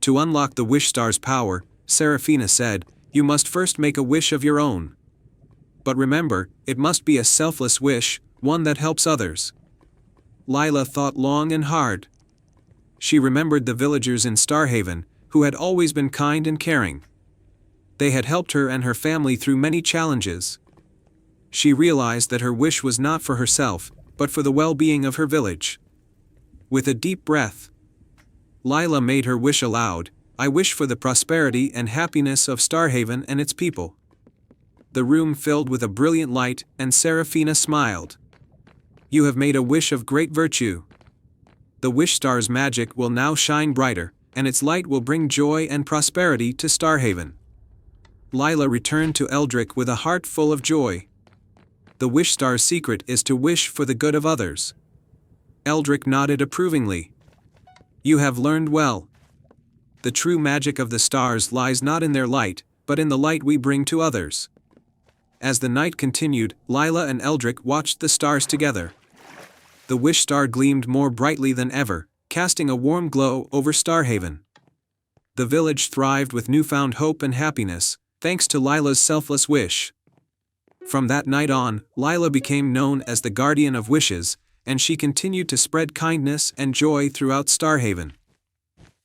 To unlock the wish star's power, Seraphina said, you must first make a wish of your own. But remember, it must be a selfless wish, one that helps others. Lila thought long and hard. She remembered the villagers in Starhaven, who had always been kind and caring. They had helped her and her family through many challenges. She realized that her wish was not for herself, but for the well-being of her village. With a deep breath, Lila made her wish aloud, I wish for the prosperity and happiness of Starhaven and its people. The room filled with a brilliant light, and Seraphina smiled. You have made a wish of great virtue. The wish star's magic will now shine brighter, and its light will bring joy and prosperity to Starhaven. Lila returned to Eldrick with a heart full of joy. The wish star's secret is to wish for the good of others. Eldrick nodded approvingly. You have learned well. The true magic of the stars lies not in their light, but in the light we bring to others. As the night continued, Lila and Eldrick watched the stars together. The wish star gleamed more brightly than ever, casting a warm glow over Starhaven. The village thrived with newfound hope and happiness, thanks to Lila's selfless wish. From that night on, Lila became known as the Guardian of Wishes, and she continued to spread kindness and joy throughout Starhaven.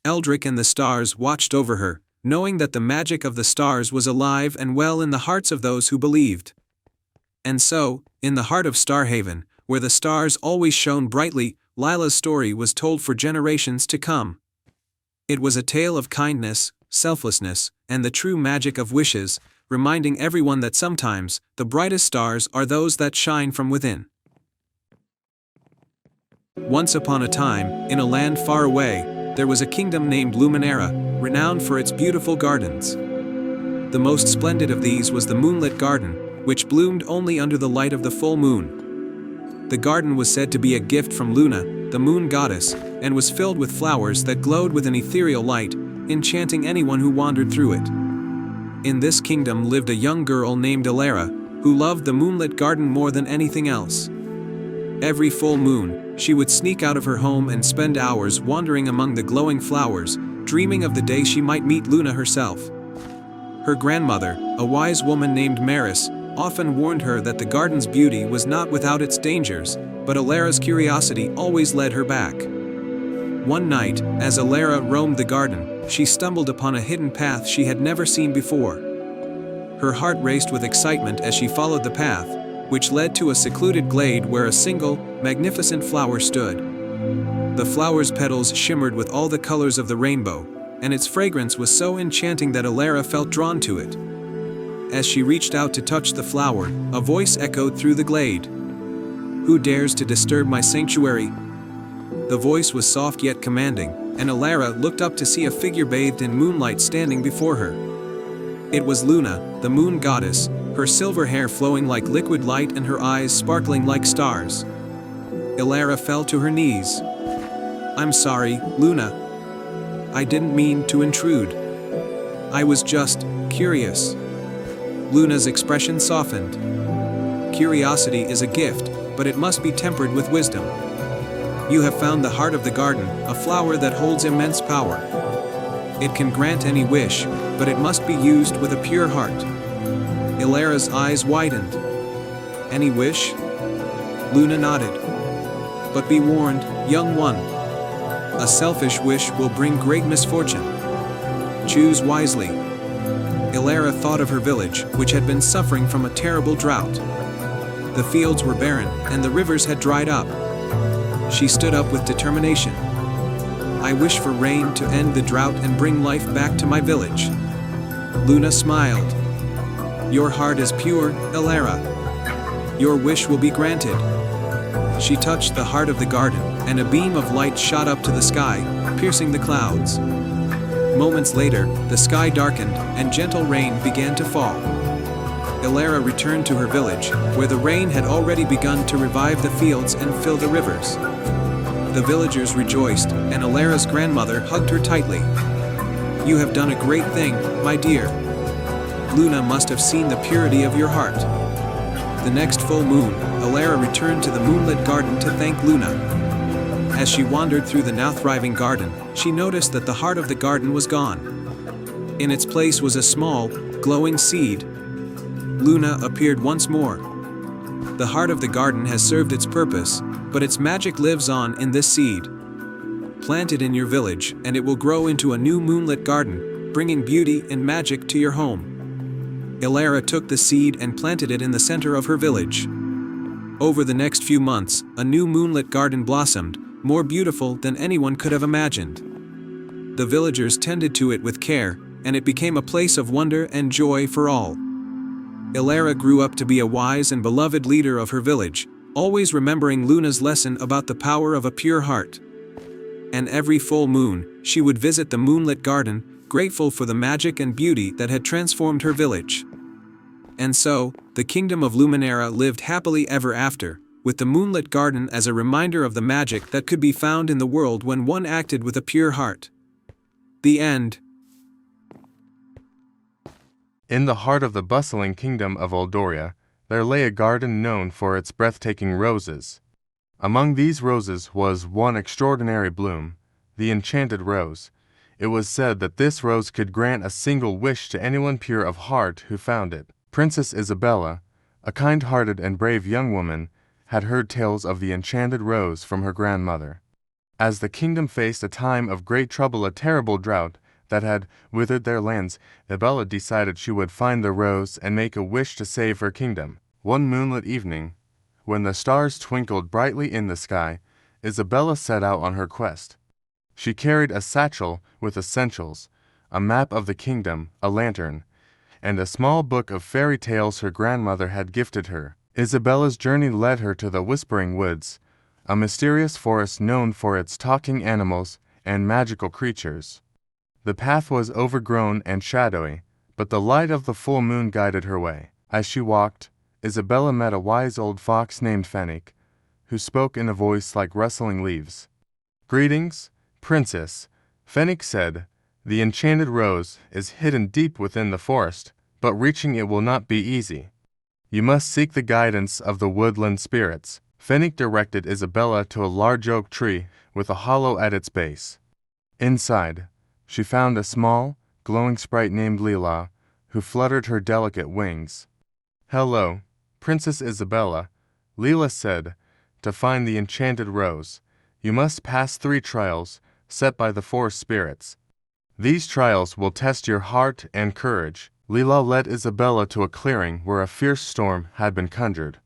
Eldrick and the stars watched over her, knowing that the magic of the stars was alive and well in the hearts of those who believed. And so, in the heart of Starhaven, where the stars always shone brightly, Lila's story was told for generations to come. It was a tale of kindness, selflessness, and the true magic of wishes, reminding everyone that sometimes, the brightest stars are those that shine from within. Once upon a time, in a land far away, there was a kingdom named Luminera, renowned for its beautiful gardens. The most splendid of these was the Moonlit Garden, which bloomed only under the light of the full moon. The garden was said to be a gift from Luna, the moon goddess, and was filled with flowers that glowed with an ethereal light, enchanting anyone who wandered through it. In this kingdom lived a young girl named Elara, who loved the moonlit garden more than anything else. Every full moon, she would sneak out of her home and spend hours wandering among the glowing flowers, dreaming of the day she might meet Luna herself. Her grandmother, a wise woman named Maris, often warned her that the garden's beauty was not without its dangers, but Elara's curiosity always led her back. One night, as Elara roamed the garden, she stumbled upon a hidden path she had never seen before. Her heart raced with excitement as she followed the path, which led to a secluded glade where a single, magnificent flower stood. The flower's petals shimmered with all the colors of the rainbow, and its fragrance was so enchanting that Elara felt drawn to it. As she reached out to touch the flower, a voice echoed through the glade. "Who dares to disturb my sanctuary?" The voice was soft yet commanding, and Elara looked up to see a figure bathed in moonlight standing before her. It was Luna, the moon goddess, her silver hair flowing like liquid light and her eyes sparkling like stars. Elara fell to her knees. "I'm sorry, Luna. I didn't mean to intrude. I was just curious." Luna's expression softened. Curiosity is a gift, but it must be tempered with wisdom. You have found the heart of the garden, a flower that holds immense power. It can grant any wish, but it must be used with a pure heart. Elara's eyes widened. "Any wish?" Luna nodded. "But be warned, young one. A selfish wish will bring great misfortune. Choose wisely." Elara thought of her village, which had been suffering from a terrible drought. The fields were barren, and the rivers had dried up. She stood up with determination. "I wish for rain to end the drought and bring life back to my village." Luna smiled. "Your heart is pure, Elara. Your wish will be granted." She touched the heart of the garden, and a beam of light shot up to the sky, piercing the clouds. Moments later, the sky darkened, and gentle rain began to fall. Elara returned to her village, where the rain had already begun to revive the fields and fill the rivers. The villagers rejoiced, and Elara's grandmother hugged her tightly. "You have done a great thing, my dear. Luna must have seen the purity of your heart." The next full moon, Alara returned to the moonlit garden to thank Luna. As she wandered through the now thriving garden, she noticed that the heart of the garden was gone. In its place was a small, glowing seed. Luna appeared once more. The heart of the garden has served its purpose, but its magic lives on in this seed. Plant it in your village, and it will grow into a new moonlit garden, bringing beauty and magic to your home. Alara took the seed and planted it in the center of her village. Over the next few months, a new moonlit garden blossomed, more beautiful than anyone could have imagined. The villagers tended to it with care, and it became a place of wonder and joy for all. Alara grew up to be a wise and beloved leader of her village, always remembering Luna's lesson about the power of a pure heart. And every full moon, she would visit the moonlit garden, grateful for the magic and beauty that had transformed her village. And so, the kingdom of Luminera lived happily ever after, with the moonlit garden as a reminder of the magic that could be found in the world when one acted with a pure heart. The end. In the heart of the bustling kingdom of Oldoria, there lay a garden known for its breathtaking roses. Among these roses was one extraordinary bloom, the enchanted rose. It was said that this rose could grant a single wish to anyone pure of heart who found it. Princess Isabella, a kind-hearted and brave young woman, had heard tales of the enchanted rose from her grandmother. As the kingdom faced a time of great trouble, a terrible drought that had withered their lands, Isabella decided she would find the rose and make a wish to save her kingdom. One moonlit evening, when the stars twinkled brightly in the sky, Isabella set out on her quest. She carried a satchel with essentials, a map of the kingdom, a lantern, and a small book of fairy tales her grandmother had gifted her. Isabella's journey led her to the Whispering Woods, a mysterious forest known for its talking animals and magical creatures. The path was overgrown and shadowy, but the light of the full moon guided her way. As she walked, Isabella met a wise old fox named Fennec, who spoke in a voice like rustling leaves. "Greetings, Princess," Fennec said. "The enchanted rose is hidden deep within the forest, but reaching it will not be easy. You must seek the guidance of the woodland spirits." Fennec directed Isabella to a large oak tree with a hollow at its base. Inside, she found a small, glowing sprite named Leela, who fluttered her delicate wings. "Hello, Princess Isabella," Leela said. "To find the enchanted rose, you must pass 3 trials set by the forest spirits. These trials will test your heart and courage." Leela led Isabella to a clearing where a fierce storm had been conjured.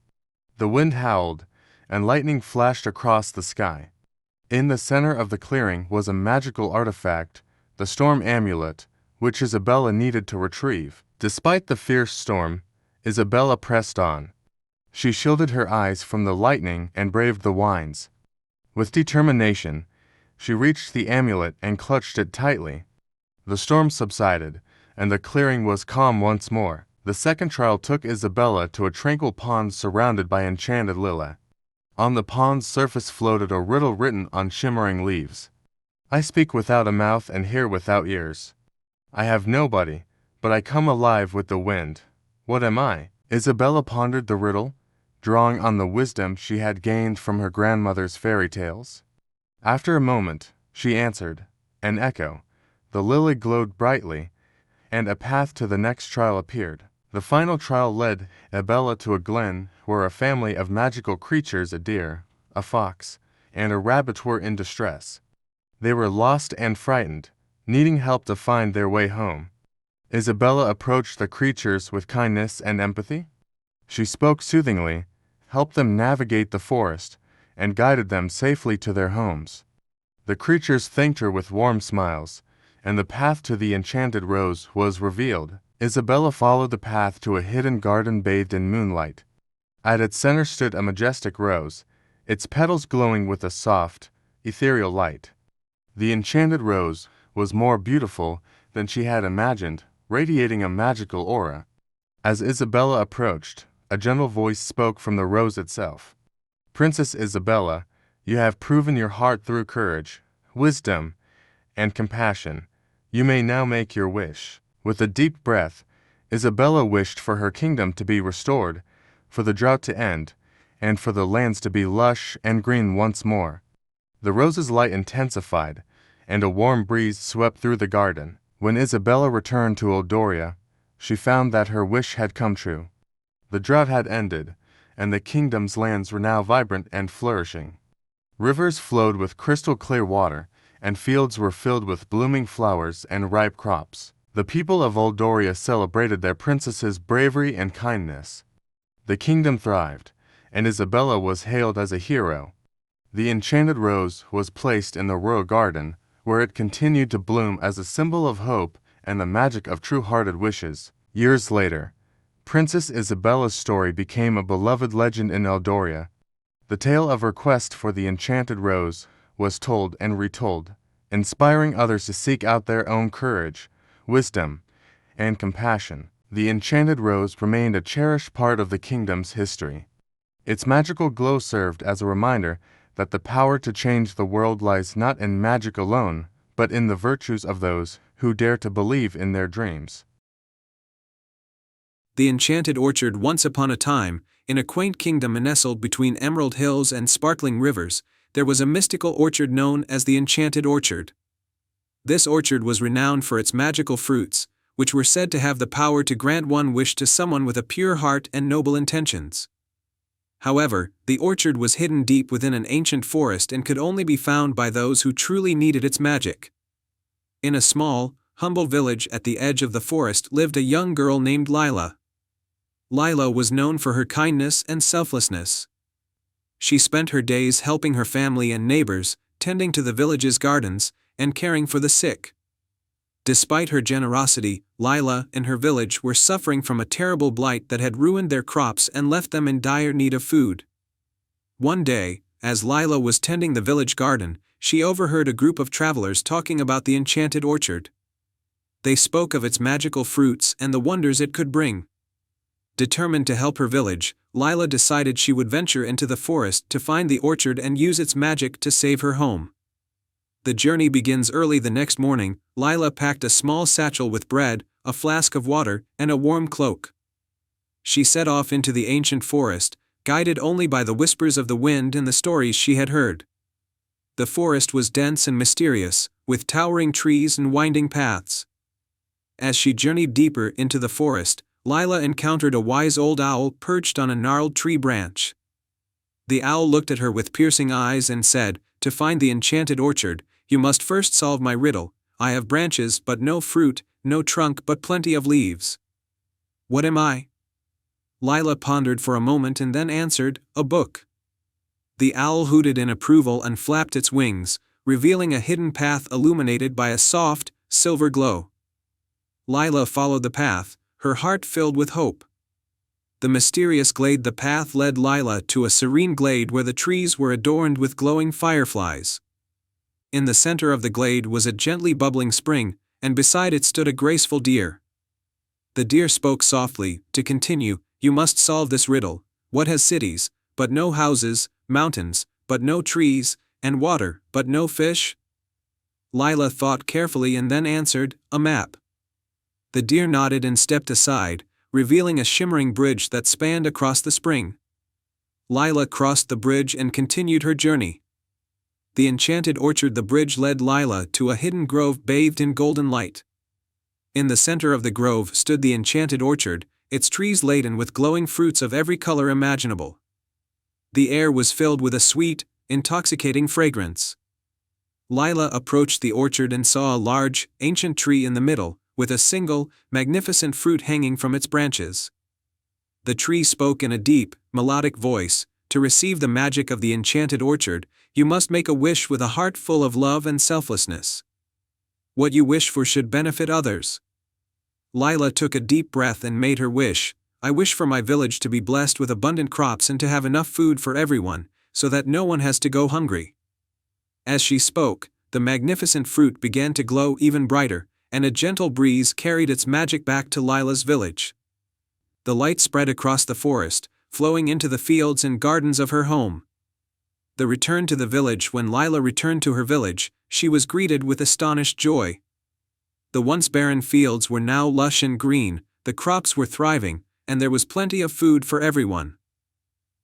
The wind howled, and lightning flashed across the sky. In the center of the clearing was a magical artifact, the Storm Amulet, which Isabella needed to retrieve. Despite the fierce storm, Isabella pressed on. She shielded her eyes from the lightning and braved the winds. With determination, she reached the amulet and clutched it tightly. The storm subsided, and the clearing was calm once more. The second trial took Isabella to a tranquil pond surrounded by enchanted lily. On the pond's surface floated a riddle written on shimmering leaves. "I speak without a mouth and hear without ears. I have nobody, but I come alive with the wind. What am I?" Isabella pondered the riddle, drawing on the wisdom she had gained from her grandmother's fairy tales. After a moment, she answered, "An echo." The lily glowed brightly, and a path to the next trial appeared. The final trial led Isabella to a glen where a family of magical creatures, a deer, a fox, and a rabbit, were in distress. They were lost and frightened, needing help to find their way home. Isabella approached the creatures with kindness and empathy. She spoke soothingly, helped them navigate the forest, and guided them safely to their homes. The creatures thanked her with warm smiles, and the path to the enchanted rose was revealed. Isabella followed the path to a hidden garden bathed in moonlight. At its center stood a majestic rose, its petals glowing with a soft, ethereal light. The enchanted rose was more beautiful than she had imagined, radiating a magical aura. As Isabella approached, a gentle voice spoke from the rose itself. "Princess Isabella, you have proven your heart through courage, wisdom, and compassion. You may now make your wish." With a deep breath, Isabella wished for her kingdom to be restored, for the drought to end, and for the lands to be lush and green once more. The rose's light intensified, and a warm breeze swept through the garden. When Isabella returned to Eldoria, she found that her wish had come true. The drought had ended, and the kingdom's lands were now vibrant and flourishing. Rivers flowed with crystal clear water, and fields were filled with blooming flowers and ripe crops. The people of Eldoria celebrated their princess's bravery and kindness. The kingdom thrived, and Isabella was hailed as a hero. The enchanted rose was placed in the royal garden, where it continued to bloom as a symbol of hope and the magic of true-hearted wishes. Years later, Princess Isabella's story became a beloved legend in Eldoria. The tale of her quest for the enchanted rose was told and retold, inspiring others to seek out their own courage, wisdom, and compassion. The enchanted rose remained a cherished part of the kingdom's history. Its magical glow served as a reminder that the power to change the world lies not in magic alone, but in the virtues of those who dare to believe in their dreams. The enchanted orchard. Once upon a time, in a quaint kingdom nestled between emerald hills and sparkling rivers, there was a mystical orchard known as the Enchanted Orchard. This orchard was renowned for its magical fruits, which were said to have the power to grant one wish to someone with a pure heart and noble intentions. However, the orchard was hidden deep within an ancient forest and could only be found by those who truly needed its magic. In a small, humble village at the edge of the forest lived a young girl named Lila. Lila was known for her kindness and selflessness. She spent her days helping her family and neighbors, tending to the village's gardens, and caring for the sick. Despite her generosity, Lila and her village were suffering from a terrible blight that had ruined their crops and left them in dire need of food. One day, as Lila was tending the village garden, she overheard a group of travelers talking about the enchanted orchard. They spoke of its magical fruits and the wonders it could bring. Determined to help her village, Lila decided she would venture into the forest to find the orchard and use its magic to save her home. The journey begins early the next morning. Lila packed a small satchel with bread, a flask of water, and a warm cloak. She set off into the ancient forest, guided only by the whispers of the wind and the stories she had heard. The forest was dense and mysterious, with towering trees and winding paths. As she journeyed deeper into the forest, Lila encountered a wise old owl perched on a gnarled tree branch. The owl looked at her with piercing eyes and said, "To find the enchanted orchard, you must first solve my riddle. I have branches but no fruit, no trunk but plenty of leaves. What am I?" Lila pondered for a moment and then answered, "A book." The owl hooted in approval and flapped its wings, revealing a hidden path illuminated by a soft, silver glow. Lila followed the path, her heart filled with hope. The mysterious glade. The path led Lila to a serene glade where the trees were adorned with glowing fireflies. In the center of the glade was a gently bubbling spring, and beside it stood a graceful deer. The deer spoke softly. "To continue, you must solve this riddle. What has cities, but no houses, mountains, but no trees, and water, but no fish?" Lila thought carefully and then answered, "A map." The deer nodded and stepped aside, revealing a shimmering bridge that spanned across the spring. Lila crossed the bridge and continued her journey. The enchanted orchard. The bridge led Lila to a hidden grove bathed in golden light. In the center of the grove stood the enchanted orchard, its trees laden with glowing fruits of every color imaginable. The air was filled with a sweet, intoxicating fragrance. Lila approached the orchard and saw a large, ancient tree in the middle, with a single, magnificent fruit hanging from its branches. The tree spoke in a deep, melodic voice, "To receive the magic of the enchanted orchard, you must make a wish with a heart full of love and selflessness. What you wish for should benefit others." Lila took a deep breath and made her wish, "I wish for my village to be blessed with abundant crops and to have enough food for everyone, so that no one has to go hungry." As she spoke, the magnificent fruit began to glow even brighter, and a gentle breeze carried its magic back to Lila's village. The light spread across the forest, flowing into the fields and gardens of her home. The return to the village. When Lila returned to her village, she was greeted with astonished joy. The once barren fields were now lush and green, the crops were thriving, and there was plenty of food for everyone.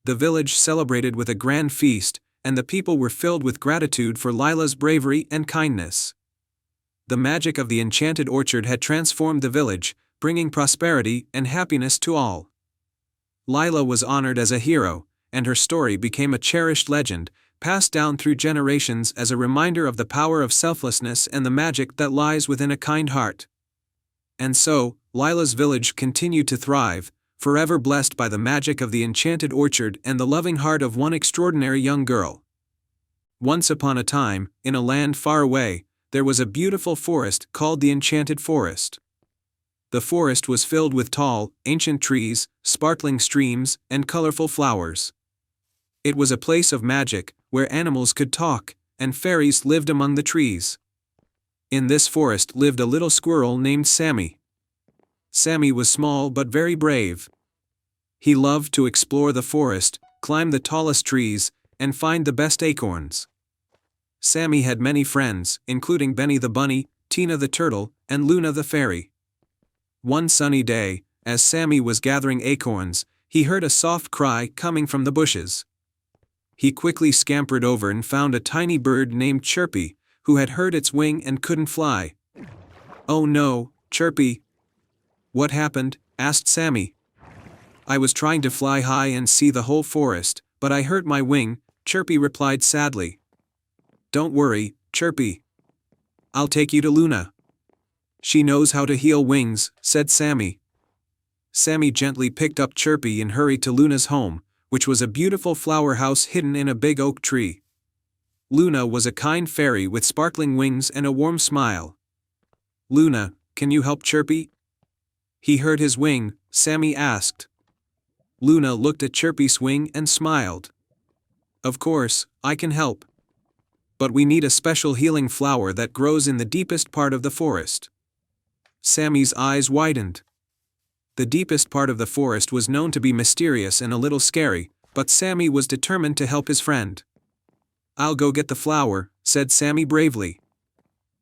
The village celebrated with a grand feast, and the people were filled with gratitude for Lila's bravery and kindness. The magic of the enchanted orchard had transformed the village, bringing prosperity and happiness to all. Lila was honored as a hero, and her story became a cherished legend, passed down through generations as a reminder of the power of selflessness and the magic that lies within a kind heart. And so, Lila's village continued to thrive, forever blessed by the magic of the enchanted orchard and the loving heart of one extraordinary young girl. Once upon a time, in a land far away, there was a beautiful forest called the Enchanted Forest. The forest was filled with tall, ancient trees, sparkling streams, and colorful flowers. It was a place of magic, where animals could talk, and fairies lived among the trees. In this forest lived a little squirrel named Sammy. Sammy was small but very brave. He loved to explore the forest, climb the tallest trees, and find the best acorns. Sammy had many friends, including Benny the bunny, Tina the turtle, and Luna the fairy. One sunny day, as Sammy was gathering acorns, he heard a soft cry coming from the bushes. He quickly scampered over and found a tiny bird named Chirpy, who had hurt its wing and couldn't fly. "Oh no, Chirpy." "What happened?" asked Sammy. "I was trying to fly high and see the whole forest, but I hurt my wing," Chirpy replied sadly. "Don't worry, Chirpy. I'll take you to Luna. She knows how to heal wings," said Sammy. Sammy gently picked up Chirpy and hurried to Luna's home, which was a beautiful flower house hidden in a big oak tree. Luna was a kind fairy with sparkling wings and a warm smile. "Luna, can you help Chirpy?" "He hurt his wing," Sammy asked. Luna looked at Chirpy's wing and smiled. "Of course, I can help. But we need a special healing flower that grows in the deepest part of the forest." Sammy's eyes widened. The deepest part of the forest was known to be mysterious and a little scary, but Sammy was determined to help his friend. "I'll go get the flower," said Sammy bravely.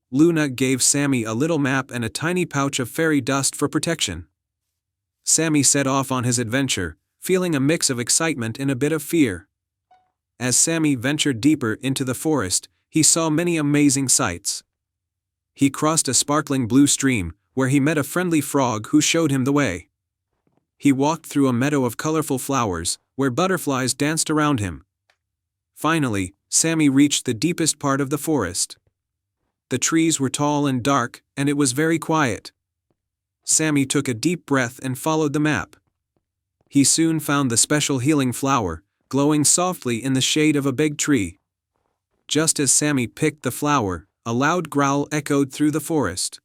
Luna gave Sammy a little map and a tiny pouch of fairy dust for protection. Sammy set off on his adventure, feeling a mix of excitement and a bit of fear. As Sammy ventured deeper into the forest, he saw many amazing sights. He crossed a sparkling blue stream, where he met a friendly frog who showed him the way. He walked through a meadow of colorful flowers, where butterflies danced around him. Finally, Sammy reached the deepest part of the forest. The trees were tall and dark, and it was very quiet. Sammy took a deep breath and followed the map. He soon found the special healing flower, glowing softly in the shade of a big tree. Just as Sammy picked the flower, a loud growl echoed through the forest.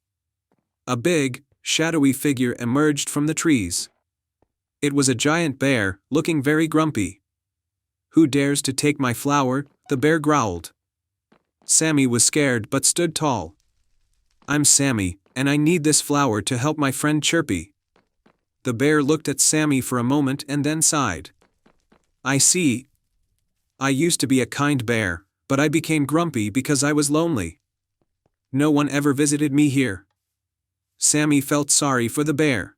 A big, shadowy figure emerged from the trees. It was a giant bear, looking very grumpy. "Who dares to take my flower?" the bear growled. Sammy was scared but stood tall. "I'm Sammy, and I need this flower to help my friend Chirpy." The bear looked at Sammy for a moment and then sighed. "I see. I used to be a kind bear, but I became grumpy because I was lonely. No one ever visited me here." Sammy felt sorry for the bear.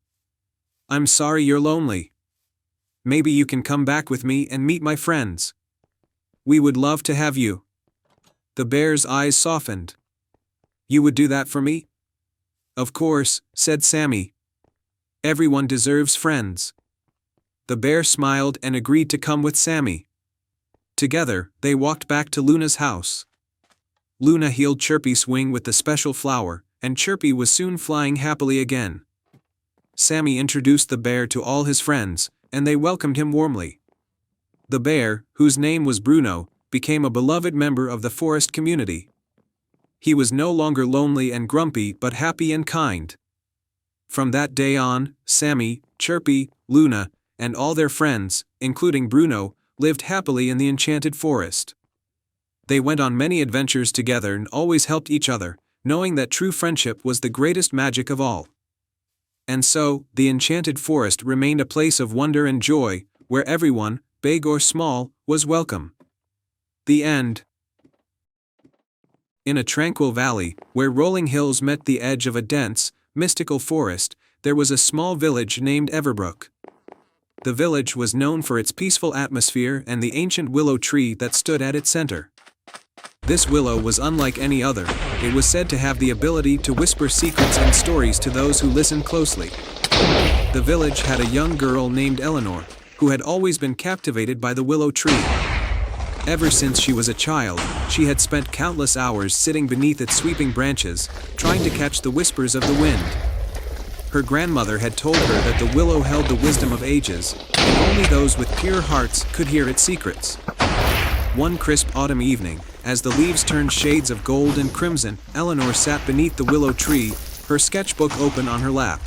"I'm sorry you're lonely. Maybe you can come back with me and meet my friends. We would love to have you." The bear's eyes softened. "You would do that for me?" "Of course," said Sammy. "Everyone deserves friends." The bear smiled and agreed to come with Sammy. Together, they walked back to Luna's house. Luna healed Chirpy's wing with the special flower, and Chirpy was soon flying happily again. Sammy introduced the bear to all his friends, and they welcomed him warmly. The bear, whose name was Bruno, became a beloved member of the forest community. He was no longer lonely and grumpy but happy and kind. From that day on, Sammy, Chirpy, Luna, and all their friends, including Bruno, lived happily in the enchanted forest. They went on many adventures together and always helped each other, knowing that true friendship was the greatest magic of all. And so, the enchanted forest remained a place of wonder and joy, where everyone, big or small, was welcome. The end. In a tranquil valley, where rolling hills met the edge of a dense, mystical forest, there was a small village named Everbrook. The village was known for its peaceful atmosphere and the ancient willow tree that stood at its center. This willow was unlike any other. It was said to have the ability to whisper secrets and stories to those who listened closely. The village had a young girl named Eleanor, who had always been captivated by the willow tree. Ever since she was a child, she had spent countless hours sitting beneath its sweeping branches, trying to catch the whispers of the wind. Her grandmother had told her that the willow held the wisdom of ages, and only those with pure hearts could hear its secrets. One crisp autumn evening, as the leaves turned shades of gold and crimson, Eleanor sat beneath the willow tree, her sketchbook open on her lap.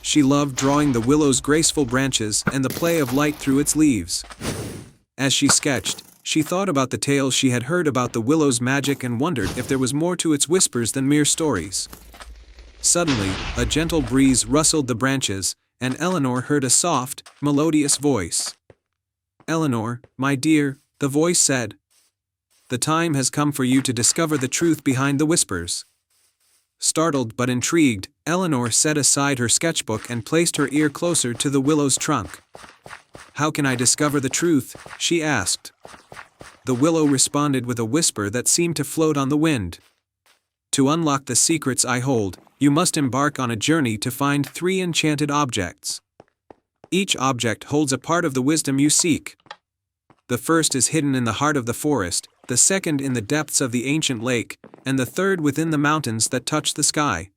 She loved drawing the willow's graceful branches and the play of light through its leaves. As she sketched, she thought about the tales she had heard about the willow's magic and wondered if there was more to its whispers than mere stories. Suddenly, a gentle breeze rustled the branches, and Eleanor heard a soft, melodious voice. "Eleanor, my dear," the voice said. "The time has come for you to discover the truth behind the whispers." Startled but intrigued, Eleanor set aside her sketchbook and placed her ear closer to the willow's trunk. "How can I discover the truth?" she asked. The willow responded with a whisper that seemed to float on the wind. "To unlock the secrets I hold, you must embark on a journey to find 3 enchanted objects. Each object holds a part of the wisdom you seek. The first is hidden in the heart of the forest, the second in the depths of the ancient lake, and the third within the mountains that touch the sky."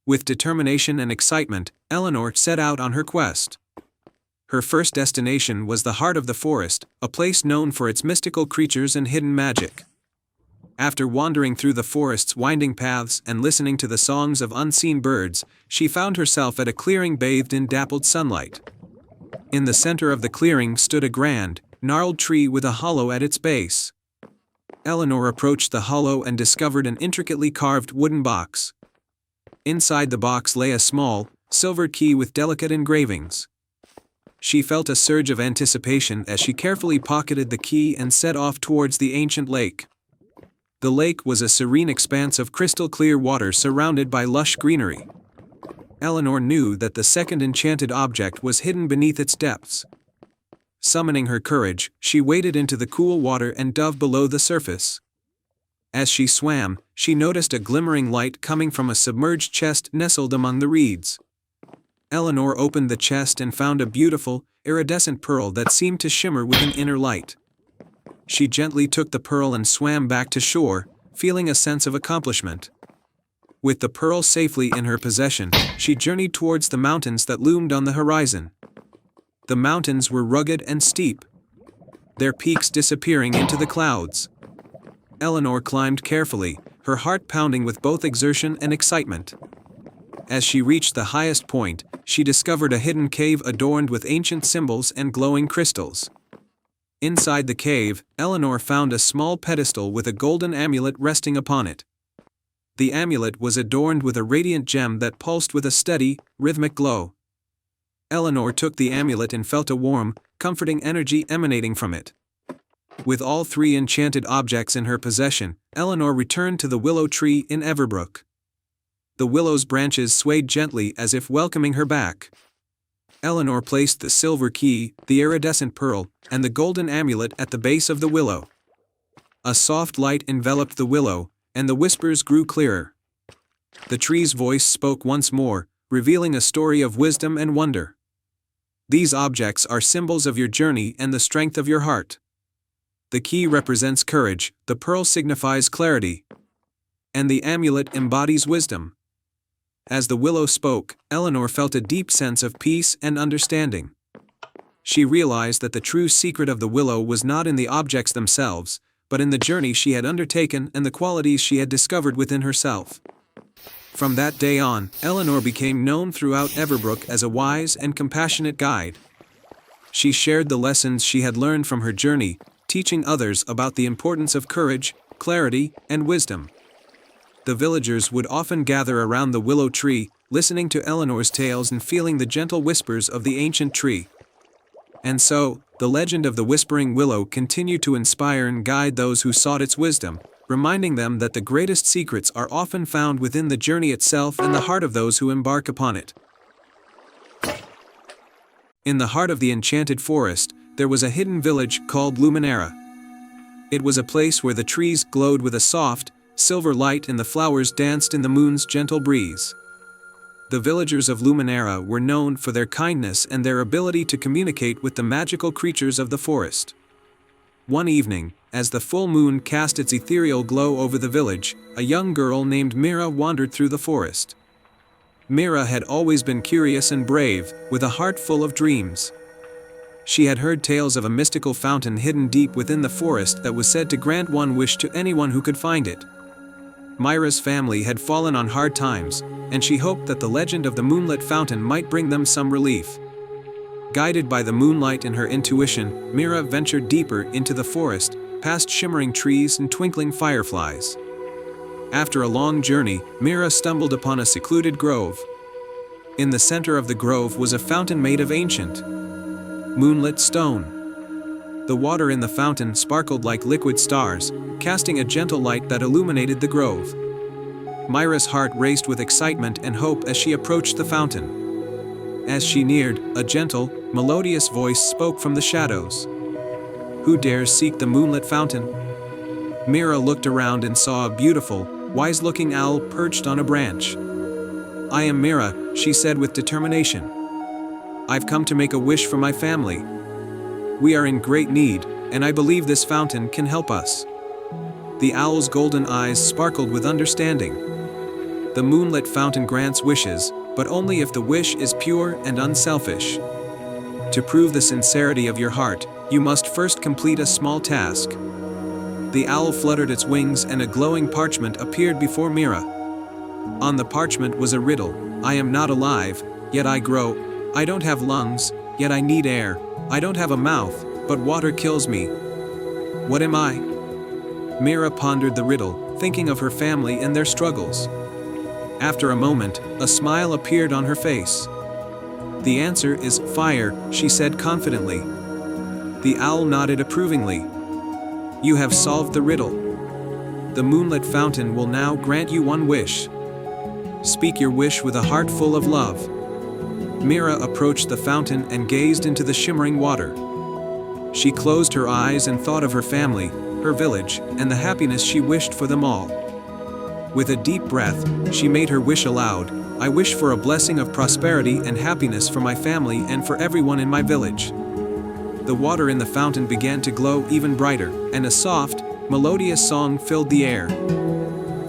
With determination and excitement, Eleanor set out on her quest. Her first destination was the heart of the forest, a place known for its mystical creatures and hidden magic. After wandering through the forest's winding paths and listening to the songs of unseen birds, she found herself at a clearing bathed in dappled sunlight. In the center of the clearing stood a grand, gnarled tree with a hollow at its base. Eleanor approached the hollow and discovered an intricately carved wooden box. Inside the box lay a small, silver key with delicate engravings. She felt a surge of anticipation as she carefully pocketed the key and set off towards the ancient lake. The lake was a serene expanse of crystal-clear water surrounded by lush greenery. Eleanor knew that the second enchanted object was hidden beneath its depths. Summoning her courage, she waded into the cool water and dove below the surface. As she swam, she noticed a glimmering light coming from a submerged chest nestled among the reeds. Eleanor opened the chest and found a beautiful, iridescent pearl that seemed to shimmer with an inner light. She gently took the pearl and swam back to shore, feeling a sense of accomplishment. With the pearl safely in her possession, she journeyed towards the mountains that loomed on the horizon. The mountains were rugged and steep, their peaks disappearing into the clouds. Eleanor climbed carefully, her heart pounding with both exertion and excitement. As she reached the highest point, she discovered a hidden cave adorned with ancient symbols and glowing crystals. Inside the cave, Eleanor found a small pedestal with a golden amulet resting upon it. The amulet was adorned with a radiant gem that pulsed with a steady, rhythmic glow. Eleanor took the amulet and felt a warm, comforting energy emanating from it. With all 3 enchanted objects in her possession, Eleanor returned to the willow tree in Everbrook. The willow's branches swayed gently as if welcoming her back. Eleanor placed the silver key, the iridescent pearl, and the golden amulet at the base of the willow. A soft light enveloped the willow, and the whispers grew clearer. The tree's voice spoke once more, revealing a story of wisdom and wonder. "These objects are symbols of your journey and the strength of your heart. The key represents courage, the pearl signifies clarity, and the amulet embodies wisdom." As the willow spoke, Eleanor felt a deep sense of peace and understanding. She realized that the true secret of the willow was not in the objects themselves, but in the journey she had undertaken and the qualities she had discovered within herself. From that day on, Eleanor became known throughout Everbrook as a wise and compassionate guide. She shared the lessons she had learned from her journey, teaching others about the importance of courage, clarity, and wisdom. The villagers would often gather around the willow tree, listening to Eleanor's tales and feeling the gentle whispers of the ancient tree. And so, the legend of the Whispering Willow continued to inspire and guide those who sought its wisdom, reminding them that the greatest secrets are often found within the journey itself and the heart of those who embark upon it. In the heart of the enchanted forest, there was a hidden village called Luminera. It was a place where the trees glowed with a soft, silver light and the flowers danced in the moon's gentle breeze. The villagers of Luminera were known for their kindness and their ability to communicate with the magical creatures of the forest. One evening, as the full moon cast its ethereal glow over the village, a young girl named Mira wandered through the forest. Mira had always been curious and brave, with a heart full of dreams. She had heard tales of a mystical fountain hidden deep within the forest that was said to grant one wish to anyone who could find it. Mira's family had fallen on hard times, and she hoped that the legend of the moonlit fountain might bring them some relief. Guided by the moonlight and her intuition, Mira ventured deeper into the forest, past shimmering trees and twinkling fireflies. After a long journey, Mira stumbled upon a secluded grove. In the center of the grove was a fountain made of ancient, moonlit stone. The water in the fountain sparkled like liquid stars, casting a gentle light that illuminated the grove. Mira's heart raced with excitement and hope as she approached the fountain. As she neared, a gentle, melodious voice spoke from the shadows. "Who dares seek the moonlit fountain?" Mira looked around and saw a beautiful, wise-looking owl perched on a branch. "I am Mira," she said with determination. "I've come to make a wish for my family. We are in great need, and I believe this fountain can help us." The owl's golden eyes sparkled with understanding. "The moonlit fountain grants wishes, but only if the wish is pure and unselfish. To prove the sincerity of your heart, you must first complete a small task." The owl fluttered its wings and a glowing parchment appeared before Mira. On the parchment was a riddle: "I am not alive, yet I grow. I don't have lungs, yet I need air. I don't have a mouth, but water kills me. What am I?" Mira pondered the riddle, thinking of her family and their struggles. After a moment, a smile appeared on her face. "The answer is fire," she said confidently. The owl nodded approvingly. "You have solved the riddle. The moonlit fountain will now grant you one wish. Speak your wish with a heart full of love." Mira approached the fountain and gazed into the shimmering water. She closed her eyes and thought of her family, her village, and the happiness she wished for them all. With a deep breath, she made her wish aloud: "I wish for a blessing of prosperity and happiness for my family and for everyone in my village." The water in the fountain began to glow even brighter, and a soft, melodious song filled the air.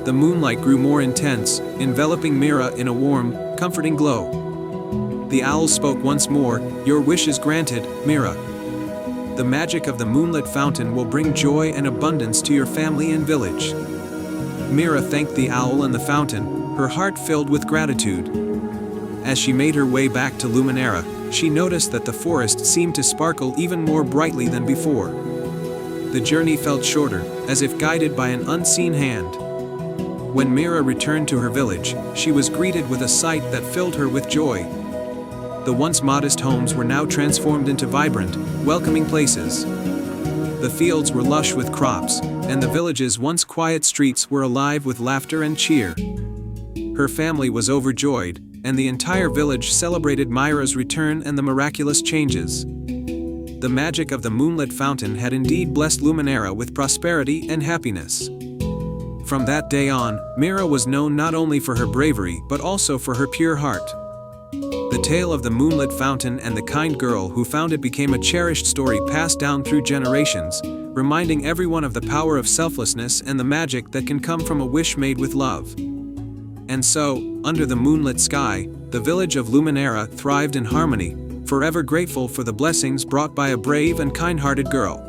The moonlight grew more intense, enveloping Mira in a warm, comforting glow. The owl spoke once more: "Your wish is granted, Mira. The magic of the moonlit fountain will bring joy and abundance to your family and village." Mira thanked the owl and the fountain, her heart filled with gratitude. As she made her way back to Luminera, she noticed that the forest seemed to sparkle even more brightly than before. The journey felt shorter, as if guided by an unseen hand. When Mira returned to her village, she was greeted with a sight that filled her with joy. The once modest homes were now transformed into vibrant, welcoming places. The fields were lush with crops, and the village's once quiet streets were alive with laughter and cheer. Her family was overjoyed, and the entire village celebrated Mira's return and the miraculous changes. The magic of the moonlit fountain had indeed blessed Luminera with prosperity and happiness. From that day on, Mira was known not only for her bravery but also for her pure heart. The tale of the moonlit fountain and the kind girl who found it became a cherished story passed down through generations, reminding everyone of the power of selflessness and the magic that can come from a wish made with love. And so, under the moonlit sky, the village of Luminera thrived in harmony, forever grateful for the blessings brought by a brave and kind-hearted girl.